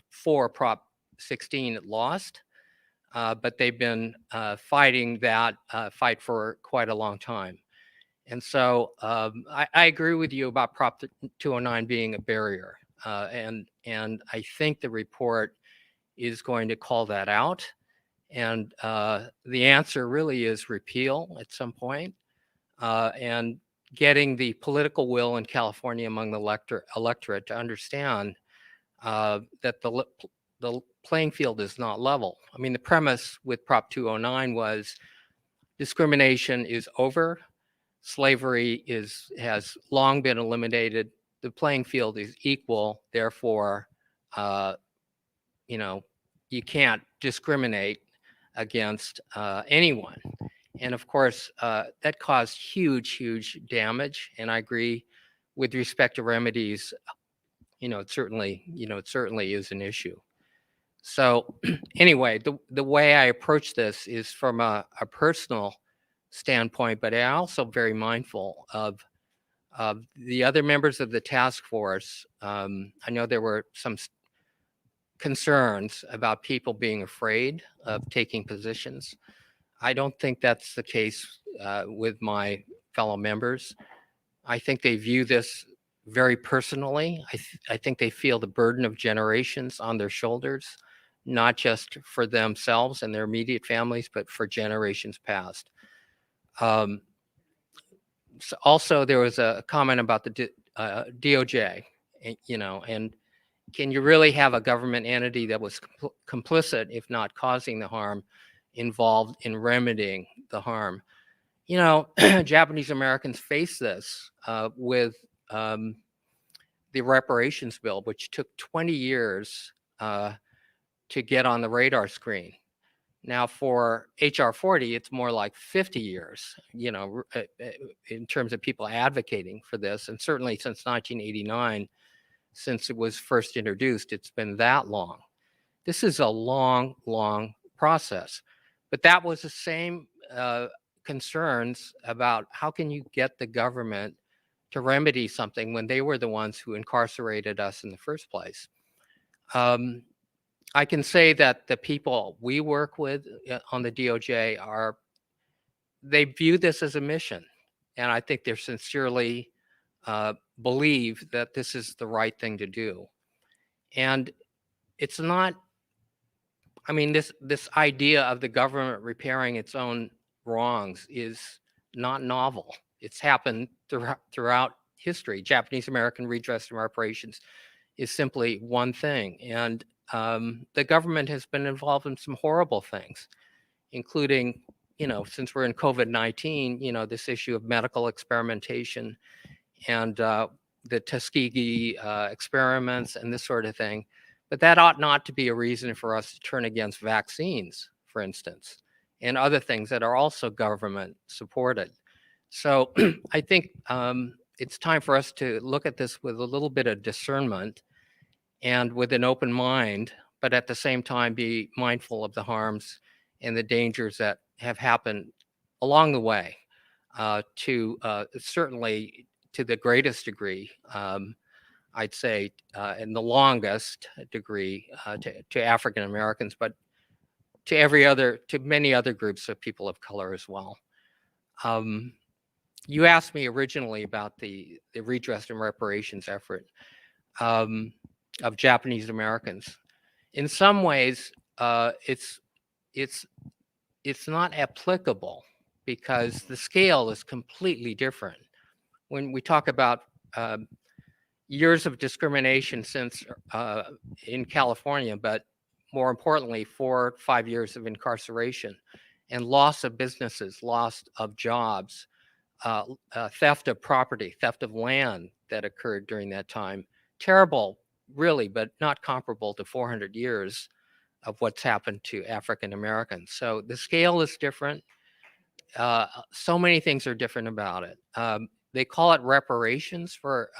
for Prop 16 it lost, but they've been fighting that fight for quite a long time. And so I agree with you about Prop 209 being a barrier. And I think the report is going to call that out. And the answer really is repeal at some point, and getting the political will in California among the electorate to understand that the playing field is not level. I mean, the premise with Prop 209 was discrimination is over, slavery has long been eliminated, the playing field is equal, therefore, you can't discriminate against anyone. And of course, that caused huge damage. And I agree with respect to remedies, it certainly is an issue. So anyway, the way I approach this is from a personal standpoint, but I'm also very mindful of The other members of the task force, I know there were some concerns about people being afraid of taking positions. I don't think that's the case with my fellow members. I think they view this very personally. I think they feel the burden of generations on their shoulders, not just for themselves and their immediate families, but for generations past. So also, there was a comment about the DOJ, and can you really have a government entity that was complicit, if not causing the harm, involved in remedying the harm? Japanese Americans face this with the reparations bill, which took 20 years to get on the radar screen. Now for HR 40, it's more like 50 years, in terms of people advocating for this. And certainly since 1989, since it was first introduced, it's been that long. This is a long, long process. But that was the same concerns about how can you get the government to remedy something when they were the ones who incarcerated us in the first place. I can say that the people we work with on the DOJ they view this as a mission. And I think they're sincerely believe that this is the right thing to do. And it's not, this idea of the government repairing its own wrongs is not novel. It's happened throughout history. Japanese American redress and reparations is simply one thing. And the government has been involved in some horrible things, including, since we're in COVID-19, this issue of medical experimentation and the Tuskegee experiments and this sort of thing. But that ought not to be a reason for us to turn against vaccines, for instance, and other things that are also government supported. So I think it's time for us to look at this with a little bit of discernment and with an open mind, but at the same time be mindful of the harms and the dangers that have happened along the way, to certainly to the greatest degree, I'd say, in the longest degree to African Americans, but to many other groups of people of color as well. You asked me originally about the redress and reparations effort of Japanese Americans. In some ways, it's not applicable because the scale is completely different. When we talk about years of discrimination since in California, but more importantly, 4 or 5 years of incarceration and loss of businesses, loss of jobs, theft of property, theft of land that occurred during that time. Terrible, really, but not comparable to 400 years of what's happened to African Americans. So the scale is different. So many things are different about it. They call it reparations for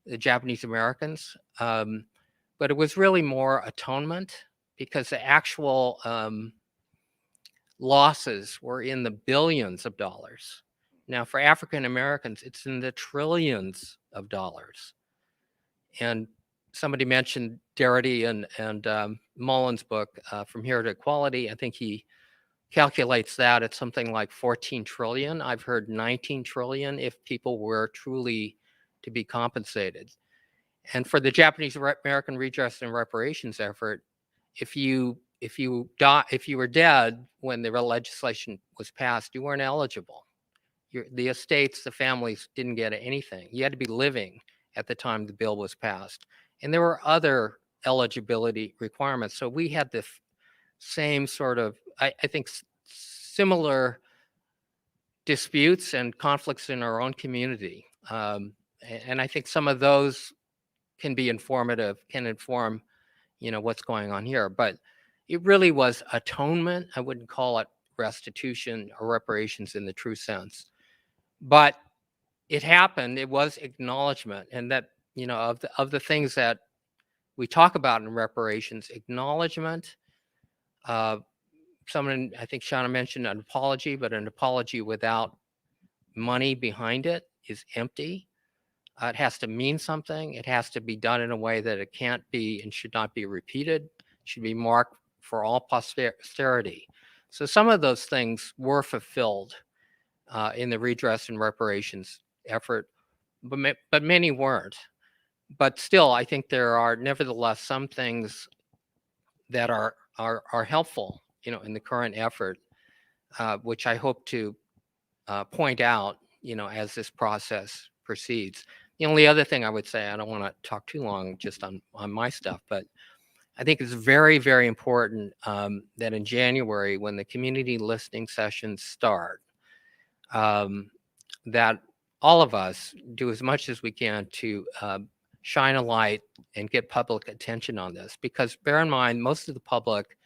the Japanese Americans, but it was really more atonement because the actual losses were in the billions of dollars. Now, for African Americans, it's in the trillions of dollars. And somebody mentioned Darity and Mullen's book, From Here to Equality. I think he calculates that at something like 14 trillion. I've heard 19 trillion if people were truly to be compensated. And for the Japanese American redress and reparations effort, if you were dead when the legislation was passed, you weren't eligible. The estates, the families didn't get anything. You had to be living at the time the bill was passed. And there were other eligibility requirements. So we had the same sort of, I think, similar disputes and conflicts in our own community. And I think some of those can be informative, can inform, what's going on here. But it really was atonement. I wouldn't call it restitution or reparations in the true sense. But it happened. It was acknowledgement, and that of the things that we talk about in reparations, acknowledgement. I think Shauna mentioned an apology, but an apology without money behind it is empty. It has to mean something. It has to be done in a way that it can't be and should not be repeated. It should be marked for all posterity. So some of those things were fulfilled in the redress and reparations effort, but many weren't. But still, I think there are nevertheless some things that are helpful, in the current effort, which I hope to point out, as this process proceeds. The only other thing I would say, I don't want to talk too long just on my stuff, but I think it's very, very important that in January, when the community listening sessions start, that all of us do as much as we can to shine a light and get public attention on this. Because bear in mind, most of the public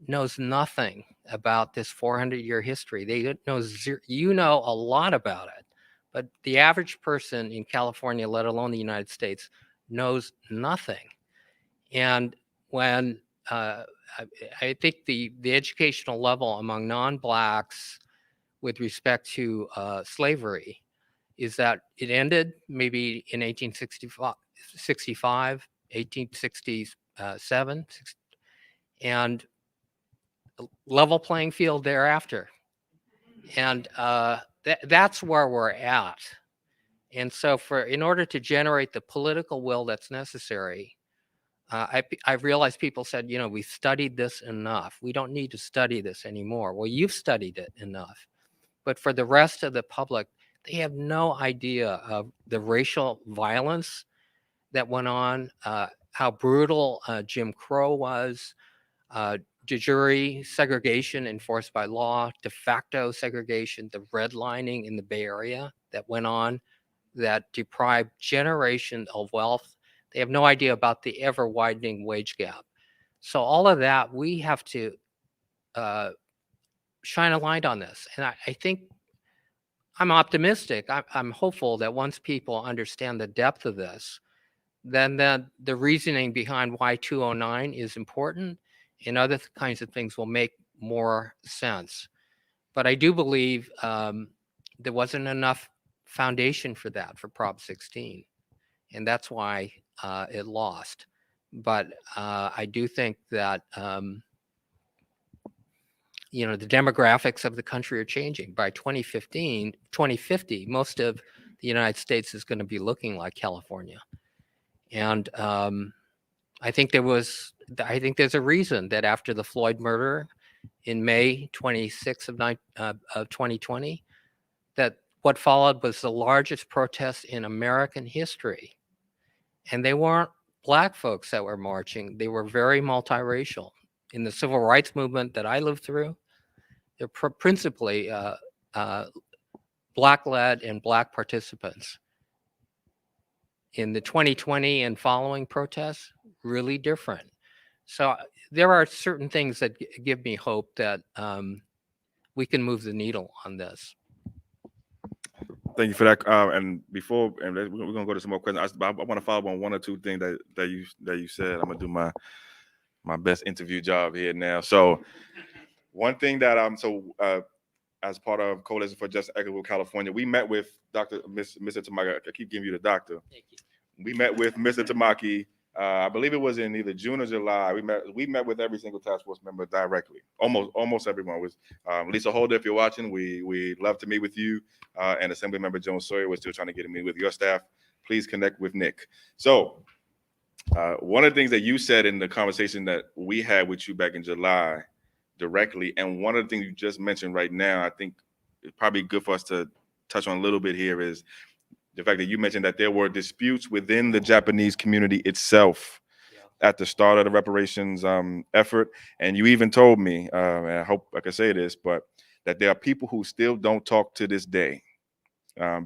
knows nothing about this 400-year history. They know a lot about it, but the average person in California, let alone the United States, knows nothing. And when I think the educational level among non-Blacks with respect to slavery is that it ended maybe in 1865, 1867, and level playing field thereafter. And that's where we're at. And so in order to generate the political will that's necessary, I've realized people said, we've studied this enough. We don't need to study this anymore. Well, you've studied it enough. But for the rest of the public, they have no idea of the racial violence that went on, how brutal Jim Crow was, de jure segregation enforced by law, de facto segregation, the redlining in the Bay Area that went on that deprived generations of wealth. They have no idea about the ever widening wage gap. So all of that, we have to shine a light on this. And I think I'm optimistic. I'm hopeful that once people understand the depth of this, then the reasoning behind why 209 is important and other kinds of things will make more sense. But I do believe there wasn't enough foundation for that for Prop 16. And that's why it lost. But I do think that the demographics of the country are changing. By 2050, most of the United States is going to be looking like California. And I think there's a reason that after the Floyd murder in May 26th of 2020, that what followed was the largest protest in American history. And they weren't Black folks that were marching. They were very multiracial. In the civil rights movement that I lived through, they're principally Black-led and Black participants. In the 2020 and following protests, really different. So there are certain things that give me hope that we can move the needle on this. Thank you for that. And we're gonna go to some more questions. I want to follow up on one or two things that you said. I'm gonna do my best interview job here now. So one thing that as part of Coalition for Just Equitable California, we met with Mr. Tamaki. I keep giving you the doctor. Thank you. We met with Mr. Tamaki. I believe it was in either June or July. We met with every single task force member directly. Almost everyone was. Lisa Holder, if you're watching, we love to meet with you. And Assemblymember Jones Sawyer, we're still trying to get a meeting with your staff. Please connect with Nick. So one of the things that you said in the conversation that we had with you back in July directly, and one of the things you just mentioned right now, I think it's probably good for us to touch on a little bit here, is the fact that you mentioned that there were disputes within the Japanese community itself at the start of the reparations effort. And you even told me, and I hope I can say this, but that there are people who still don't talk to this day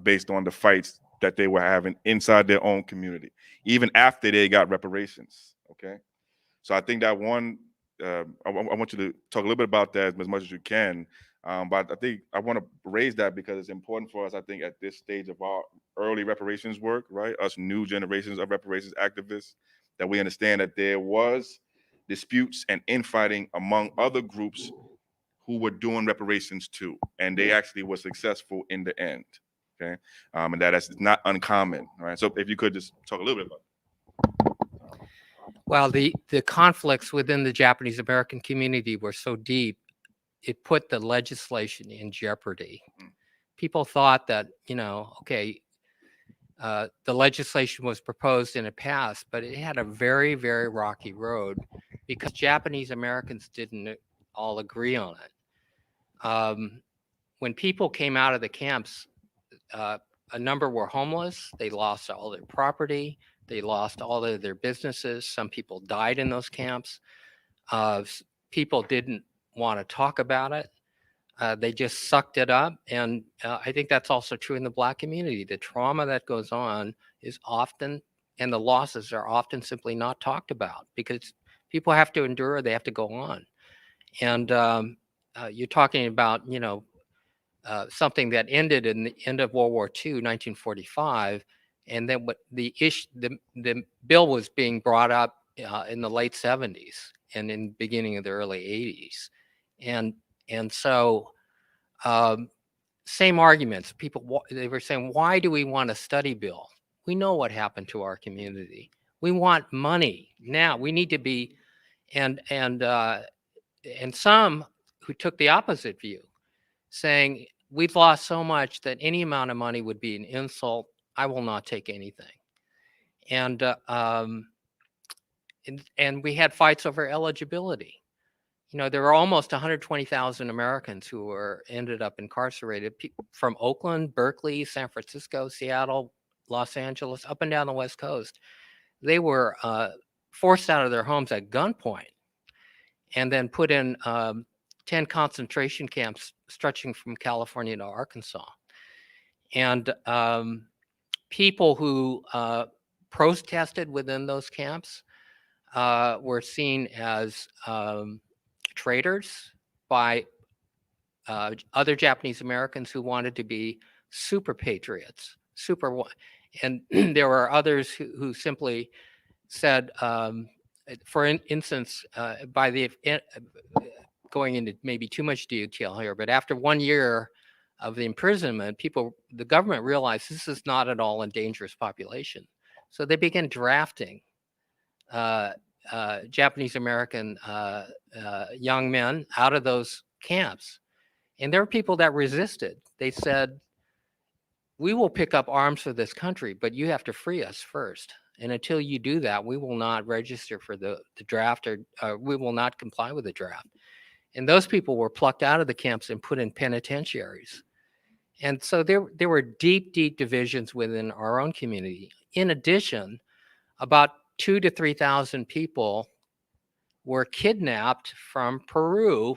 based on the fights that they were having inside their own community, even after they got reparations, okay? So I think that one, I want you to talk a little bit about that as much as you can. But I think I want to raise that because it's important for us, I think, at this stage of our early reparations work, right? Us new generations of reparations activists, that we understand that there was disputes and infighting among other groups who were doing reparations too. And they actually were successful in the end. Okay, and that is not uncommon. Right. So if you could just talk a little bit about. Well, the conflicts within the Japanese American community were so deep, it put the legislation in jeopardy. People thought that, okay, the legislation was proposed and it passed, but it had a very, very rocky road because Japanese Americans didn't all agree on it. When people came out of the camps, a number were homeless. They lost all their property. They lost all of their businesses. Some people died in those camps. People didn't want to talk about it. They just sucked it up. And I think that's also true in the Black community. The trauma that goes on is often, and the losses are often simply not talked about because people have to endure, they have to go on. And you're talking about, something that ended in the end of World War II, 1945. And then what the bill was being brought up in the late 70s and in the beginning of the early 80s. And so same arguments. People, they were saying, why do we want a study bill? We know what happened to our community. We want money now. We need to be, and some who took the opposite view, saying we've lost so much that any amount of money would be an insult. I will not take anything. And we had fights over eligibility. There were almost 120,000 Americans who ended up incarcerated from Oakland, Berkeley, San Francisco, Seattle, Los Angeles, up and down the West Coast. They were forced out of their homes at gunpoint and then put in 10 concentration camps stretching from California to Arkansas. And people who protested within those camps were seen as traitors by other Japanese Americans who wanted to be super patriots, and there were others who simply said, for instance, by the going into maybe too much detail here, but after 1 year of the imprisonment, the government realized this is not at all a dangerous population, so they began drafting Japanese American young men out of those camps. And there were people that resisted. They said, we will pick up arms for this country, but you have to free us first. And until you do that, we will not register for the draft, or we will not comply with the draft. And those people were plucked out of the camps and put in penitentiaries. And so there were deep, deep divisions within our own community. In addition, about 2,000 to 3,000 people were kidnapped from Peru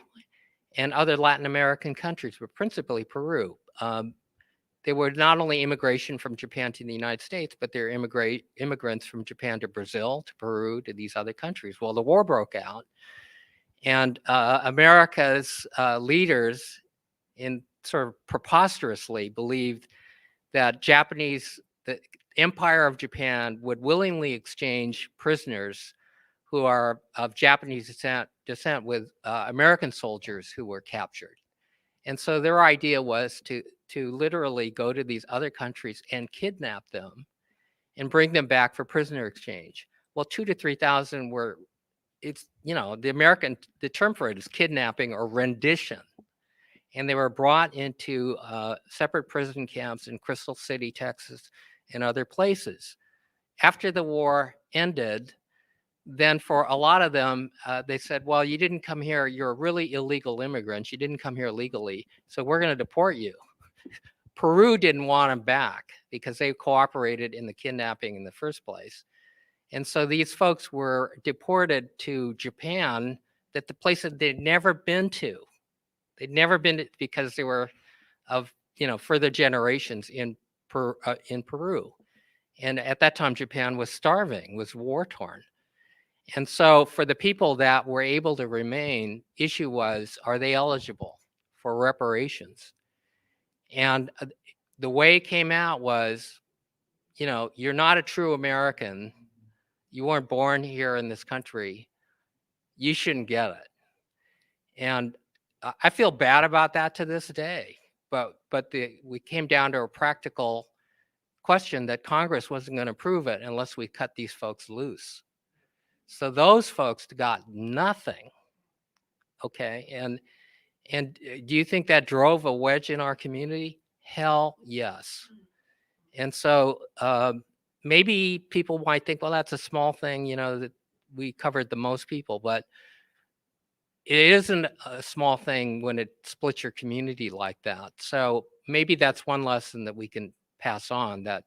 and other Latin American countries, but principally Peru. They were not only immigration from Japan to the United States, but they're immigrants from Japan to Brazil, to Peru, to these other countries. Well, the war broke out, and America's leaders, in sort of preposterously, believed that the Empire of Japan would willingly exchange prisoners who are of Japanese descent with American soldiers who were captured. And so their idea was to literally go to these other countries and kidnap them and bring them back for prisoner exchange. Well, 2,000 to 3,000 were, the term for it is kidnapping or rendition. And they were brought into separate prison camps in Crystal City, Texas, and other places. After the war ended, then for a lot of them, they said, well, you didn't come here. You're really illegal immigrants. You didn't come here legally. So we're going to deport you. Peru didn't want them back because they cooperated in the kidnapping in the first place. And so these folks were deported to Japan, the place that they'd never been to. They'd never been to, because they were of, further generations in Peru. And at that time, Japan was starving, was war-torn. And so for the people that were able to remain, issue was, are they eligible for reparations? And the way it came out was, you're not a true American. You weren't born here in this country. You shouldn't get it. And I feel bad about that to this day. we came down to a practical question that Congress wasn't going to approve it unless we cut these folks loose. So those folks got nothing. Okay, and do you think that drove a wedge in our community? Hell yes. And so maybe people might think, well, that's a small thing, you know, that we covered the most people, but it isn't a small thing when it splits your community like that. So maybe that's one lesson that we can pass on, that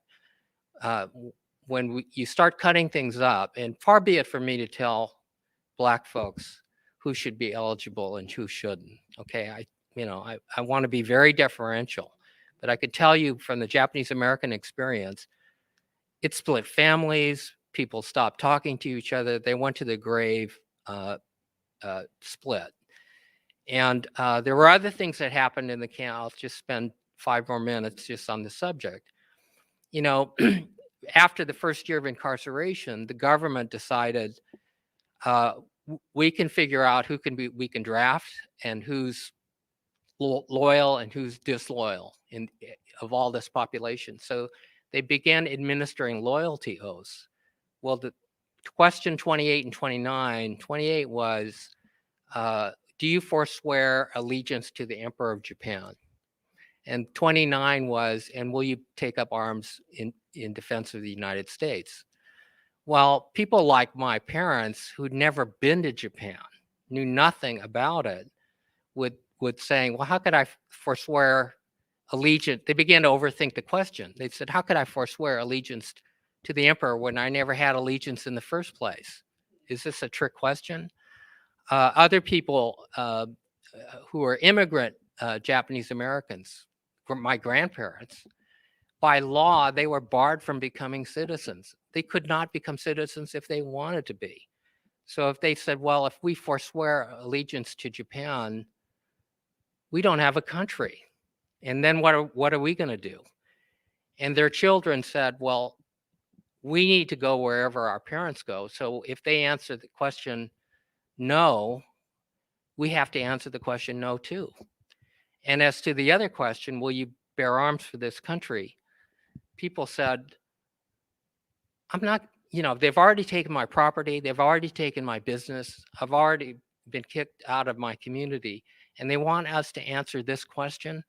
when you start cutting things up, and far be it for me to tell Black folks who should be eligible and who shouldn't. Okay, I want to be very deferential, but I could tell you from the Japanese American experience, it split families. People stopped talking to each other. They went to the grave split. And there were other things that happened in the camp. I'll just spend 5 more minutes just on the subject. You know, after the first year of incarceration, the government decided we can figure out who we can draft and who's loyal and who's disloyal of all this population. So they began administering loyalty oaths. Well, the question 28 and 29, 28 was, do you forswear allegiance to the Emperor of Japan? And 29 was, and will you take up arms in defense of the United States? Well, people like my parents who'd never been to Japan, knew nothing about it, would saying, well, how could I forswear allegiance? They began to overthink the question. They said, how could I forswear allegiance to the emperor when I never had allegiance in the first place? Is this a trick question? Other people who are immigrant Japanese Americans, from my grandparents, by law, they were barred from becoming citizens. They could not become citizens if they wanted to be. So if they said, well, if we forswear allegiance to Japan, we don't have a country. And then what are we going to do? And their children said, well, we need to go wherever our parents go. So if they answer the question no, we have to answer the question no too. And as to the other question, will you bear arms for this country? People said, I'm not, they've already taken my property. They've already taken my business. I've already been kicked out of my community. And they want us to answer this question?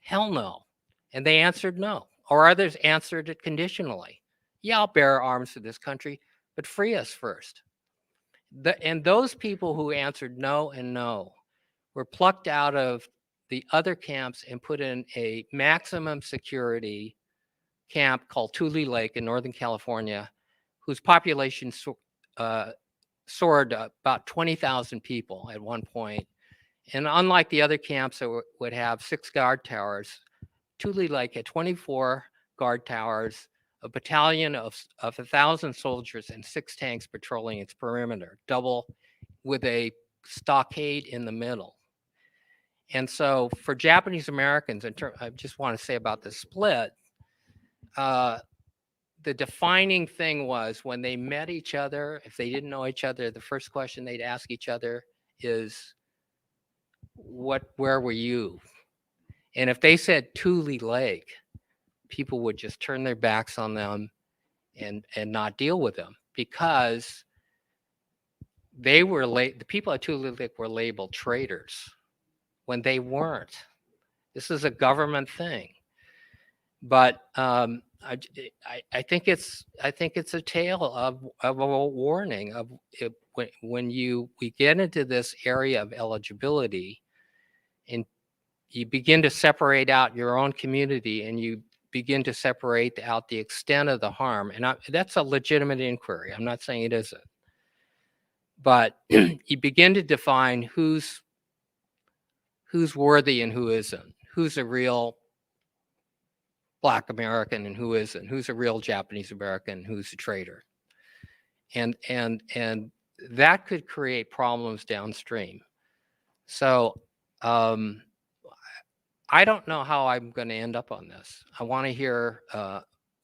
Hell no. And they answered no. Or others answered it conditionally. Yeah, I'll bear arms for this country, but free us first. And those people who answered no and no were plucked out of the other camps and put in a maximum security camp called Tule Lake in Northern California, whose population soared about 20,000 people at one point. And unlike the other camps that would have 6 guard towers, Tule Lake had 24 guard towers, a battalion of 1,000 soldiers, and 6 tanks patrolling its perimeter, double with a stockade in the middle. And so for Japanese Americans, I just want to say about the split, the defining thing was when they met each other, if they didn't know each other, the first question they'd ask each other is, where were you? And if they said Tule Lake, people would just turn their backs on them and not deal with them, because they were the people at Tule Lake were labeled traitors when they weren't. This is a government thing. But I think it's a tale of a warning of when we get into this area of eligibility, and you begin to separate out your own community, and you begin to separate out the extent of the harm. And that's a legitimate inquiry. I'm not saying it isn't. But you begin to define who's worthy and who isn't, who's a real Black American and who isn't, who's a real Japanese American, who's a traitor. And that could create problems downstream. So I don't know how I'm going to end up on this. I want to hear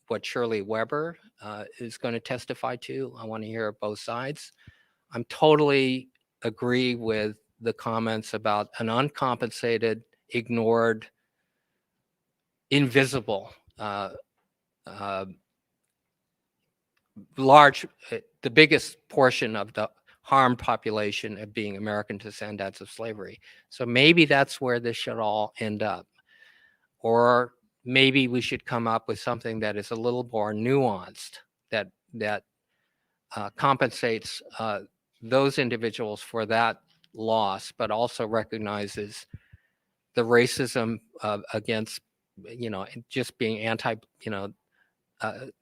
what Shirley Weber is going to testify to. I want to hear both sides. I'm totally agree with the comments about an uncompensated, ignored invisible, large, the biggest portion of the harmed population of being American descendants of slavery. So maybe that's where this should all end up. Or maybe we should come up with something that is a little more nuanced, that compensates those individuals for that loss, but also recognizes the racism against, just being anti,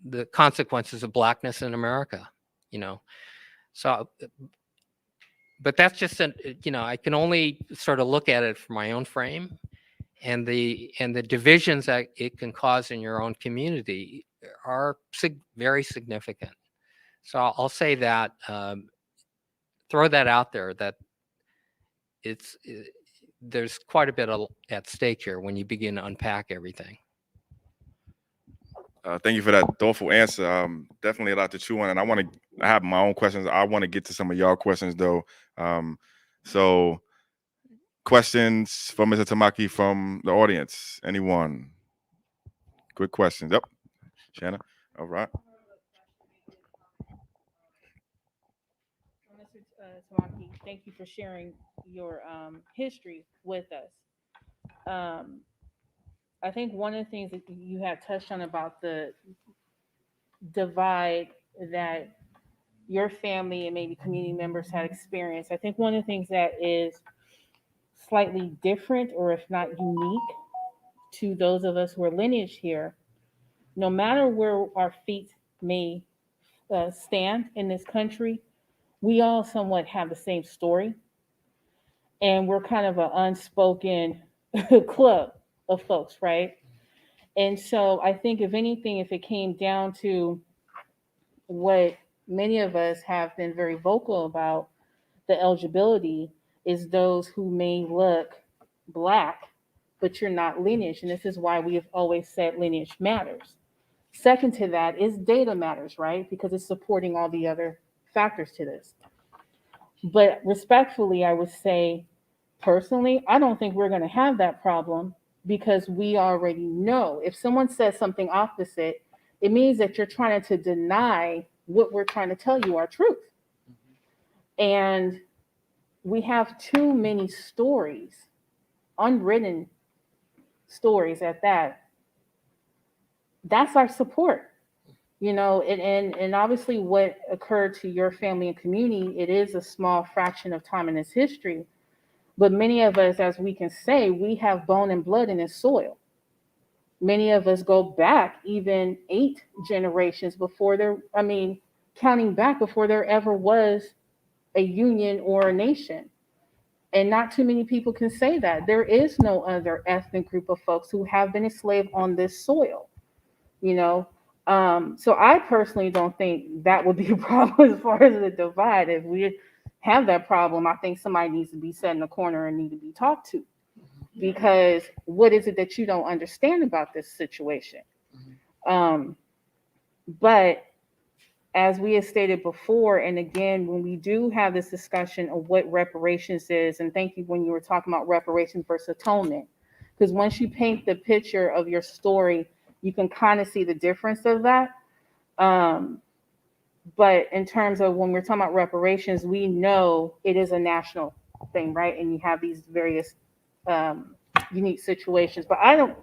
the consequences of blackness in America, So, but that's just, I can only sort of look at it from my own frame, and the divisions that it can cause in your own community are very significant. So I'll say that, throw that out there, that there's quite a bit at stake here when you begin to unpack everything. Thank you for that thoughtful answer. Definitely a lot to chew on, and I have my own questions. I want to get to some of y'all questions though. So questions for Mr. Tamaki from the audience. Anyone? Quick questions. Yep. Shanna. All right. Mr. Tamaki, thank you for sharing your history with us. I think one of the things that you had touched on about the divide that your family and maybe community members had experienced, I think one of the things that is slightly different, or if not unique, to those of us who are lineage here, no matter where our feet may stand in this country, we all somewhat have the same story. And we're kind of an unspoken club of folks, right? And so I think if anything, if it came down to what many of us have been very vocal about, the eligibility is those who may look Black, but you're not lineage. And this is why we have always said lineage matters. Second to that is data matters, right? Because it's supporting all the other factors to this. But respectfully, I would say, personally, I don't think we're going to have that problem, because we already know if someone says something opposite, it means that you're trying to deny what we're trying to tell you are truth. And we have too many stories, unwritten stories at that. That's our support, and obviously what occurred to your family and community, it is a small fraction of time in its history. But many of us, as we can say, we have bone and blood in this soil. Many of us go back even 8 generations before counting back before there ever was a union or a nation. And not too many people can say that. There is no other ethnic group of folks who have been enslaved on this soil, So I personally don't think that would be a problem as far as the divide. If we have that problem, I think somebody needs to be set in a corner and need to be talked to, because what is it that you don't understand about this situation? But as we have stated before, and again, when we do have this discussion of what reparations is, and thank you when you were talking about reparations versus atonement, because once you paint the picture of your story, you can kind of see the difference of that. But in terms of when we're talking about reparations, we know it is a national thing, right? And you have these various unique situations. But I don't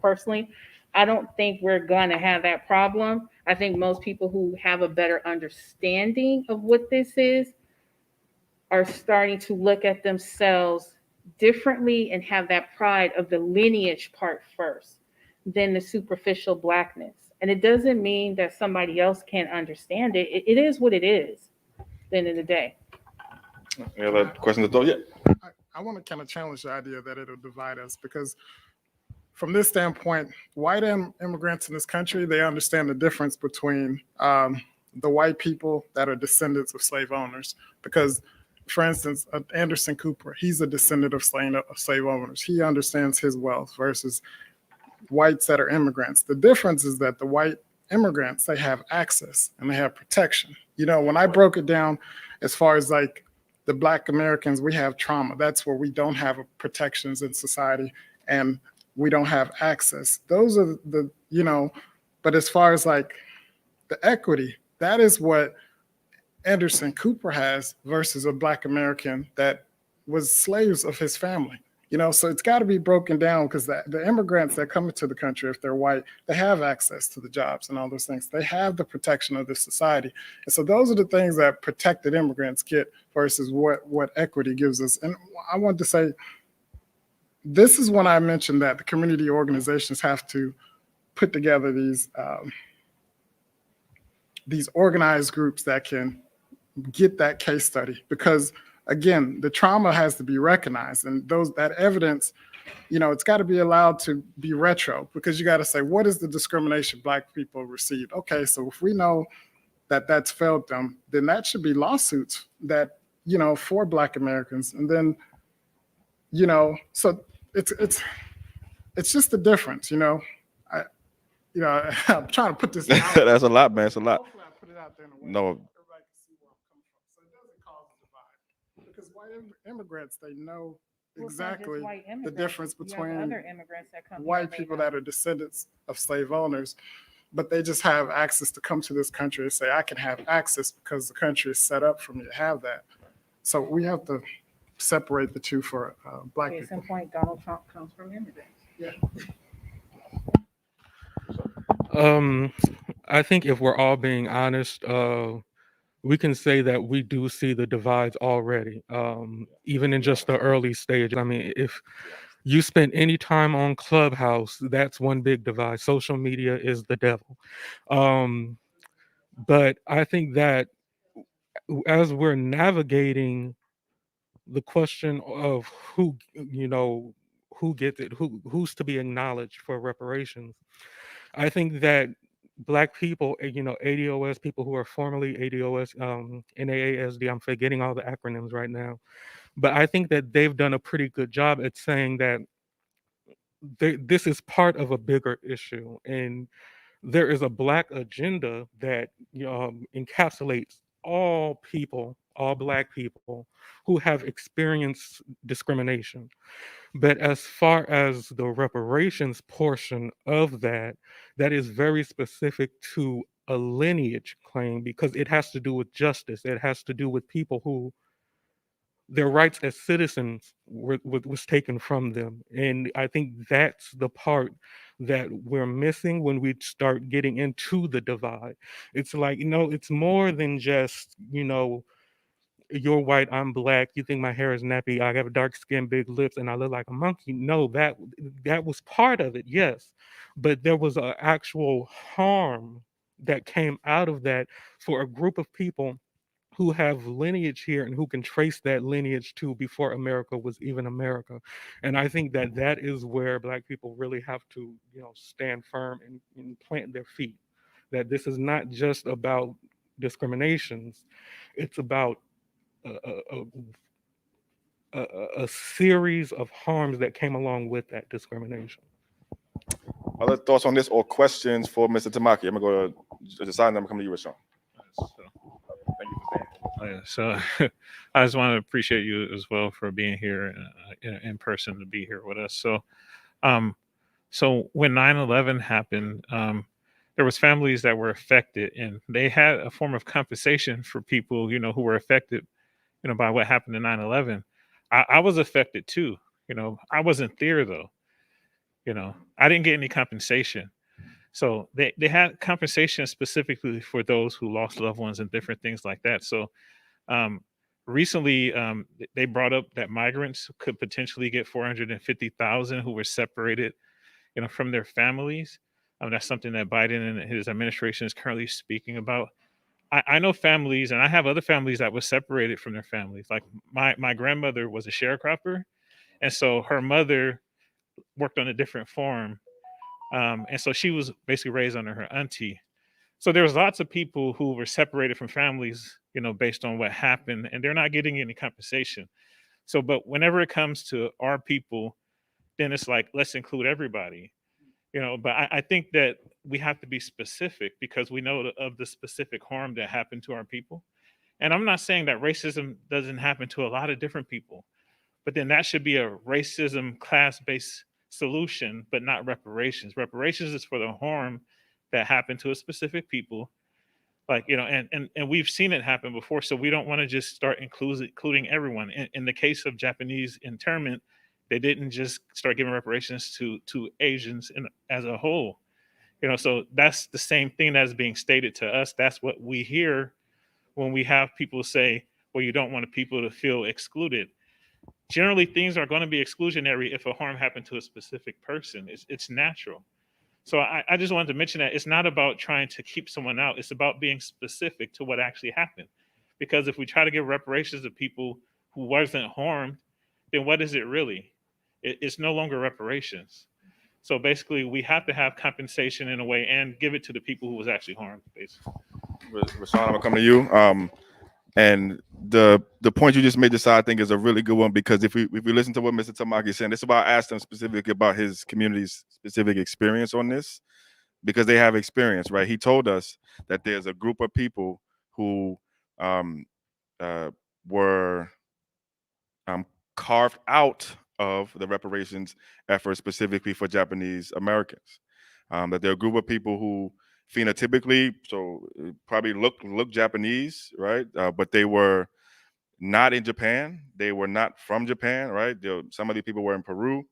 think we're going to have that problem. I think most people who have a better understanding of what this is are starting to look at themselves differently and have that pride of the lineage part first, than the superficial Blackness. And it doesn't mean that somebody else can't understand it. It is what it is at the end of the day. Any other questions at all? Yeah. I want to kind of challenge the idea that it'll divide us, because from this standpoint, white immigrants in this country, they understand the difference between the white people that are descendants of slave owners. Because, for instance, Anderson Cooper, he's a descendant of slave owners. He understands his wealth versus whites that are immigrants. The difference is that the white immigrants, they have access and they have protection. When I broke it down as far as like the Black Americans, we have trauma. That's where we don't have protections in society. And we don't have access. Those are the, you know, but as far as like the equity, that is what Anderson Cooper has versus a Black American that was slaves of his family. You know, so it's got to be broken down because the immigrants that come into the country, if they're white, they have access to the jobs and all those things. They have the protection of this society. And so those are the things that protected immigrants get versus what equity gives us. And I want to say, this is when I mentioned that the community organizations have to put together these organized groups that can get that case study, because again, the trauma has to be recognized, and that evidence, you know, it's got to be allowed to be retro, because you got to say, what is the discrimination Black people received? Okay, so if we know that that's failed them, then that should be lawsuits that, you know, for Black Americans, and then, you know, so it's just the difference, you know. I'm trying to put this out. That's a lot, man. It's a lot. Hopefully I put it out there in a way No, everybody can see where I'm coming from. So it doesn't cause a divide. Because white immigrants, they know exactly the difference between other immigrants that come white people that are descendants of slave owners, but they just have access to come to this country and say, I can have access because the country is set up for me to have that. So we have to separate the two for Black Case people. in point, Donald Trump comes from immigrants. Yeah. I think if we're all being honest, we can say that we do see the divides already, even in just the early stage. I mean, if you spend any time on Clubhouse, that's one big divide. Social media is the devil. But I think that as we're navigating the question of who, you know, who gets it, who's to be acknowledged for reparations, I think that Black people, you know, ADOS, people who are formerly ADOS, NAASD, I'm forgetting all the acronyms right now, but I think that they've done a pretty good job at saying that this is part of a bigger issue, and there is a Black agenda that encapsulates all people, all Black people who have experienced discrimination. But as far as the reparations portion of that, that is very specific to a lineage claim because it has to do with justice. It has to do with people who their rights as citizens was taken from them. And I think that's the part that we're missing when we start getting into the divide. It's like, it's more than just, you're white, I'm Black, you think my hair is nappy, I have dark skin, big lips, and I look like a monkey. No, that was part of it, yes. But there was an actual harm that came out of that for a group of people who have lineage here and who can trace that lineage to before America was even America. And I think that that is where Black people really have to, stand firm and plant their feet. That this is not just about discriminations, it's about a series of harms that came along with that discrimination. Other thoughts on this or questions for Mr. Tamaki? I'm gonna go to the side and I'm coming to you, Rashawn. Thank you for staying. Oh, yeah. So I just want to appreciate you as well for being here in person to be here with us. So, so when 9/11 happened, there was families that were affected, and they had a form of compensation for people, who were affected, by what happened in 9/11. I was affected too. I wasn't there though. I didn't get any compensation. So they had compensation specifically for those who lost loved ones and different things like that. So recently they brought up that migrants could potentially get 450,000 who were separated, from their families. That's something that Biden and his administration is currently speaking about. I know families, and I have other families that were separated from their families. Like my grandmother was a sharecropper, and so her mother worked on a different farm. And so she was basically raised under her auntie. So there was lots of people who were separated from families, based on what happened, and they're not getting any compensation. So, but whenever it comes to our people, then it's like, let's include everybody, but I think that we have to be specific because we know of the specific harm that happened to our people. And I'm not saying that racism doesn't happen to a lot of different people, but then that should be a racism class-based solution, but not reparations. Reparations is for the harm that happened to a specific people. Like, and we've seen it happen before. So we don't want to just start including everyone. In the case of Japanese internment, they didn't just start giving reparations to Asians as a whole. So that's the same thing that's being stated to us. That's what we hear when we have people say, well, you don't want people to feel excluded. Generally, things are going to be exclusionary if a harm happened to a specific person. It's natural. So I just wanted to mention that it's not about trying to keep someone out. It's about being specific to what actually happened. Because if we try to give reparations to people who wasn't harmed, then what is it really? It's no longer reparations. So basically, we have to have compensation in a way and give it to the people who was actually harmed, basically. Rashawn, I'm gonna come to you. And the point you just made, this I think is a really good one, because if we listen to what Mr. Tamaki is saying, it's about asking him specifically about his community's specific experience on this, because they have experience, right? He told us that there's a group of people who were carved out of the reparations effort specifically for Japanese Americans. That there are a group of people who phenotypically, so probably look Japanese, right? But they were not in Japan. They were not from Japan, right? Some of these people were in Peru,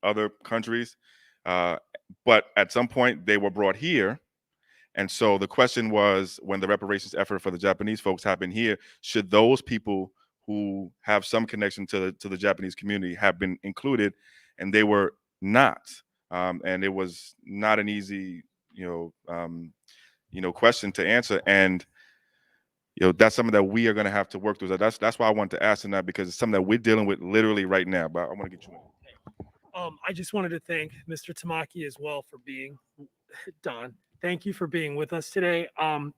other countries. But at some point they were brought here. And so the question was, when the reparations effort for the Japanese folks happened here, should those people who have some connection to the Japanese community have been included? And they were not. And it was not an easy, question to answer. And that's something that we are going to have to work through. That's why I wanted to ask him that, because it's something that we're dealing with literally right now. But I want to get you in. I just wanted to thank Mr. Tamaki as well for being, Don, thank you for being with us today.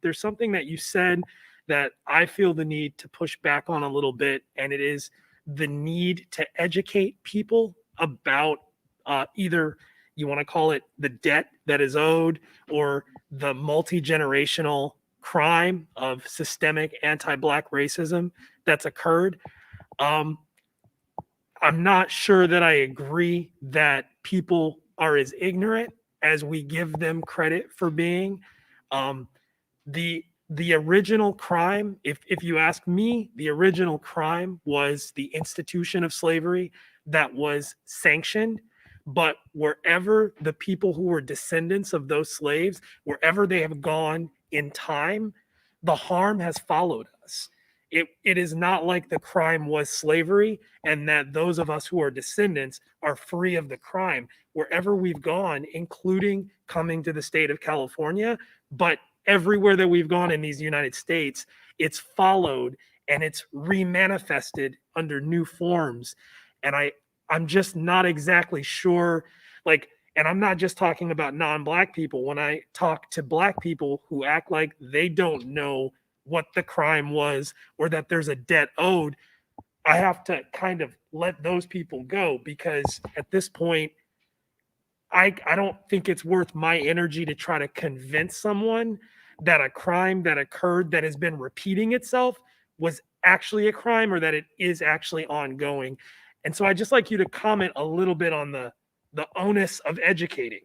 There's something that you said that I feel the need to push back on a little bit, and it is the need to educate people about either you want to call it the debt that is owed or the multi-generational crime of systemic anti-Black racism that's occurred. I'm not sure that I agree that people are as ignorant as we give them credit for being. The original crime, if you ask me, the original crime was the institution of slavery that was sanctioned. But wherever the people who were descendants of those slaves, wherever they have gone in time, the harm has followed us. It is not like the crime was slavery and that those of us who are descendants are free of the crime. Wherever we've gone, including coming to the state of California, but everywhere that we've gone in these United States, it's followed and it's remanifested under new forms. And I'm just not exactly sure, and I'm not just talking about non-Black people. When I talk to Black people who act like they don't know what the crime was or that there's a debt owed, I have to kind of let those people go, because at this point, I don't think it's worth my energy to try to convince someone that a crime that occurred that has been repeating itself was actually a crime or that it is actually ongoing. And so I'd just like you to comment a little bit on the onus of educating.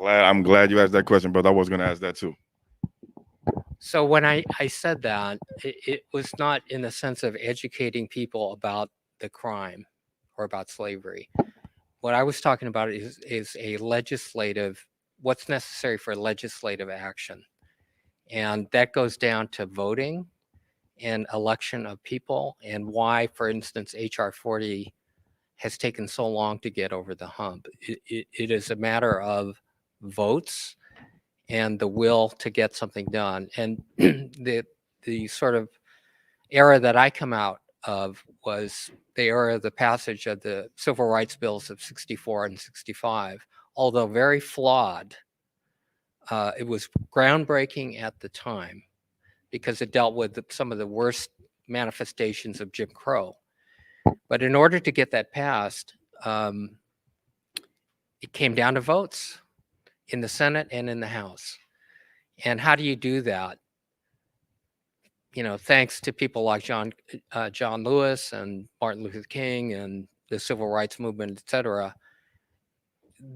I'm glad you asked that question, brother. I was going to ask that too. So when I said that, it was not in the sense of educating people about the crime or about slavery. What I was talking about is a legislative, what's necessary for legislative action. And that goes down to voting and election of people, and why, for instance, HR 40 has taken so long to get over the hump. It is a matter of votes and the will to get something done. And the sort of era that I come out of was the era of the passage of the Civil Rights Bills of 64 and 65. Although very flawed, it was groundbreaking at the time because it dealt with some of the worst manifestations of Jim Crow. But in order to get that passed, it came down to votes in the Senate and in the House. And how do you do that? Thanks to people like John Lewis and Martin Luther King and the civil rights movement, et cetera,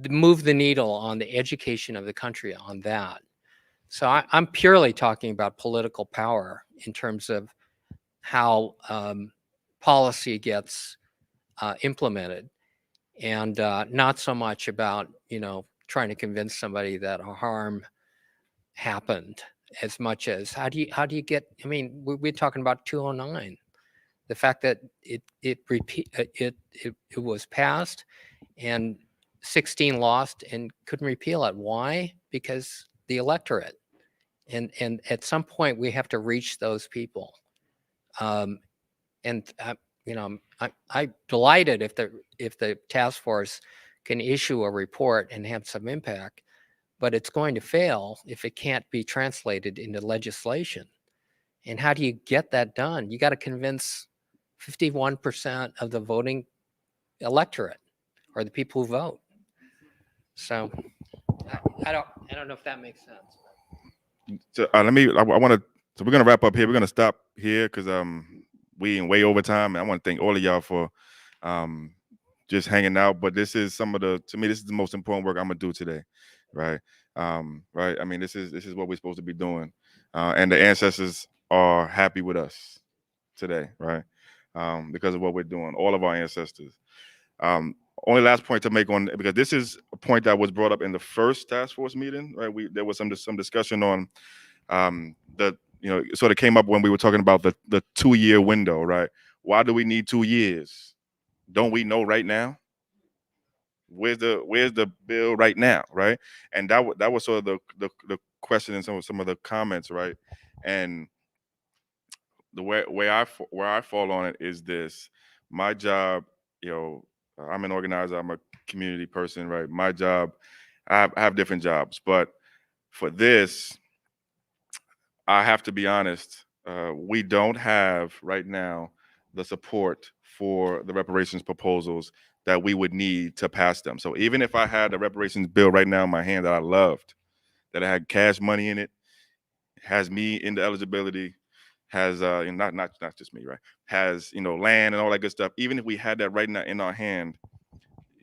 move the needle on the education of the country on that. So I'm purely talking about political power in terms of how policy gets implemented, and not so much about, trying to convince somebody that harm happened, as much as how do you get, I mean, we're talking about 209, the fact that it was passed and 16 lost and couldn't repeal it. Why? Because the electorate. And at some point we have to reach those people. And I'm delighted if the task force can issue a report and have some impact, but it's going to fail if it can't be translated into legislation. And how do you get that done? You got to convince 51% of the voting electorate, or the people who vote. So I don't know if that makes sense. So I want to. So we're gonna wrap up here. We're gonna stop here because we in way over time. And I want to thank all of y'all for just hanging out. But this is to me, this is the most important work I'm gonna do today, right? Right. I mean, this is what we're supposed to be doing, and the ancestors are happy with us today, right? Because of what we're doing, all of our ancestors. Only last point to make on, because this is a point that was brought up in the first task force meeting, right? There was some discussion on it sort of came up when we were talking about the 2-year window, right? Why do we need 2 years? Don't we know right now? Where's the bill right now, right? And that was sort of the question in some of the comments, right? And the where I fall on it is this: my job, I'm an organizer, I'm a community person, right? My job, I have different jobs, but for this, I have to be honest. We don't have right now the support for the reparations proposals that we would need to pass them. So even if I had a reparations bill right now in my hand that I loved, that I had cash money in it, has me in the eligibility, has not just me, right? Has land and all that good stuff. Even if we had that right now in our hand,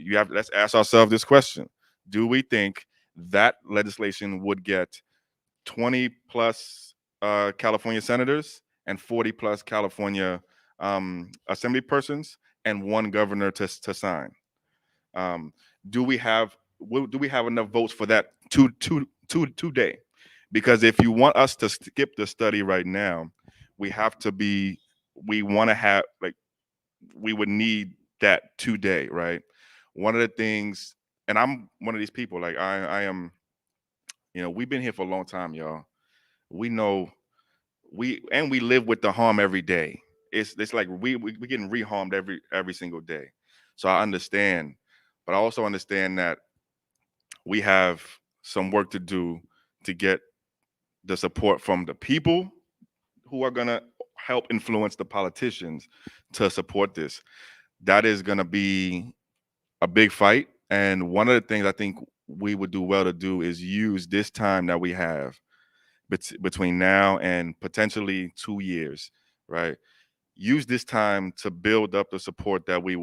let's ask ourselves this question: do we think that legislation would get 20 plus California senators and 40 plus California assembly persons and one governor to sign? Do we have enough votes for that today? Because if you want us to skip the study right now, we want to have, we would need that today, right? One of the things, and I'm one of these people, like I am, we've been here for a long time, y'all. We know we live with the harm every day. It's like we getting reharmed every single day. So I understand, but I also understand that we have some work to do to get the support from the people who are gonna help influence the politicians to support this. That is gonna be a big fight. And one of the things I think we would do well to do is use this time that we have between now and potentially 2 years, right? Use this time to build up the support that we're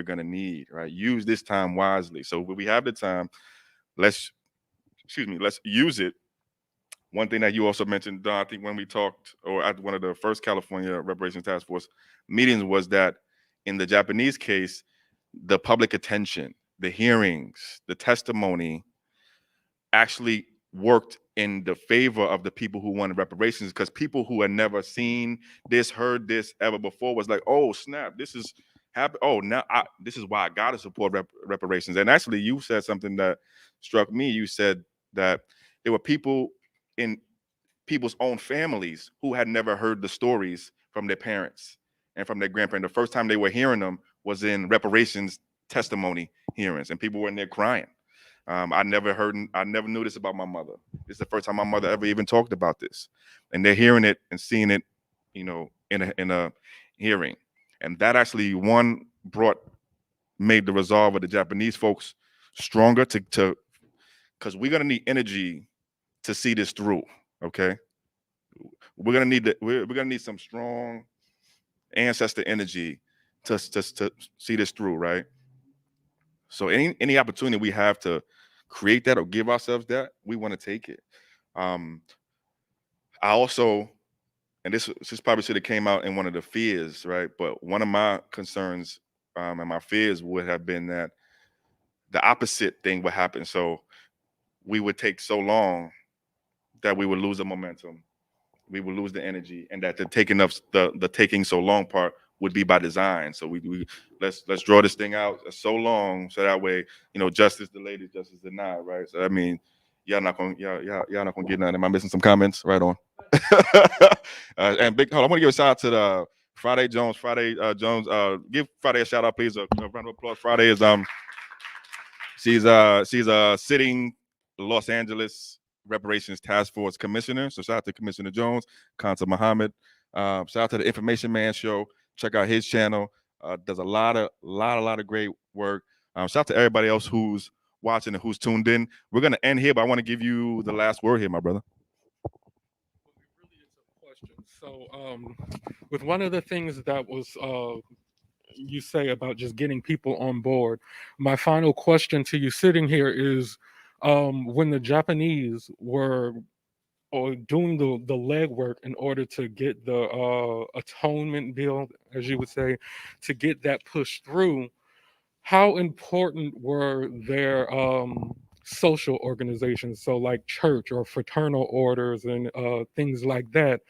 going to need, right? Use this time wisely. So when we have the time, let's use it. One thing that you also mentioned, Don, I think when we talked, or at one of the first California Reparations Task Force meetings, was that in the Japanese case, the public attention, the hearings, the testimony actually worked in the favor of the people who wanted reparations, because people who had never seen this, heard this ever before was like, oh snap, this is happen. Oh, now this is why I gotta support reparations. And actually, you said something that struck me. You said that there were people in people's own families who had never heard the stories from their parents and from their grandparents. The first time they were hearing them was in reparations testimony hearings, and people were in there crying. I never knew this about my mother. This is the first time my mother ever even talked about this, and they're hearing it and seeing it, in a hearing, and that actually made the resolve of the Japanese folks stronger to because we're gonna need energy to see this through. Okay, we're gonna need some strong ancestor energy to see this through, right? So any opportunity we have to create that or give ourselves that, we want to take it. I also, and this probably should have came out in one of the fears, right? But one of my concerns and my fears would have been that the opposite thing would happen. So we would take so long that we would lose the momentum, we would lose the energy, and that the taking of the taking so long part would be by design. So we let's draw this thing out so long, so that way, justice delayed is justice denied, right? So I mean, y'all not gonna get nothing. Am I missing some comments? Right on. And big, hold on, I want to give a shout out to the Friday Jones. Give Friday a shout out, please. A round of applause. Friday is she's sitting Los Angeles Reparations Task Force commissioner. So shout out to Commissioner Jones, Kanta Muhammad. Shout out to the Information Man Show. Check out his channel. Does a lot of great work. Shout out to everybody else who's watching and who's tuned in. We're gonna end here, but I want to give you the last word here, my brother. So with one of the things that was you say about just getting people on board, my final question to you sitting here is, when the Japanese were doing the legwork in order to get the atonement bill, as you would say, to get that pushed through, how important were their social organizations, so like church or fraternal orders and things like that?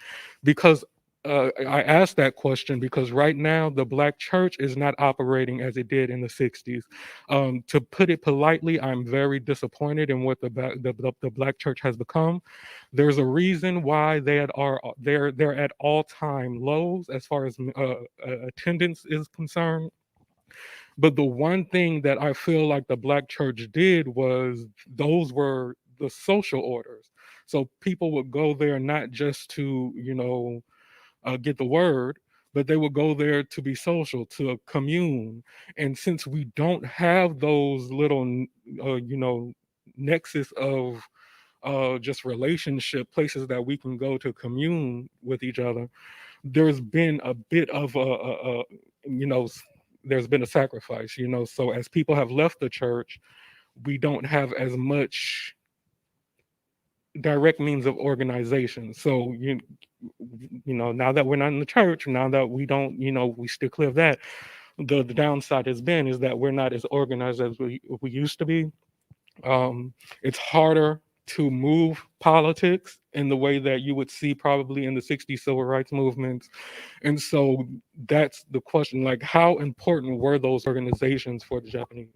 Because I asked that question because right now the Black church is not operating as it did in the 60s. To put it politely, I'm very disappointed in what the Black church has become. There's a reason why they're at all-time lows as far as attendance is concerned. But the one thing that I feel like the Black church did was those were the social orders. So people would go there not just to, get the word, but they would go there to be social, to commune. And since we don't have those little, nexus of just relationship places that we can go to commune with each other, there's been a bit of there's been a sacrifice, so as people have left the church, we don't have as much direct means of organization. So now that we're not in the church, now that we don't, we still clear of that, the downside is that we're not as organized as we used to be. It's harder to move politics in the way that you would see probably in the 60s civil rights movements. And so that's the question, like, how important were those organizations for the Japanese?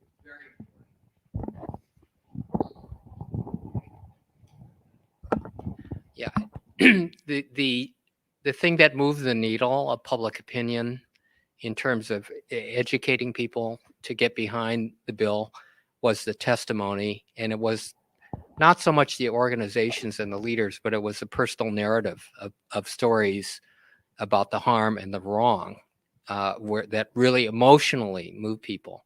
Yeah. the thing that moved the needle of public opinion in terms of educating people to get behind the bill was the testimony. And it was not so much the organizations and the leaders, but it was the personal narrative of stories about the harm and the wrong that really emotionally moved people.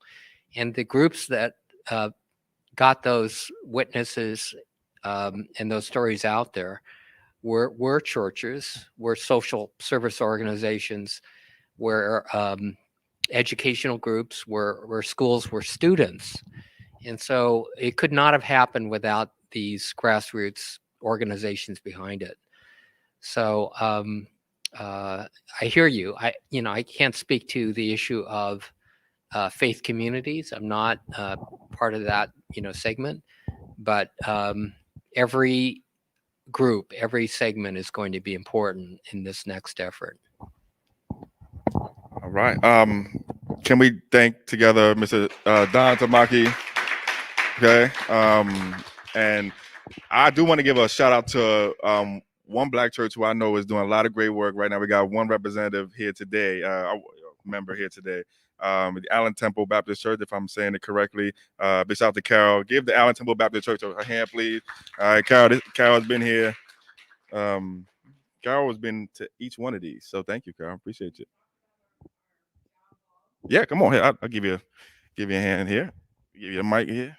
And the groups that got those witnesses and those stories out there were churches, were social service organizations, were educational groups, were schools, were students. And so it could not have happened without these grassroots organizations behind it. So I hear you. I can't speak to the issue of faith communities. I'm not part of that, segment. But every group, every segment is going to be important in this next effort. All right. Can we thank together Mr. Don Tamaki? Okay. And I do want to give a shout out to one Black church who I know is doing a lot of great work right now. We got one representative here today, member here today, the Allen Temple Baptist Church, if I'm saying it correctly. Big shout out to Carol. Give the Allen Temple Baptist Church a hand, please. All right, Carol has been here. Carol has been to each one of these, so thank you, Carol. Appreciate you. Yeah, come on here. I'll give you a hand here. Give you a mic here.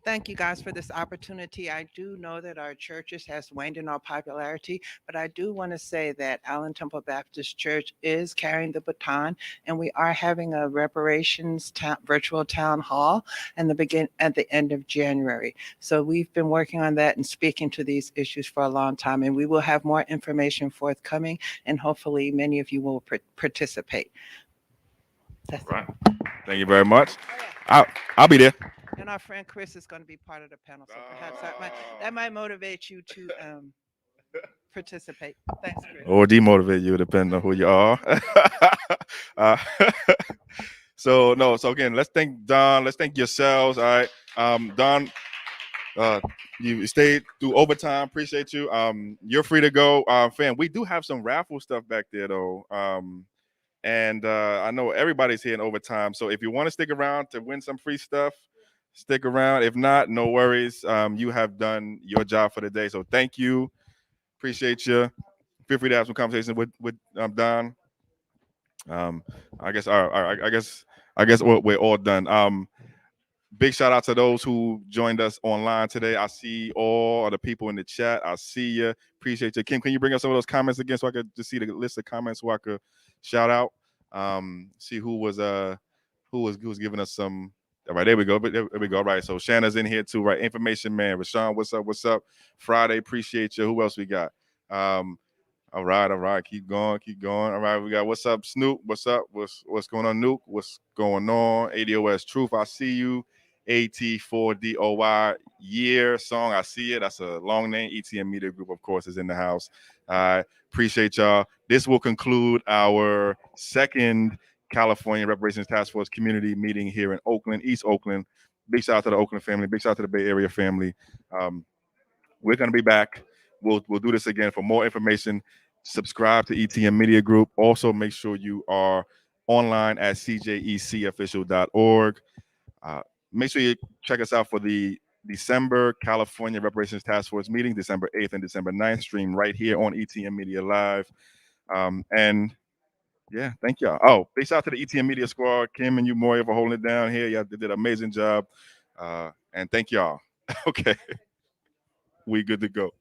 Thank you guys for this opportunity. I do know that our churches has waned in our popularity, but I do want to say that Allen Temple Baptist Church is carrying the baton, and we are having a reparations virtual town hall at the end of January. So we've been working on that and speaking to these issues for a long time, and we will have more information forthcoming, and hopefully many of you will participate. That's right. Thank you very much. I'll be there. And our friend Chris is going to be part of the panel, so perhaps that might motivate you to participate. Thanks, Chris. Or demotivate you, depending on who you are. So again, let's thank Don. Let's thank yourselves. All right, Don. You stayed through overtime. Appreciate you. You're free to go, fam. We do have some raffle stuff back there, though. And I know everybody's here in overtime. So if you want to stick around to win some free stuff, stick around. If not, no worries. You have done your job for the day. So thank you. Appreciate you. Feel free to have some conversations with Don. I guess we're all done. Big shout out to those who joined us online today. I see all of the people in the chat. I see you. Appreciate you. Kim, can you bring up some of those comments again so I could just see the list of comments so I could shout out? See who was giving us some. All right, there we go. There we go. All right, so Shanna's in here too, right? Information man. Rashawn, what's up? What's up? Friday, appreciate you. Who else we got? All right. Keep going. All right, we got what's up, Snoop? What's up? What's going on, Nuke? What's going on? ADOS Truth, I see you. AT4DOY year song, I see it. That's a long name. ETM Media Group, of course, is in the house. I appreciate y'all. This will conclude our second California Reparations Task Force community meeting here in Oakland, East Oakland. Big shout out to the Oakland family. Big shout out to the Bay Area family. We're going to be back. We'll do this again. For more information, subscribe to ETM Media Group. Also, make sure you are online at cjecofficial.org. Make sure you check us out for the December California Reparations Task Force meeting, December 8th and December 9th, stream right here on ETM Media Live. And yeah, thank y'all. Oh, big shout out to the ETM Media Squad, Kim and you, Moya, for holding it down here. Y'all did an amazing job. And thank y'all. Okay. We good to go.